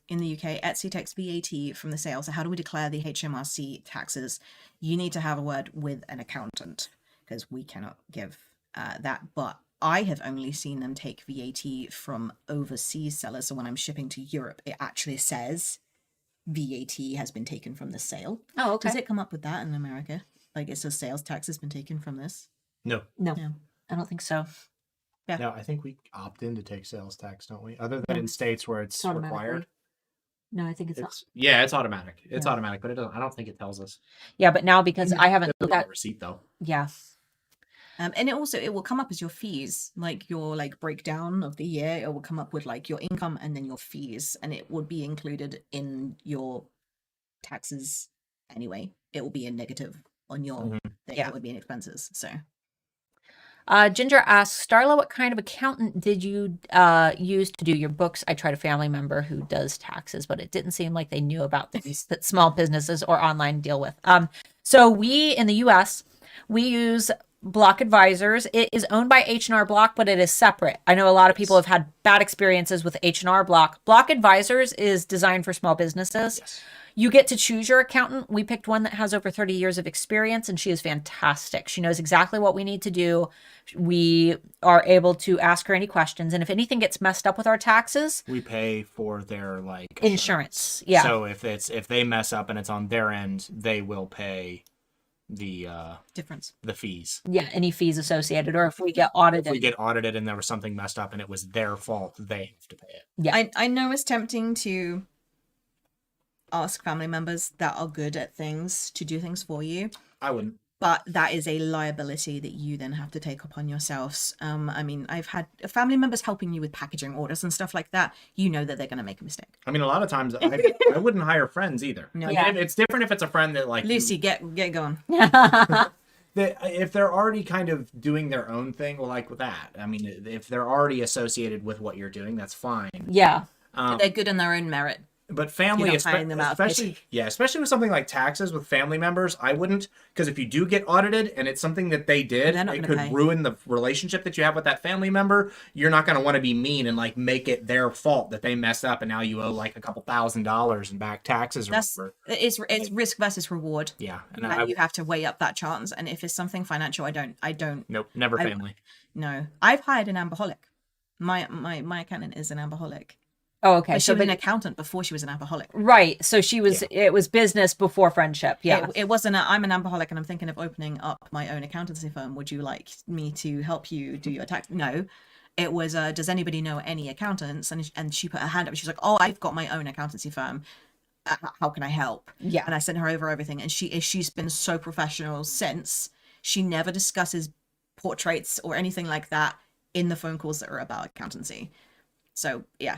In the UK, Etsy takes VAT from the sale. So how do we declare the HMRC taxes? You need to have a word with an accountant because we cannot give that. But I have only seen them take VAT from overseas sellers. So when I'm shipping to Europe, it actually says VAT has been taken from the sale. Oh, okay. Does it come up with that in America? Like it says sales tax has been taken from this? No. I don't think so. Yeah. No, I think we opt in to take sales tax, don't we? Other than in states where it's required. No, I think it's yeah, it's automatic. It's automatic, but it doesn't. I don't think it tells us. Yeah, but now because I haven't looked at receipt though. Yeah. And it will come up as your fees, like your breakdown of the year. It will come up with like your income and then your fees, and it would be included in your taxes anyway. It will be a negative on your thing. It would be in expenses. So Ginger asks, Starla, what kind of accountant did you use to do your books? I tried a family member who does taxes, but it didn't seem like they knew about things that small businesses or online deal with. So we in the US, we use Block Advisors. It is owned by H&R Block, but it is separate. I know a lot of people have had bad experiences with H&R Block. Block Advisors is designed for small businesses. Yes. You get to choose your accountant. We picked one that has over 30 years of experience, and she is fantastic. She knows exactly what we need to do. We are able to ask her any questions. And if anything gets messed up with our taxes, we pay for their insurance. Yeah. So if they mess up and it's on their end, they will pay the difference, the fees. Yeah, any fees associated, or if we get audited. If we get audited and there was something messed up and it was their fault, they have to pay it. Yeah. I know it's tempting to ask family members that are good at things to do things for you. I wouldn't. But that is a liability that you then have to take upon yourselves. I mean, I've had family members helping you with packaging orders and stuff like that. You know that they're going to make a mistake. I mean, a lot of times I wouldn't hire friends either. No. I mean, it's different if it's a friend that Lucy, get going. If they're already kind of doing their own thing, well, like with that. I mean, if they're already associated with what you're doing, that's fine. Yeah. They're good in their own merit. But family, especially with something like taxes with family members, I wouldn't, because if you do get audited and it's something that they did, it could ruin the relationship that you have with that family member. You're not going to want to be mean and make it their fault that they messed up and now you owe a couple $1,000s in back taxes. It's risk versus reward. Yeah, and you have to weigh up that chance. And if it's something financial, I don't. Nope, never family. No, I've hired an Amberholic. My accountant is an Amberholic. Oh, okay. But she was an accountant before she was an Amberholic. Right. So she was. Yeah. It was business before friendship. Yeah. It wasn't. I'm an Amberholic, and I'm thinking of opening up my own accountancy firm. Would you like me to help you do your tax? No. It was. Does anybody know any accountants? And she put her hand up. She was like, "Oh, I've got my own accountancy firm. How can I help?" Yeah. And I sent her over everything, and she's been so professional since. She never discusses portraits or anything like that in the phone calls that are about accountancy. So yeah.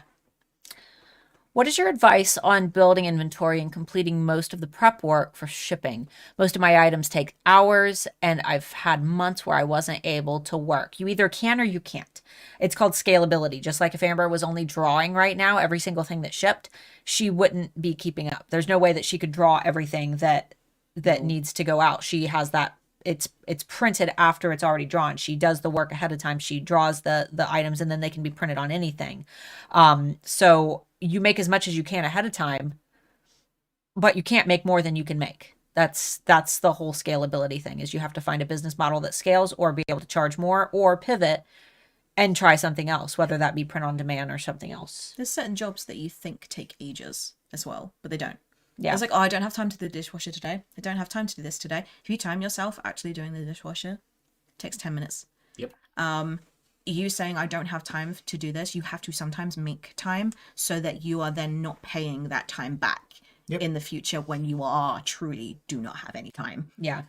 What is your advice on building inventory and completing most of the prep work for shipping? Most of my items take hours, and I've had months where I wasn't able to work. You either can or you can't. It's called scalability. Just like if Amber was only drawing right now, every single thing that shipped, she wouldn't be keeping up. There's no way that she could draw everything that needs to go out. She has that. It's printed after it's already drawn. She does the work ahead of time. She draws the items, and then they can be printed on anything. So you make as much as you can ahead of time, but you can't make more than you can make. That's the whole scalability thing, is you have to find a business model that scales or be able to charge more or pivot and try something else, whether that be print on demand or something else. There's certain jobs that you think take ages as well, but they don't. Yeah. It's like, oh, I don't have time to do the dishwasher today. I don't have time to do this today. If you time yourself actually doing the dishwasher, it takes 10 minutes. Yep. You saying I don't have time to do this, you have to sometimes make time so that you are then not paying that time back. Yep. in the future when you are truly do not have any time. Yeah.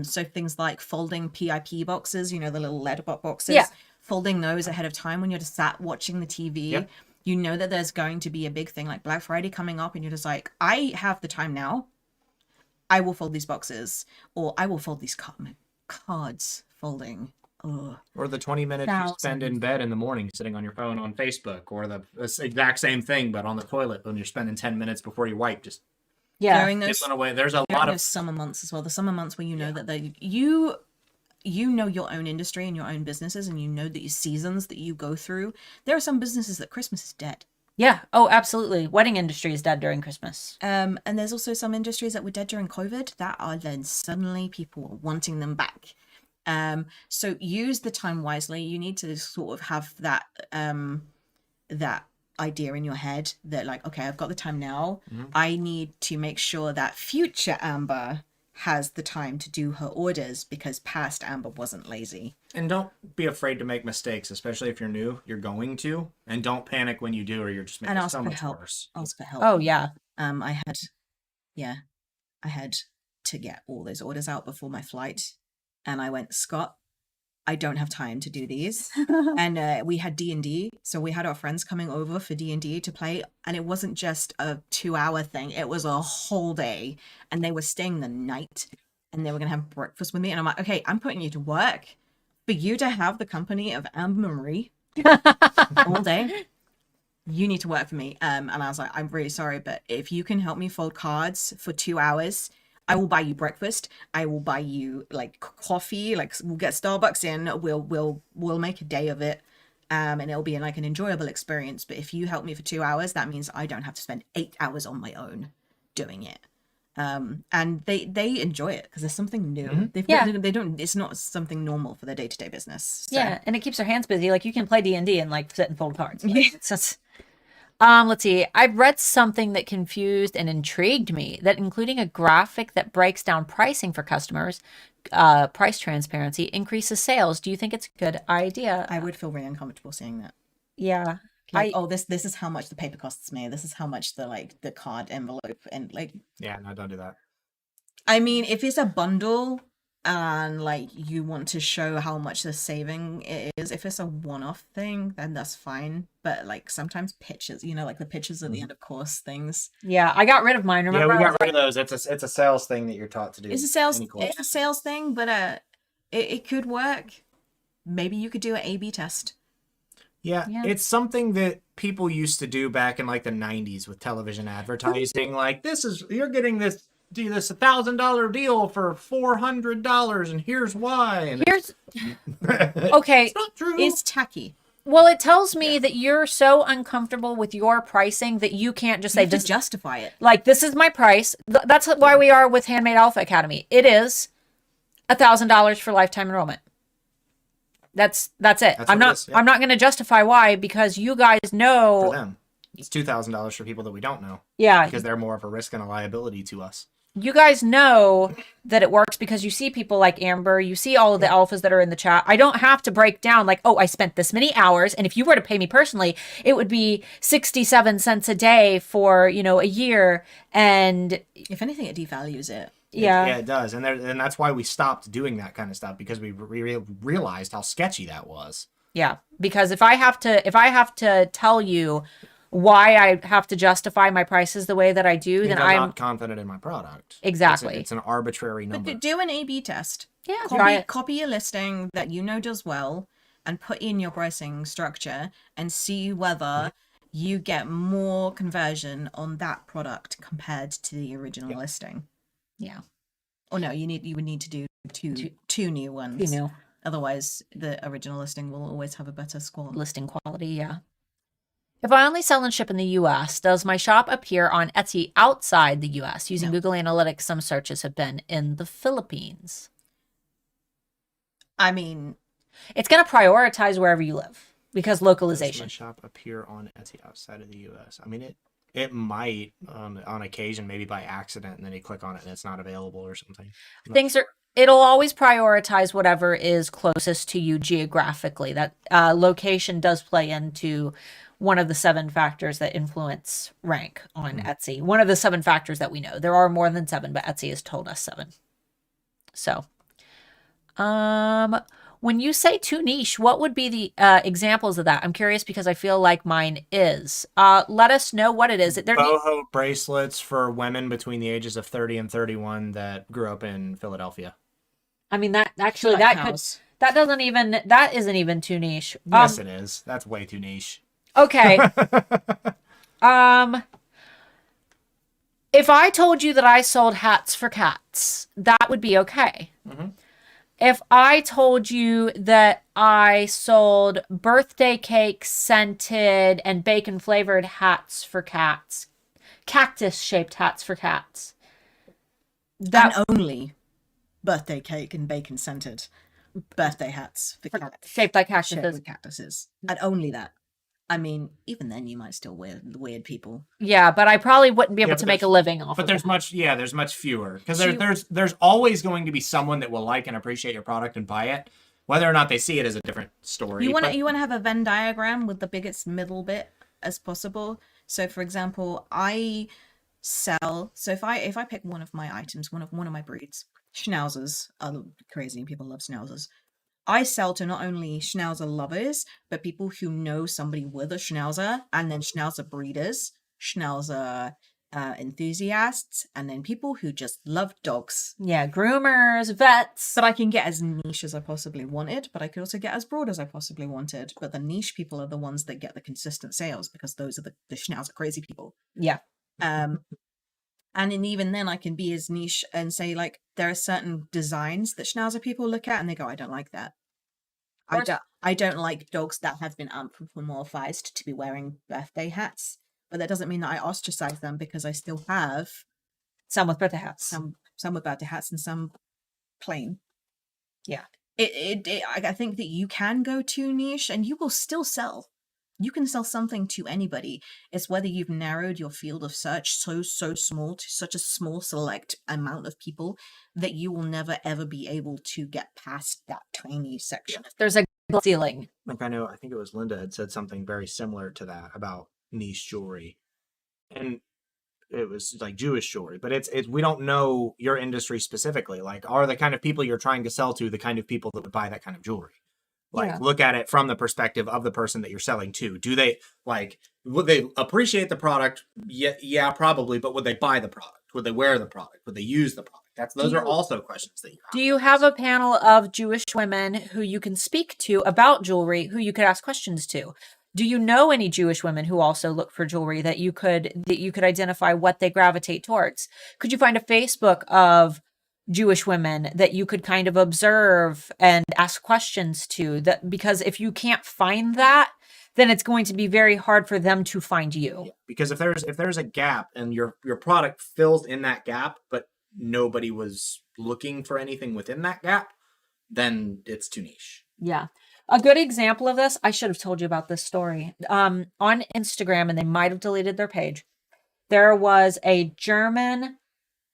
So things like folding PIP boxes, you know, the little letterbox boxes, Yeah. folding those ahead of time when you're just sat watching the TV. Yep. You know that there's going to be a big thing like Black Friday coming up, and you're just like, I have the time now. I will fold these boxes, or I will fold these cards folding. Ugh. Or the 20 minutes you spend in bed in the morning sitting on your phone on Facebook, or the exact same thing but on the toilet when you're spending 10 minutes before you wipe, just During those, dipping away. There's a during lot of those summer months as well. The summer months where you know that you know your own industry and your own businesses, and you know the seasons that you go through. There are some businesses that Christmas is dead. Yeah. Oh, absolutely. Wedding industry is dead during Christmas. And there's also some industries that were dead during COVID that are then suddenly people are wanting them back. So use the time wisely. You need to sort of have that that idea in your head that like, okay, I've got the time now. I need to make sure that future Amber has the time to do her orders because past Amber wasn't lazy. And don't be afraid to make mistakes, especially if you're new. You're going to, and don't panic when you do, or you're just making it so much worse. Ask for help. Oh, yeah. I had to get all those orders out before my flight, and I went, Scott, I don't have time to do these. And we had D&D, so we had our friends coming over for D&D to play, and it wasn't just a 2-hour thing, it was a whole day, and they were staying the night, and they were gonna have breakfast with me, and I'm like, okay, I'm putting you to work for you to have the company of Amber Marie all day. You need to work for me. And I was like, I'm really sorry, but if you can help me fold cards for 2 hours, I will buy you breakfast. I will buy you like coffee. Like we'll get Starbucks in. We'll make a day of it, and it'll be like an enjoyable experience. But if you help me for 2 hours, that means I don't have to spend 8 hours on my own doing it. And they enjoy it because there's something new. They don't. It's not something normal for their day-to-day business. So. Yeah, and it keeps their hands busy. Like you can play D&D and like sit and fold cards. Like, it's just... let's see. I've read something that confused and intrigued me, that including a graphic that breaks down pricing for customers, price transparency, increases sales. Do you think it's a good idea? I would feel really uncomfortable seeing that. Yeah. Like, this is how much the paper costs me. This is how much the card envelope and like. Yeah, no, don't do that. I mean, if it's a bundle and like you want to show how much the saving it is, if it's a one-off thing, then that's fine. But like sometimes pictures, you know, like the pictures at the end of course things. Yeah, I got rid of mine. Remember? Yeah, we got rid of those. It's a sales thing that you're taught to do. It's a sales thing, but it could work. Maybe you could do an A/B test. Yeah, it's something that people used to do back in like the 90s with television advertising. Like, you're getting this $1,000 deal for $400, and here's why. And Here's okay. It's not true. It's tacky. Well, it tells me that you're so uncomfortable with your pricing that you can't just say, Just justify it. like, this is my price. That's why we are with Handmade Alpha Academy. It is $1,000 for lifetime enrollment. That's it. That's I'm what it not is, yeah. I'm not going to justify why, because you guys know. For them, it's $2,000 for people that we don't know. Yeah, Because they're more of a risk and a liability to us. you guys know that it works because you see people like Amber, you see all of the alphas that are in the chat. I don't have to break down like, oh, I spent this many hours, and if you were to pay me personally, it would be 67 cents a day for, a year. And If anything, it devalues it. yeah, It does. And that's why we stopped doing that kind of stuff, because we realized how sketchy that was. yeah, because if I have to tell you why I have to justify my prices the way that I do, then I'm I'm not confident in my product. Exactly. It's an arbitrary number. But do an A/B test. yeah, try it. Copy a listing that you know does well and put in your pricing structure and see whether you get more conversion on that product compared to the original listing. Yeah, Or no, you would need to do two new ones. Otherwise, the original listing will always have a better score. listing quality. Yeah. If I only sell and ship in the U.S., does my shop appear on Etsy outside the U.S.? Using No. Google Analytics, some searches have been in the Philippines. I mean, It's going to prioritize wherever you live because Does my localization. shop appear on Etsy outside of the U.S.? I mean, it might on occasion, maybe by accident, and then you click on it and it's not available or something. Things are it'll always prioritize whatever is closest to you geographically. That location does play into one of the 7 factors that influence rank on Etsy. One of the 7 factors that we know. There are more than 7, but Etsy has told us 7. So, when you say too niche, what would be the examples of that? I'm curious because I feel like mine is. Let us know what it is. Boho bracelets for women between the ages of 30 and 31 that grew up in Philadelphia. I mean, that actually, Like that house. that isn't even too niche. Yes, it is. That's way too niche. Okay. If I told you that I sold hats for cats, that would be okay. Mm-hmm. If I told you that I sold birthday cake scented and bacon flavored hats for cats, cactus shaped hats for cats, that And only birthday cake and bacon scented birthday hats for cats. shaped like Shaped cactuses. with cactuses. And only that. I mean, even then you might still weird people. Yeah, but I probably wouldn't be able Yeah, to but make a living off But of there's it. there's much fewer because So there's always going to be someone that will like and appreciate your product and buy it. Whether or not they see it is a different story. You want but- to have a Venn diagram with the biggest middle bit as possible. So, for example, I sell. So if I pick one of my items, one of my breeds, schnauzers are crazy. People love schnauzers. I sell to not only schnauzer lovers, but people who know somebody with a schnauzer, and then schnauzer breeders, schnauzer enthusiasts, and then people who just love dogs. Yeah, groomers, vets. But I can get as niche as I possibly wanted, but I could also get as broad as I possibly wanted. But the niche people are the ones that get the consistent sales because those are the schnauzer crazy people. Yeah. And even then I can be as niche and say, like, there are certain designs that schnauzer people look at and they go, I don't like that. I don't like dogs that have been anthropomorphized to be wearing birthday hats. But that doesn't mean that I ostracize them because I still have Some with birthday hats. some with birthday hats and some plain. Yeah. I think that you can go too niche and you will still sell. You can sell something to anybody. It's whether you've narrowed your field of search so small to such a small select amount of people that you will never ever be able to get past that tiny section. There's a ceiling. Like I think it was Linda had said something very similar to that about niche jewelry, and it was like Jewish jewelry, but it's we don't know your industry specifically. Like, are the kind of people you're trying to sell to the kind of people that would buy that kind of jewelry? Like, Yeah. look at it from the perspective of the person that you're selling to. Do they would they appreciate the product? Yeah, probably. But would they buy the product? Would they wear the product? Would they use the product? Those are also questions that you have. Do you have a panel of Jewish women who you can speak to about jewelry, who you could ask questions to? Do you know any Jewish women who also look for jewelry that you could identify what they gravitate towards? Could you find a Facebook of Jewish women that you could kind of observe and ask questions to? That because if you can't find that, then it's going to be very hard for them to find you. Yeah, because if there's a gap and your product fills in that gap, but nobody was looking for anything within that gap, then it's too niche. Yeah. A good example of this, I should have told you about this story. On Instagram, and they might have deleted their page, there was a German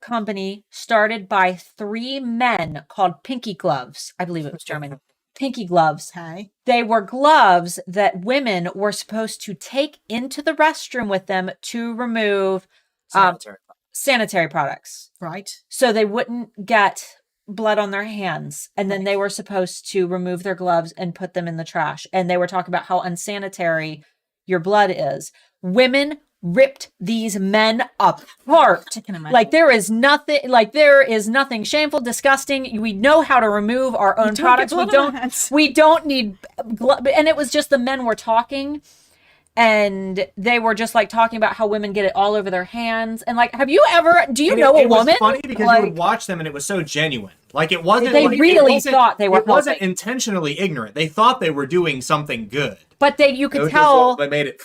company started by 3 men called Pinky Gloves. I believe it was German. Pinky Gloves. Okay. They were gloves that women were supposed to take into the restroom with them to remove sanitary products. Right. So they wouldn't get blood on their hands. And then they were supposed to remove their gloves and put them in the trash. And they were talking about how unsanitary your blood is. Women ripped these men apart. I can imagine. Like there is nothing shameful, disgusting. We know how to remove our own products. We don't need and it was just the men were talking. And they were just like talking about how women get it all over their hands. And like, do you know a woman? It was funny because you would watch them and it was so genuine. Like it wasn't. They like, really thought they were. It wasn't helping. intentionally ignorant. They thought they were doing something good. But you could It was tell just, they made it.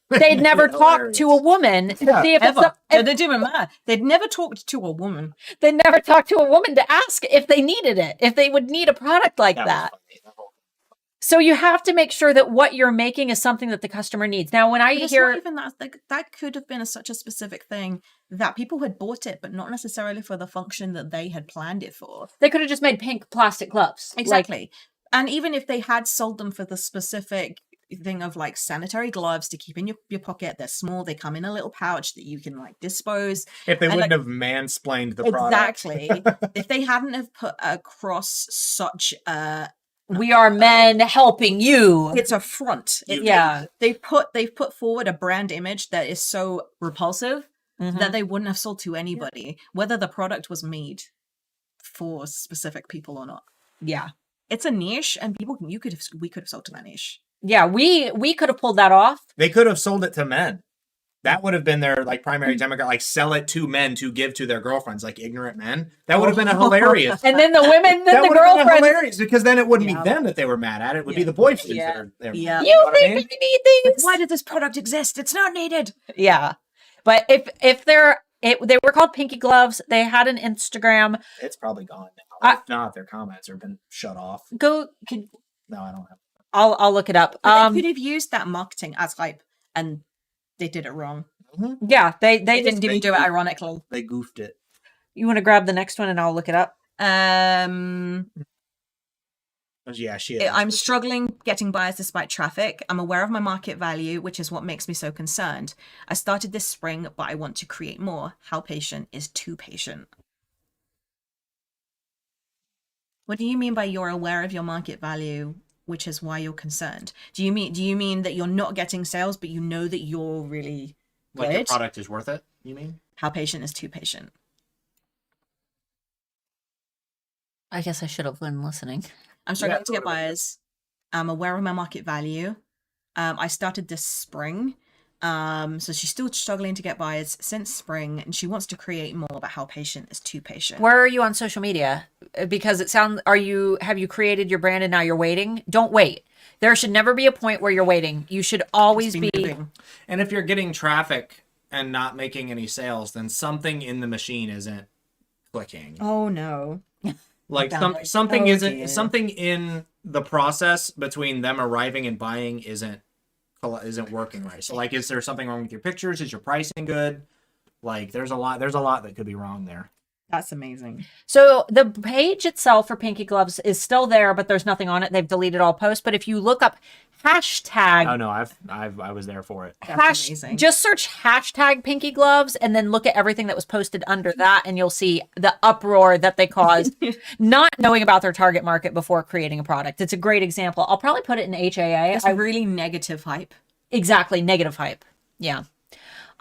they'd never talked to a woman to see if Ever. it's They didn't matter. They'd never talked to a woman. they never talked to a woman to ask if they needed it, if they would need a product like that. Was funny. So you have to make sure that what you're making is something that the customer needs. Now, when I But it's hear not even that, like, that could have been such a specific thing that people had bought it, but not necessarily for the function that they had planned it for. they could have just made pink plastic gloves. Exactly. And even if they had sold them for the specific thing of like sanitary gloves to keep in your pocket, they're small, they come in a little pouch that you can like dispose. If they And, wouldn't like, have mansplained the product. Exactly. If they hadn't have put across such a We are men helping you. it's a front. Yeah. They've put forward a brand image that is so repulsive Mhm. that they wouldn't have sold to anybody, whether the product was made for specific people or not. Yeah. It's a niche, and we could have sold to that niche. Yeah, we could have pulled that off. They could have sold it to men. That would have been their like primary demographic, like sell it to men to give to their girlfriends, like ignorant men. That would have been a hilarious. And then the women, then That the would have been girlfriends. hilarious because then it wouldn't Yeah. be them that they were mad at. It would be Yeah. the boyfriends Yeah. that are there. Yeah. You know what I think mean? we need things? Why did this product exist? It's not needed. Yeah. But if they were called Pinky Gloves, they had an Instagram. It's probably gone now. If not, their comments have been shut off. No, I don't have. I'll look it up. But they could have used that marketing as hype, and they did it wrong. Yeah, they They didn't didn't. even do it ironically. They goofed it. You want to grab the next one and I'll look it up? Yeah, she is. I'm struggling getting buyers despite traffic. I'm aware of my market value, which is what makes me so concerned. I started this spring, but I want to create more. How patient is too patient? What do you mean by you're aware of your market value, which is why you're concerned? Do you mean that you're not getting sales, but you know that you're really Like your good? product is worth it, you mean? How patient is too patient? I guess I should have been listening. I'm struggling to get totally. buyers. I'm aware of my market value. I started this spring. So she's still struggling to get buyers since spring, and she wants to create more, but how patient is too patient? Where are you on social media? Because have you created your brand and now you're waiting? Don't wait. There should never be a point where you're waiting. You should always be moving. And if you're getting traffic and not making any sales, then something in the machine isn't clicking. Oh no. Like Download. something Oh, isn't dear. something in the process between them arriving and buying isn't working right. So like, is there something wrong with your pictures? Is your pricing good? Like there's a lot that could be wrong there. That's amazing. So the page itself for Pinky Gloves is still there, but there's nothing on it. They've deleted all posts. But if you look up hashtag, Oh no, I was there for it. That's amazing. just search hashtag Pinky Gloves and then look at everything that was posted under that, and you'll see the uproar that they caused, not knowing about their target market before creating a product. It's a great example. I'll probably put it in HAA. It's really negative hype. Exactly, negative hype. Yeah.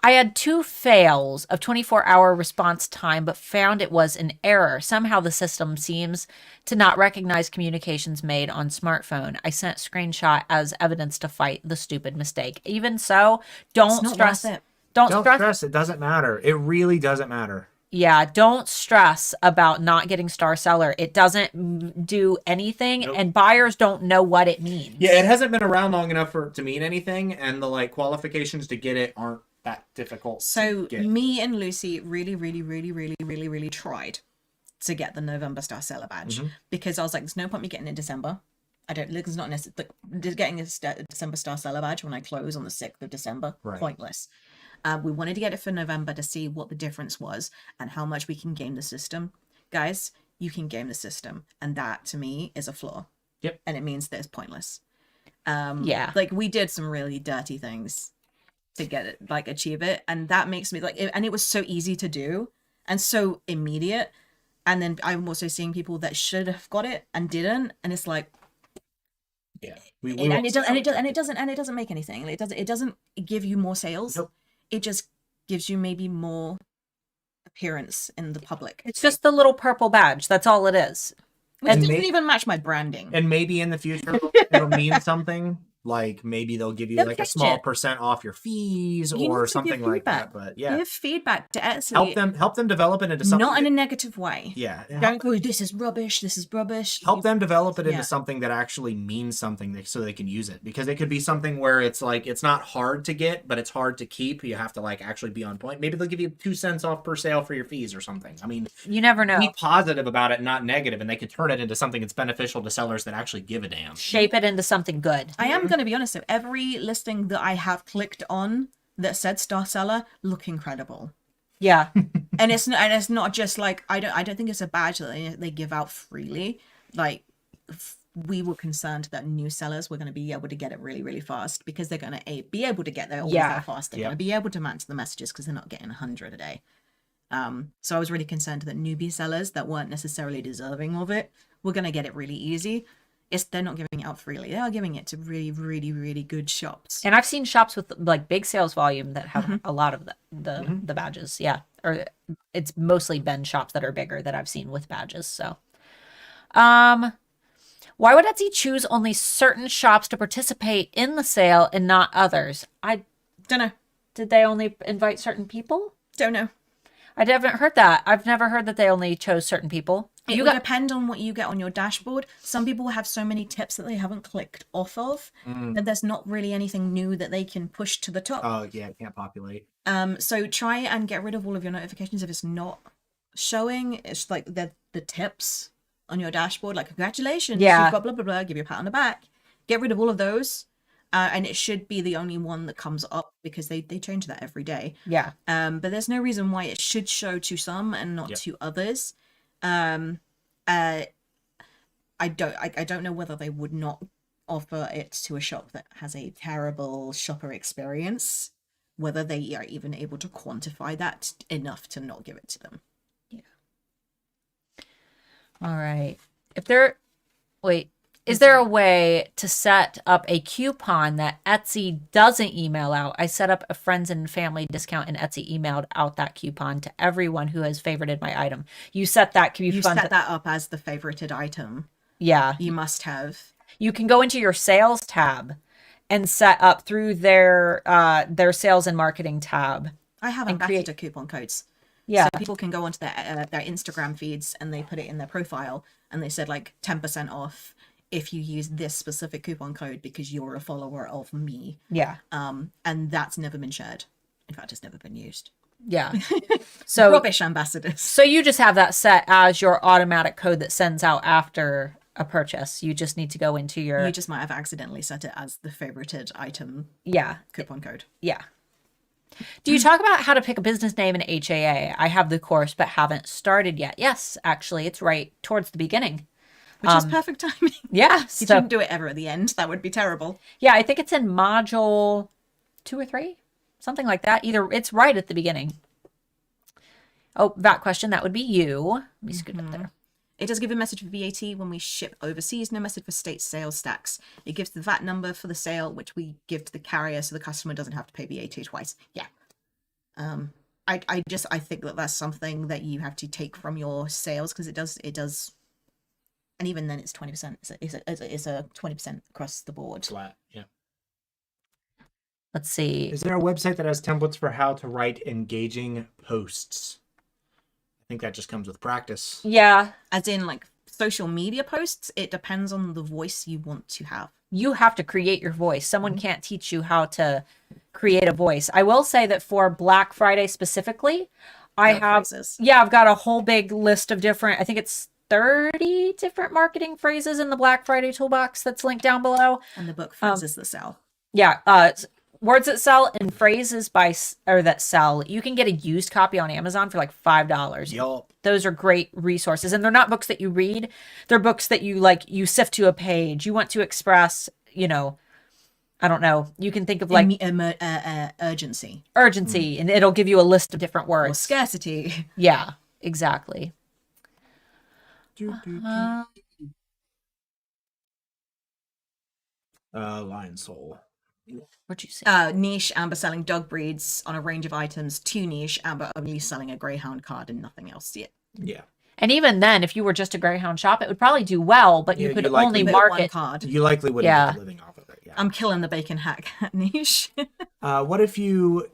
I had 2 fails of 24-hour response time, but found it was an error. Somehow the system seems to not recognize communications made on smartphone. I sent screenshot as evidence to fight the stupid mistake. Even so, don't It's not stress. worth it. Don't Don't stress. stress. It doesn't matter. It really doesn't matter. Yeah, don't stress about not getting star seller. It doesn't do anything, Nope. and buyers don't know what it means. Yeah, it hasn't been around long enough for it to mean anything, and the like qualifications to get it aren't that difficult. So to get. me and Lucy really tried to get the November Star Seller badge because I was like, there's no point me getting it in December. It's not necessary. Getting a December Star Seller badge when I close on the 6th of December, Right. pointless. We wanted to get it for November to see what the difference was and how much we can game the system. Guys, you can game the system, and that to me is a flaw. Yep. And it means that it's pointless. Yeah. Like we did some really dirty things to get it, like achieve it, and that makes me like and it was so easy to do and so immediate. And then I'm also seeing people that should have got it and didn't, and it's like Yeah, and it doesn't make anything. Like, it doesn't give you more sales. Nope. It just gives you maybe more appearance in the public. It's just the little purple badge. That's all it is. Which and doesn't may- even match my branding. And maybe in the future it'll mean something, Like maybe they'll give you They'll like a pitch small it. % off your fees You or need to something give like that. feedback. But yeah, Give feedback to Etsy. help them develop it into something. Not in a negative way. Yeah, Don't go, this is rubbish, this is rubbish. help them develop it into Yeah. something that actually means something so they can use it, because it could be something where it's like it's not hard to get but it's hard to keep. You have to like actually be on point. Maybe they'll give you 2 cents off per sale for your fees or something. I mean, You never know. be positive about it, not negative, and they could turn it into something that's beneficial to sellers that actually give a damn. Shape it into something good. I am going to be honest though, every listing that I have clicked on that said star seller look incredible. Yeah. And it's not just like I don't think it's a badge that they give out freely. Like we were concerned that new sellers were going to be able to get it really, really fast because they're going to be able to get there all that fast. They're going to be able to match the messages because they're not getting 100 a day. So I was really concerned that newbie sellers that weren't necessarily deserving of it were going to get it really easy. They're not giving it out freely. They are giving it to really, really, really good shops. And I've seen shops with like big sales volume that have a lot of the badges. Yeah. Or it's mostly been shops that are bigger that I've seen with badges. So, why would Etsy choose only certain shops to participate in the sale and not others? I Don't know. Did they only invite certain people? Don't know. I haven't heard that. I've never heard that they only chose certain people. It will depend on what you get on your dashboard. Some people have so many tips that they haven't clicked off of that there's not really anything new that they can push to the top. Oh yeah, it can't populate. So try and get rid of all of your notifications if it's not showing. It's like the tips on your dashboard, like congratulations, you've got blah blah blah, give you a pat on the back. Get rid of all of those. And it should be the only one that comes up because they change that every day. Yeah. But there's no reason why it should show to some and not to others. I don't know whether they would not offer it to a shop that has a terrible shopper experience, whether they are even able to quantify that enough to not give it to them. Yeah. All right. Is there a way to set up a coupon that Etsy doesn't email out? I set up a friends and family discount and Etsy emailed out that coupon to everyone who has favorited my item. You set that coupon. You set that up as the favorited item. Yeah. You must have. You can go into your sales tab and set up through their sales and marketing tab. I have ambassador coupon codes. Yeah. So people can go onto their Instagram feeds and they put it in their profile and they said like 10% off if you use this specific coupon code because you're a follower of me. Yeah. And that's never been shared. In fact, it's never been used. Yeah. So rubbish ambassadors. So you just have that set as your automatic code that sends out after a purchase. You just need to go into your... You just might have accidentally set it as the favorited item coupon code. Yeah. Do you talk about how to pick a business name in HAA? I have the course but haven't started yet. Yes, actually, it's right towards the beginning. Which is perfect timing. Yeah. You So, shouldn't do it ever at the end. That would be terrible. yeah, I think it's in module 2 or 3. Something like that. Either it's right at the beginning. Oh, that question. That would be you. Let me scoot up there. It does give a message for VAT when we ship overseas, no message for state sales tax. It gives the VAT number for the sale, which we give to the carrier so the customer doesn't have to pay VAT twice. Yeah. I think that that's something that you have to take from your sales because it does. And even then it's 20%. It's a 20% across the board. Flat. Yeah. Let's see. Is there a website that has templates for how to write engaging posts? I think that just comes with practice. Yeah. As in like social media posts, it depends on the voice you want to have. You have to create your voice. Someone can't teach you how to create a voice. I will say that for Black Friday specifically, I've got a whole big list of different, I think it's 30 different marketing phrases in the Black Friday toolbox that's linked down below. And the book phrases that sell. Yeah. Words that sell and phrases that sell. You can get a used copy on Amazon for like $5. Yup. Those are great resources. And they're not books that you read. They're books that you sift to a page. You want to express, I don't know. You can think of like urgency. And it'll give you a list of different words. Or scarcity. Yeah, exactly. Lion Soul. What'd you say? Niche, Amber selling dog breeds on a range of items. Too niche, Amber only selling a greyhound card and nothing else yet. Yeah. And even then, if you were just a greyhound shop, it would probably do well, but you could only market card. You likely wouldn't Yeah. make a living off of it. Yeah. I'm killing the bacon hack niche. What if you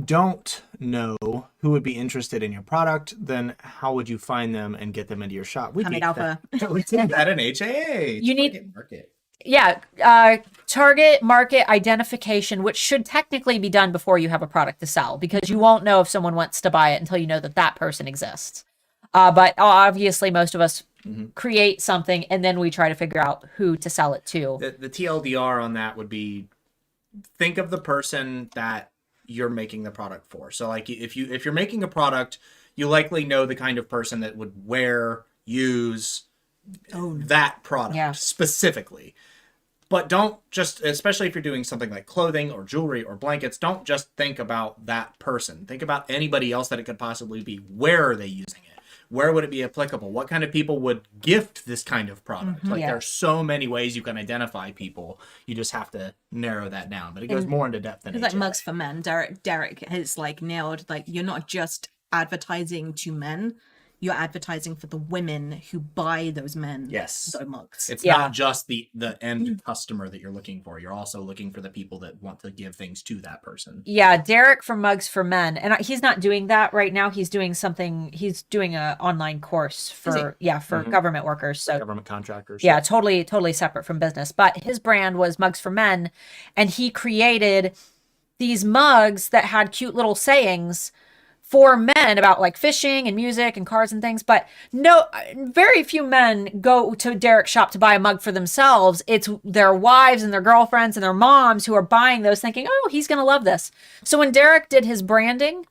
don't know who would be interested in your product? Then how would you find them and get them into your shop? We Handmade did Alpha. that. We did that in HAA. You need- Target market. Yeah, target market identification, which should technically be done before you have a product to sell, because you won't know if someone wants to buy it until you know that that person exists. But obviously, most of us create something and then we try to figure out who to sell it to. The TLDR on that would be, think of the person that you're making the product for. So like if you're making a product, you likely know the kind of person that would use that product specifically. But don't just, especially if you're doing something like clothing or jewelry or blankets, don't just think about that person. Think about anybody else that it could possibly be. Where are they using it? Where would it be applicable? What kind of people would gift this kind of product? Like there are so many ways you can identify people. You just have to narrow that down. But it goes more into depth than It's like mugs for men. Derek has like nailed, like, you're not just advertising to men, you're advertising for the women who buy those men. Yes. Mugs. It's not just the end customer that you're looking for. You're also looking for the people that want to give things to that person. Yeah, Derek from Mugs for Men, and he's not doing that right now. He's doing something. He's doing an online course for government workers. So Government contractors. yeah, totally separate from business. But his brand was Mugs for Men, and he created these mugs that had cute little sayings for men about like fishing and music and cars and things. But very few men go to Derek's shop to buy a mug for themselves. It's their wives and their girlfriends and their moms who are buying those thinking, oh, he's going to love this. So when Derek did his branding,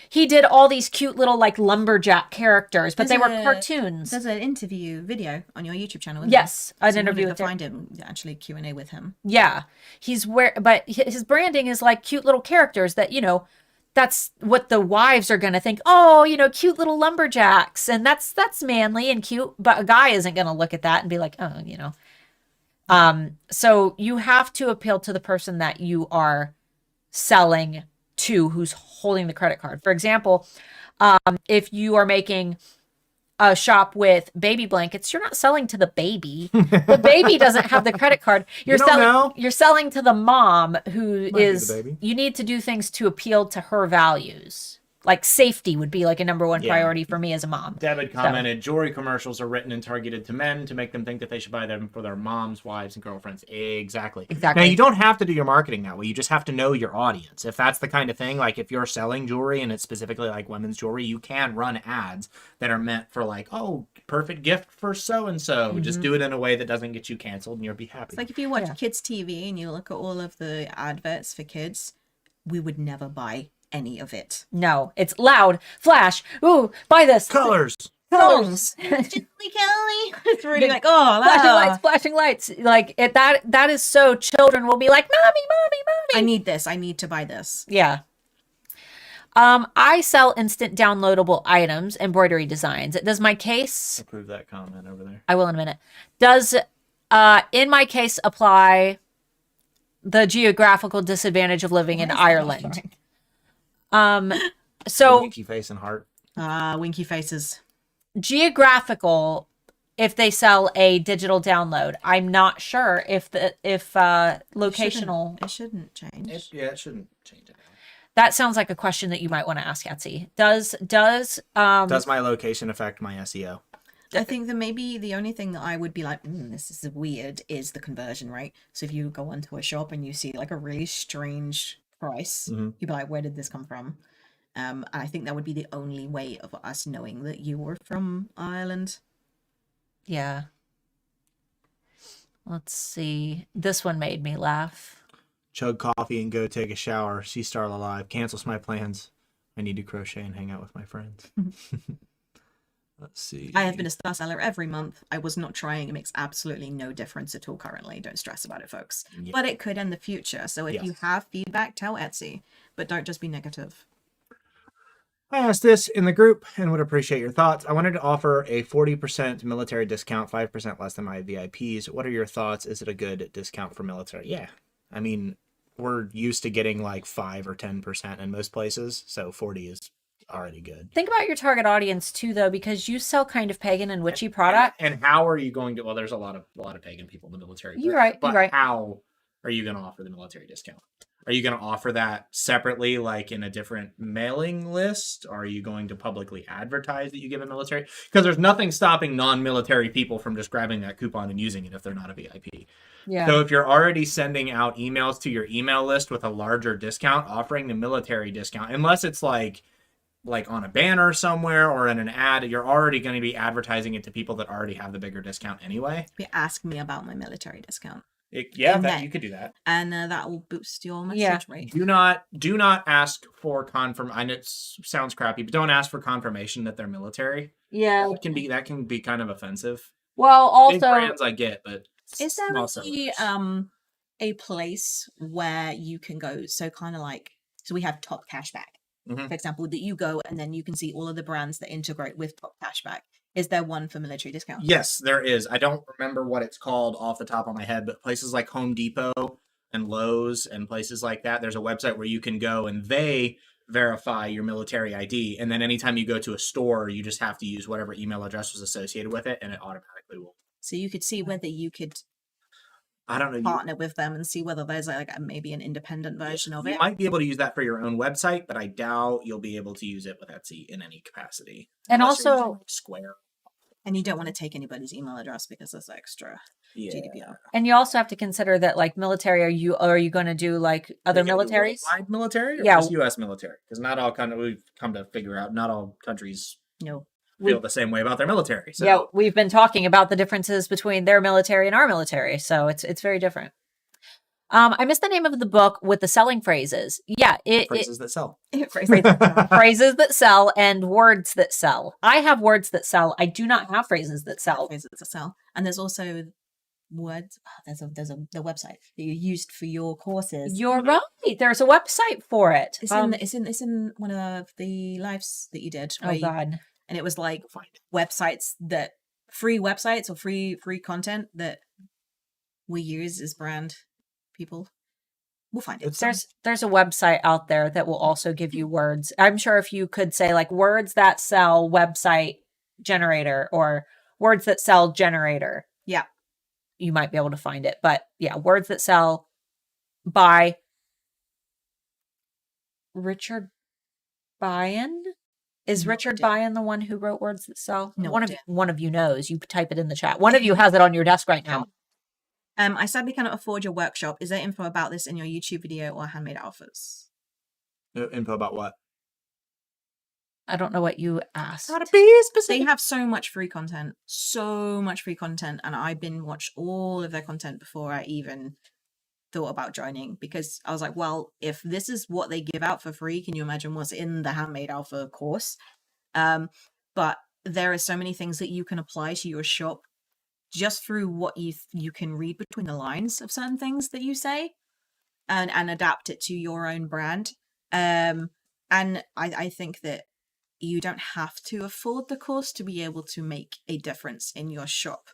he did all these cute little like lumberjack characters, but they were cartoons. There's an interview video on your YouTube channel. Yes, an an interview with find him, actually Q&A with him. Yeah, but his branding is like cute little characters that, that's what the wives are going to think. Oh, cute little lumberjacks. And that's manly and cute. But a guy isn't going to look at that and be like, oh, So you have to appeal to the person that you are selling to, who's holding the credit card. For example, if you are making a shop with baby blankets, you're not selling to the baby. The baby doesn't have the credit card. You're selling to the mom who you need to do things to appeal to her values. Like safety would be like a number one priority for me as a mom. David commented, jewelry commercials are written and targeted to men to make them think that they should buy them for their moms, wives, and girlfriends. Exactly. Now, you don't have to do your marketing that way. You just have to know your audience. If that's the kind of thing, like if you're selling jewelry and it's specifically like women's jewelry, you can run ads that are meant for like, oh, perfect gift for so-and-so. Just do it in a way that doesn't get you canceled and you'll be happy. It's like if you watch kids TV and you look at all of the adverts for kids, we would never buy any of it. No, it's loud, flash, ooh, buy this. Colors. Kelly. It's really like, flashing lights. Like that is so children will be like, mommy. I need this. I need to buy this. Yeah. I sell instant downloadable items, embroidery designs. Does my case approve that comment over there? I will in a minute. Does in my case apply the geographical disadvantage of living in Ireland? So winky face and heart. Winky faces. Geographical, if they sell a digital download, I'm not sure if locational. It shouldn't change. It shouldn't change it. That sounds like a question that you might want to ask Etsy. Does my location affect my SEO? I think that maybe the only thing that I would be like, this is weird, is the conversion rate. So if you go onto a shop and you see like a really strange price, you'd be like, where did this come from? And I think that would be the only way of us knowing that you were from Ireland. Yeah. Let's see. This one made me laugh. Chug coffee and go take a shower. See Starla live. Cancels my plans. I need to crochet and hang out with my friends. Let's see. I have been a star seller every month. I was not trying. It makes absolutely no difference at all currently. Don't stress about it, folks. Yeah. But it could in the future. So if you have feedback, tell Etsy. But don't just be negative. I asked this in the group and would appreciate your thoughts. I wanted to offer a 40% military discount, 5% less than my VIPs. What are your thoughts? Is it a good discount for military? Yeah. I mean, we're used to getting like 5 or 10% in most places. So 40 is already good. Think about your target audience too, though, because you sell kind of pagan and witchy product. And how are you going to? Well, there's a lot of pagan people in the military. You're right. But you're right. How are you going to offer the military discount? Are you going to offer that separately, like in a different mailing list? Are you going to publicly advertise that you give a military? Because there's nothing stopping non-military people from just grabbing that coupon and using it if they're not a VIP. Yeah. So if you're already sending out emails to your email list with a larger discount, offering the military discount, unless it's like on a banner somewhere or in an ad, you're already going to be advertising it to people that already have the bigger discount anyway. You ask me about my military discount. You could do that. And that will boost your message Yeah. rate. Do not ask for confirm. I know it sounds crappy, but don't ask for confirmation that they're military. Yeah. That can be kind of offensive. Well, Big also, brands I get, but Is there small actually, sellers. a place where you can go? So kind of like, so we have Top Cashback, Mhm. for example, that you go and then you can see all of the brands that integrate with Top Cashback. Is there one for military discount? Yes, there is. I don't remember what it's called off the top of my head, but places like Home Depot and Lowe's and places like that, there's a website where you can go and they verify your military ID. And then anytime you go to a store, you just have to use whatever email address was associated with it, and it automatically will. So you could see whether you could I don't know. partner with them and see whether there's maybe an independent version of You it. might be able to use that for your own website, but I doubt you'll be able to use it with Etsy in any capacity. And Unless you're also- using Square. And you don't want to take anybody's email address because there's extra Yeah. GDPR. and you also have to consider that, like, military, are you going to do like other Are you gonna do militaries? worldwide military or Yeah. just U.S. military? Because not all we've come to figure out not all countries No. feel the same way about their military. So Yeah, we've been talking about the differences between their military and our military, so it's very different. I missed the name of the book with the selling phrases. Yeah, phrases that sell. phrases that sell and words that sell. I have words that sell. I do not have phrases that sell. Phrases to sell. And there's also words. There's the website that you used for your courses. You're right. There's a website for it. It's in one of the lives that you did. Oh God. And it was like websites that free websites or free content that we use as brand people. We'll find it. There's a website out there that will also give you words. I'm sure if you could say like words that sell website generator or words that sell generator. Yeah. You might be able to find it. But yeah, words that sell by Richard Byen. Is No Richard idea. Byen the one who wrote Words That Sell? No one idea. of you knows. You type it in the chat. One of you has it on your desk right now. I sadly cannot afford your workshop. Is there info about this in your YouTube video or handmade offers? Info about what? I don't know what you asked. They have so much free content, and I've been watched all of their content before I even thought about joining, because I was like, well, if this is what they give out for free, can you imagine what's in the Handmade Alpha course? But there are so many things that you can apply to your shop just through what you can read between the lines of certain things that you say, and adapt it to your own brand. And I think that you don't have to afford the course to be able to make a difference in your shop.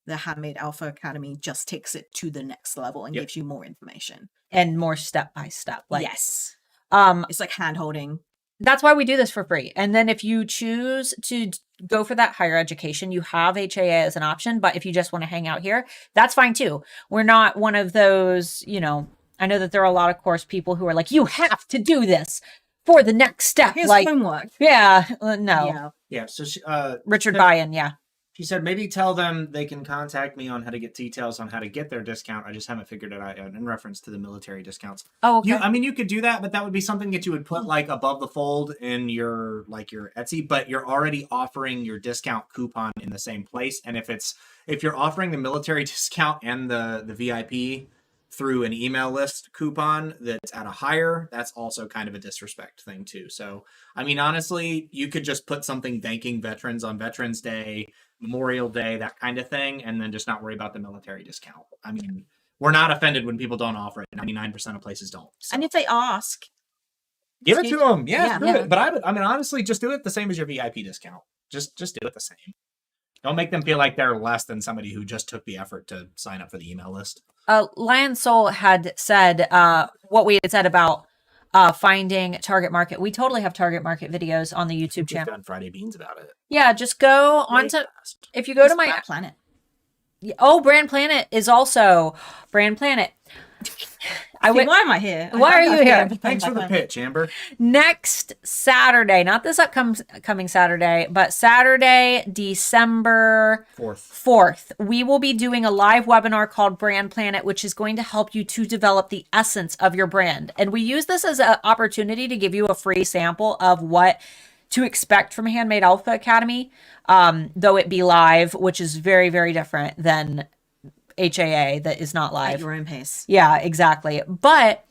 The Handmade Alpha Academy just takes it to the next level and gives you more information. And more step by step. Like, yes. It's like hand holding. That's why we do this for free. And then if you choose to go for that higher education, you have HAA as an option. But if you just want to hang out here, that's fine too. We're not one of those, I know that there are a lot of course people who are like, you have to do this for the next step. Here's like homework. Yeah, no. Yeah. So Richard Byen, yeah. she said maybe tell them they can contact me on how to get details on how to get their discount. I just haven't figured it out yet in reference to the military discounts. Oh, okay. You could do that, but that would be something that you would put like above the fold in your Etsy, but you're already offering your discount coupon in the same place. And if you're offering the military discount and the VIP through an email list coupon that's at a higher, that's also kind of a disrespect thing too. So, I mean, honestly, you could just put something thanking veterans on Veterans Day, Memorial Day, that kind of thing, and then just not worry about the military discount. I mean, we're not offended when people don't offer it. 99% of places don't. So. And if they ask, Give it to them. Yeah, Yeah. do it. But I mean, honestly, just do it the same as your VIP discount. Just do it the same. Don't make them feel like they're less than somebody who just took the effort to sign up for the email list. Lion Soul had said what we had said about finding target market. We totally have target market videos on the YouTube We've channel. done Friday Beans about it. Yeah, just go Way onto, fast. if you go to my, Brand Planet. oh, Brand Planet is also, Brand Planet. I went. Why am I here? Why are you here? Thanks for the pitch, Amber. Next Saturday, not this upcoming Saturday, but Saturday, December 4th, we will be doing a live webinar called Brand Planet, which is going to help you to develop the essence of your brand. And we use this as an opportunity to give you a free sample of what to expect from Handmade Alpha Academy, though it be live, which is very, very different than HAA that is not live. At your own pace. Yeah, exactly. But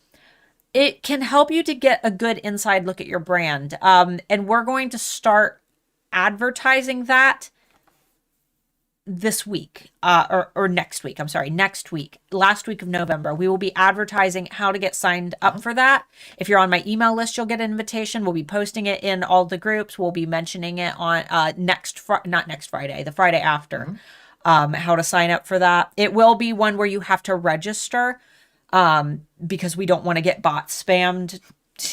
it can help you to get a good inside look at your brand. And we're going to start advertising that this week, or next week. I'm sorry, next week, last week of November. We will be advertising how to get signed up for that. If you're on my email list, you'll get an invitation. We'll be posting it in all the groups. We'll be mentioning it on not next Friday, the Friday after. How to sign up for that. It will be one where you have to register because we don't want to get bots spammed.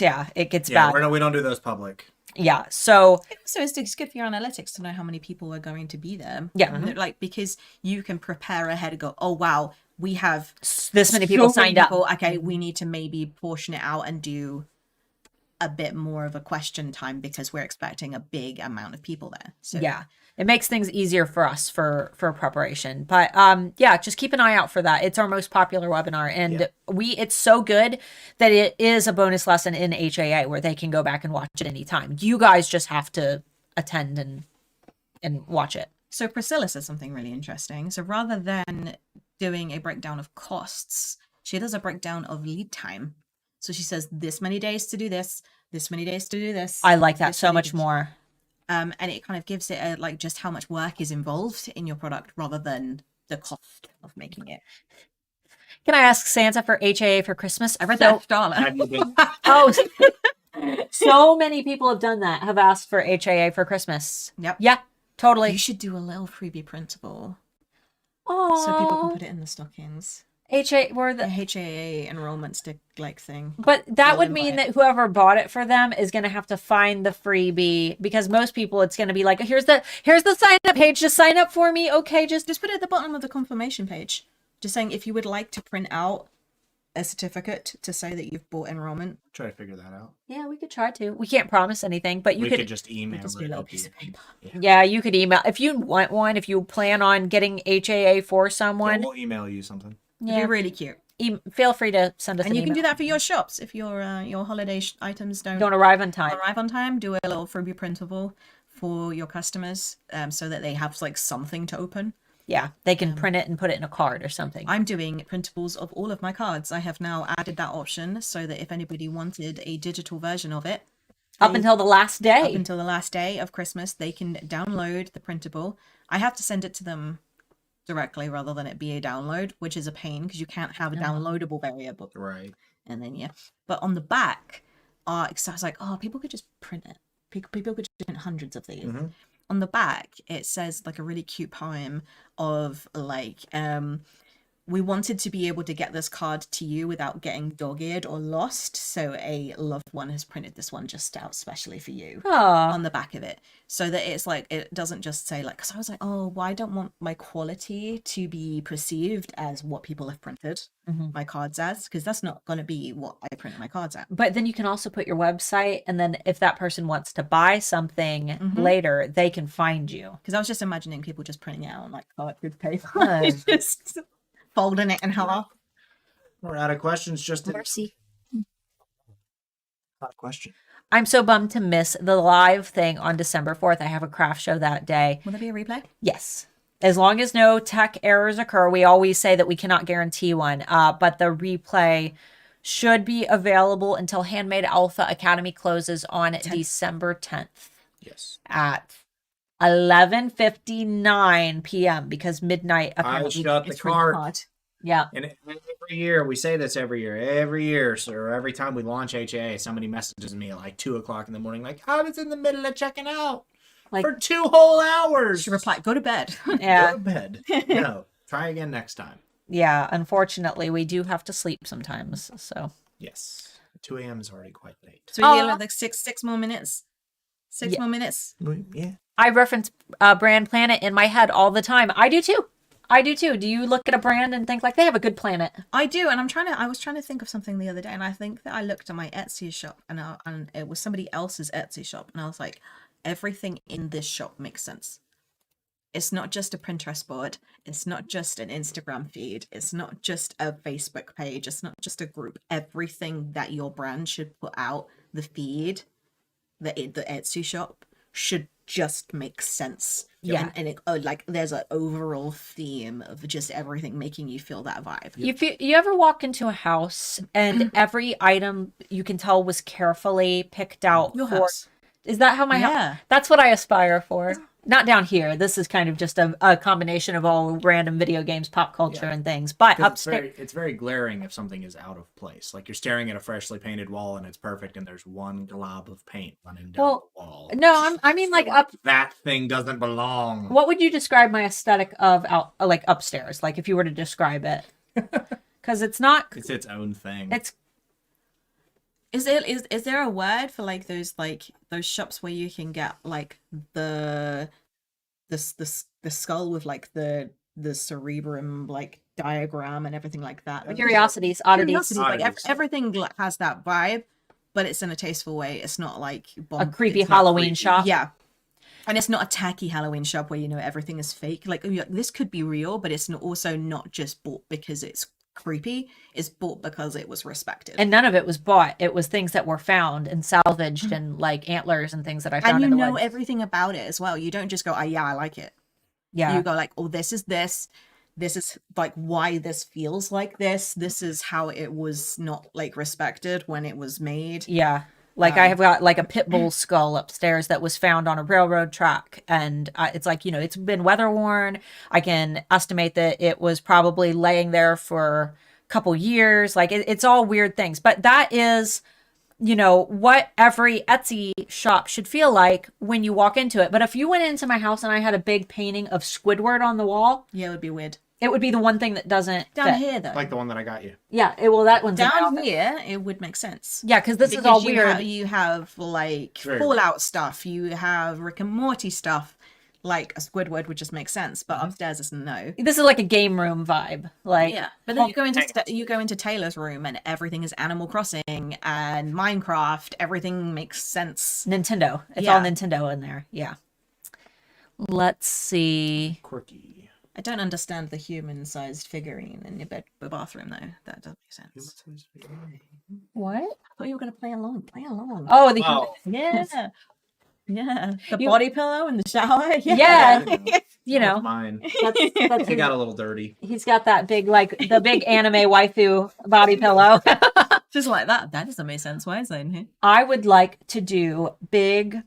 Yeah, it gets bad. We don't do those public. Yeah, so it's good for your analytics to know how many people are going to be there. Yeah. Like, because you can prepare ahead and go, oh, wow, we have this many people signed up. Okay, we need to maybe portion it out and do a bit more of a question time because we're expecting a big amount of people there. So yeah, it makes things easier for us for preparation. But yeah, just keep an eye out for that. It's our most popular webinar, and it's so good that it is a bonus lesson in HAA where they can go back and watch it anytime. You guys just have to attend and watch it. So Priscilla says something really interesting. So rather than doing a breakdown of costs, she does a breakdown of lead time. So she says this many days to do this many days to do this. I like that so much more. And it kind of gives it a, like, just how much work is involved in your product rather than the cost of making it. Can I ask Santa for HAA for Christmas? I read that, Starla. Have you been? Oh, so many people have done that, have asked for HAA for Christmas. Yep. Yeah, totally. You should do a little freebie printable Oh, so people can put it in the stockings. HAA, where The the HAA enrollment stick like thing. But that They'll would mean invite. that whoever bought it for them is going to have to find the freebie, because most people it's going to be like, here's the sign up page, just sign up for me. Okay, just Just put it at the bottom of the confirmation page. Just saying if you would like to print out a certificate to say that you've bought enrollment. Try to figure that out. yeah, we could try to. We can't promise anything, but you We could could just email Just it do a little to piece you. of paper. yeah, you could email if you want one, if you plan on getting HAA for Yeah, someone. we'll email you something. Yeah, It'd be really cute. feel free to send us And an you can email. do that for your shops. If your holiday items don't arrive on time. arrive on time, do a little freebie printable for your customers so that they have like something to open. Yeah, they can print it and put it in a card or something. I'm doing printables of all of my cards. I have now added that option so that if anybody wanted a digital version of it, Up until the last day. up until the last day of Christmas, they can download the printable. I have to send it to them directly rather than it be a download, which is a pain because you can't have a downloadable variable. Right. And then, yeah. But on the back, because I was like, oh, people could just print it. People could just print hundreds of these. Mm-hmm. On the back, it says like a really cute poem of like, we wanted to be able to get this card to you without getting dog-eared or lost. So a loved one has printed this one just out specially for you Aw. on the back of it. So that it's like, it doesn't just say like, because I was like, oh, well, I don't want my quality to be perceived as what people have printed my cards as, because that's not going to be what I print my cards at. But then you can also put your website, and then if that person wants to buy something later, they can find you. Because I was just imagining people just printing it out on like cardboard paper. Oh. Just folding it in half. We're out of questions. Just Mercy. not a question. I'm so bummed to miss the live thing on December 4th. I have a craft show that day. Will there be a replay? Yes. As long as no tech errors occur, we always say that we cannot guarantee one, but the replay should be available until Handmade Alpha Academy closes on December 10th Yes. at 11:59 p.m. because midnight I apparently. shut the It's really cart. hard. Yeah. And every year, we say this every year, so every time we launch HAA, somebody messages me at like 2 o'clock in the morning, like, I was in the middle of checking out Like, for 2 whole hours. She replied, go to bed. yeah. Go to bed. No, try again next time. Yeah. Unfortunately, we do have to sleep sometimes. So Yes. 2 a.m. is already quite late. So we get like six more minutes. Six Yeah. more minutes. Yeah. I reference Brand Planet in my head all the time. I do too. I do too. Do you look at a brand and think like they have a good planet? I do, and I was trying to think of something the other day, and I think that I looked at my Etsy shop, and it was somebody else's Etsy shop, and I was like, everything in this shop makes sense. It's not just a Pinterest board. It's not just an Instagram feed. It's not just a Facebook page. It's not just a group. Everything that your brand should put out, the feed, the Etsy shop, should just make sense. Yeah. And it, like there's an overall theme of just everything making you feel that vibe. You ever walk into a house and every item you can tell was carefully picked out Your for house. Is that how my Yeah. house? That's what I aspire for. Not down here. This is kind of just a combination of all random video games, pop culture, and things. But 'Cause upstairs, it's very glaring if something is out of place. Like you're staring at a freshly painted wall and it's perfect, and there's one glob of paint running down Well, the wall. no, I mean like up. That thing doesn't belong. What would you describe my aesthetic of out like upstairs? Like if you were to describe it, because it's not. It's its own thing. It's Is there a word for like those shops where you can get like the skull with like the cerebrum like diagram and everything like that? curiosities, oddities, Curiosities, like Oddities. everything has that vibe, but it's in a tasteful way. It's not like a creepy it's not Halloween creepy. shop. Yeah. And it's not a tacky Halloween shop where everything is fake. Like this could be real, but it's also not just bought because it's creepy. It's bought because it was respected. And none of it was bought. It was things that were found and salvaged and like antlers and things that I found and you in the know woods. everything about it as well. You don't just go, oh yeah, I like it. Yeah. You go like, oh, this is like why this feels like this is how it was not like respected when it was made. Yeah. Like I have got like a pit bull skull upstairs that was found on a railroad track. And it's like, it's been weather worn. I can estimate that it was probably laying there for a couple years. Like it's all weird things. But that is, what every Etsy shop should feel like when you walk into it. But if you went into my house and I had a big painting of Squidward on the wall, Yeah, it would be weird. it would be the one thing that doesn't Down fit. here though. like the one that I got you. Yeah. That one's in my Down office. here, it would make sense. Yeah, because this is Because all weird. You have like Very Fallout stuff. You have Rick and Morty stuff. Like a Squidward would just make sense, but upstairs is no. This is like a game room vibe. Like Yeah, but then you go into Taylor's room and everything is Animal Crossing and Minecraft. Everything makes sense. Nintendo. It's Yeah. all Nintendo in there. Yeah. Let's see. Quirky. I don't understand the human-sized figurine in your bathroom though. That doesn't make sense. What? I thought you were gonna play along. Play along. Oh, the Wow. yeah, yeah. The You- body pillow in the shower. Yeah. That's mine. That's It got a little dirty. he's got that big, like the big anime waifu body pillow. Just like that. That doesn't make sense. Why is that in here? I would like to do big,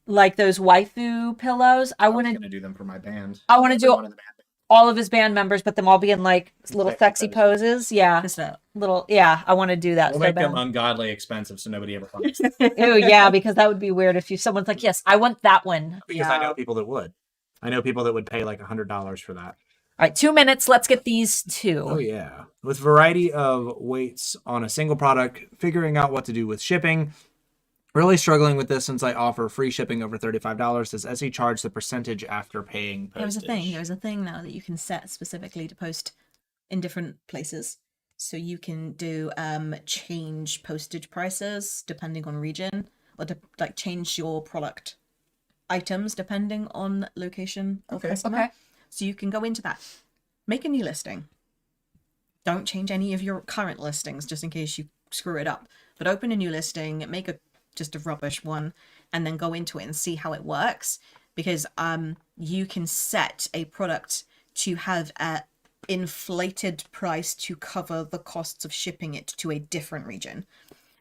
like those waifu pillows. I I'm want to gonna do them for my band. I wanna do- One of the band. all of his band members, but them all be in like little sexy Sexy poses. Yeah. Just that. Little, yeah. I want to do that. We'll so make them bad. ungodly expensive so nobody ever finds them. Ew, yeah, because that would be weird if someone's like, yes, I want that one. Because I know people that would. I know people that would pay like $100 for that. All right, 2 minutes. Let's get these two. Oh yeah. With variety of weights on a single product, figuring out what to do with shipping. Really struggling with this since I offer free shipping over $35. Does Etsy charge the percentage after paying postage? There's a thing now that you can set specifically to post in different places. So you can do change postage prices depending on region, or to like change your product items depending on location of customer. Okay. So you can go into that, make a new listing. Don't change any of your current listings just in case you screw it up. But open a new listing, make just a rubbish one, and then go into it and see how it works. Because you can set a product to have a inflated price to cover the costs of shipping it to a different region.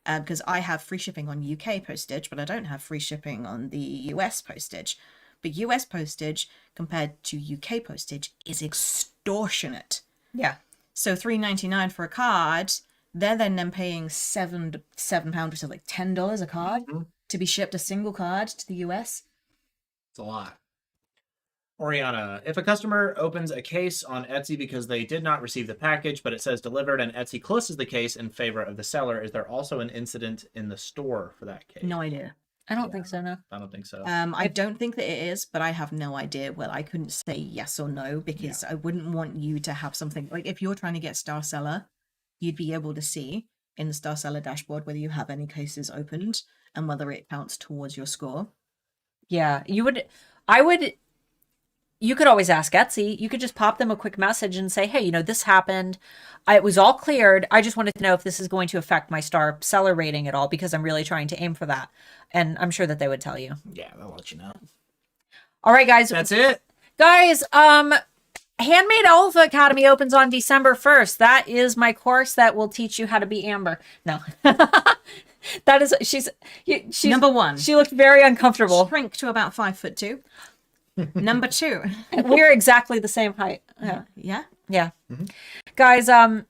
Because I have free shipping on UK postage, but I don't have free shipping on the US postage. But US postage compared to UK postage is extortionate. Yeah. So $3.99 for a card, they're then paying £7, which is like $10 a card to be shipped a single card to the US. It's a lot. Oriana, if a customer opens a case on Etsy because they did not receive the package, but it says delivered and Etsy closes the case in favor of the seller, is there also an incident in the store for that case? No idea. I don't think so, no. I don't think so. I don't think that it is, but I have no idea. Well, I couldn't say yes or no because I wouldn't want you to have something like if you're trying to get Star Seller, you'd be able to see in the Star Seller dashboard whether you have any cases opened and whether it counts towards your score. Yeah, you could always ask Etsy. You could just pop them a quick message and say, hey, this happened. It was all cleared. I just wanted to know if this is going to affect my Star Seller rating at all because I'm really trying to aim for that. And I'm sure that they would tell you. Yeah, they'll let you know. All right, guys. That's it. Guys, Handmade Alpha Academy opens on December 1st. That is my course that will teach you how to be Amber. No. That is, she's Number 1. She looked very uncomfortable. Shrink to about 5'2". Number 2. We're exactly the same height. Yeah. Yeah. Yeah. Guys, HAA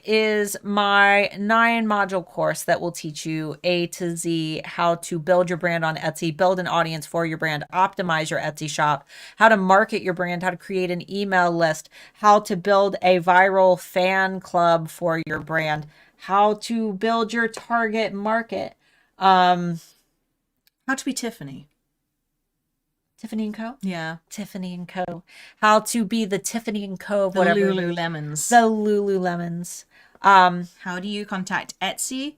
is my 9-module course that will teach you A to Z how to build your brand on Etsy, build an audience for your brand, optimize your Etsy shop, how to market your brand, how to create an email list, how to build a viral fan club for your brand, how to build your target market. How to be Tiffany. Tiffany & Co? Yeah. Tiffany & Co. How to be the Tiffany & Co. of The whatever. Lululemons. The Lululemons. How do you contact Etsy?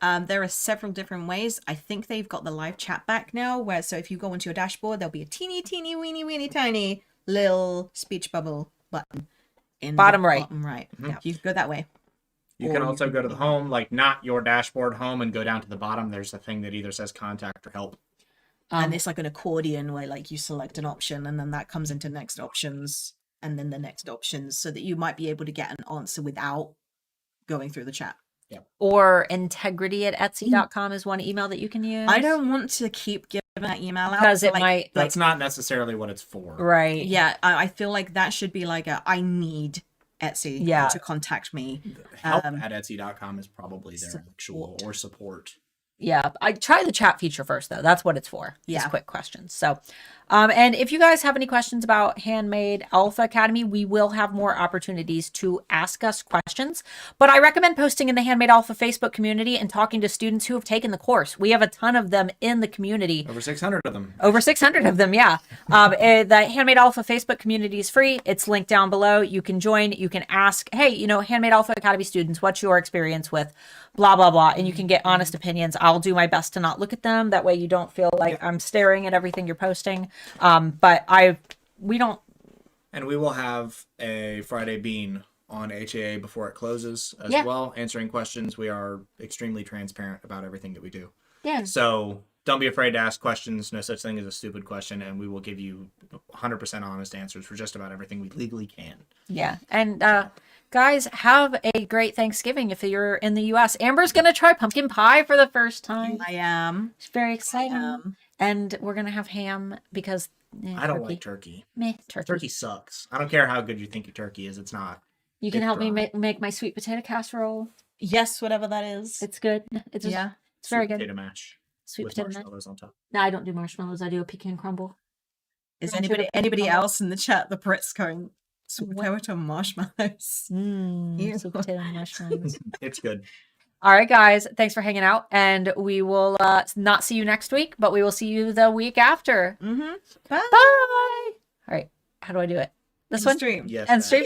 There are several different ways. I think they've got the live chat back now, where so if you go into your dashboard, there'll be a teeny, weeny, tiny little speech bubble button in Bottom the right. Bottom right. Yeah, you go that way. You can also go to the home, like not your dashboard home, and go down to the bottom. There's a thing that either says contact or help. And it's like an accordion where like you select an option and then that comes into next options and then the next options so that you might be able to get an answer without going through the chat. Or integrity@etsy.com is one email that you can use. I don't want to keep giving that email out. because it like, might. That's not necessarily what it's for. Right. Yeah, I feel like that should be like I need Etsy to contact me. Help at Etsy.com is probably their actual or support. Yeah, I try the chat feature first, though. That's what it's for. Yeah. Just quick questions. So, and if you guys have any questions about Handmade Alpha Academy, we will have more opportunities to ask us questions. But I recommend posting in the Handmade Alpha Facebook community and talking to students who have taken the course. We have a ton of them in the community. Over 600 of them. Over 600 of them, yeah. The Handmade Alpha Facebook community is free. It's linked down below. You can join. You can ask, hey, Handmade Alpha Academy students, what's your experience with blah, blah, blah. And you can get honest opinions. I'll do my best to not look at them. That way you don't feel like I'm staring at everything you're posting. But we don't. And we will have a Friday Bean on HAA before it closes as well, answering questions. We are extremely transparent about everything that we do. Yeah. So don't be afraid to ask questions. No such thing as a stupid question. And we will give you 100% honest answers for just about everything we legally can. Yeah. And guys, have a great Thanksgiving if you're in the U.S. Amber's going to try pumpkin pie for the first time. I am. It's very exciting. And we're going to have ham because I don't like turkey. Meh, turkey. Turkey sucks. I don't care how good you think your turkey is. It's not. You can It's help me dry. make my sweet potato casserole. Yes, whatever that is. It's good. It's Yeah. It's very Sweet good. Potato mash Sweet with potato mash. marshmallows on top. No, I don't do marshmallows. I do a pecan crumble. Is Don't you anybody have- else in the chat the Brits going sweet potato marshmallows? Ew. Sweet potato marshmallows. It's good. All right, guys. Thanks for hanging out. And we will not see you next week, but we will see you the week after. Mm-hmm. Bye. All right. How do I do it? This one? Stream. Yes. And that. stream.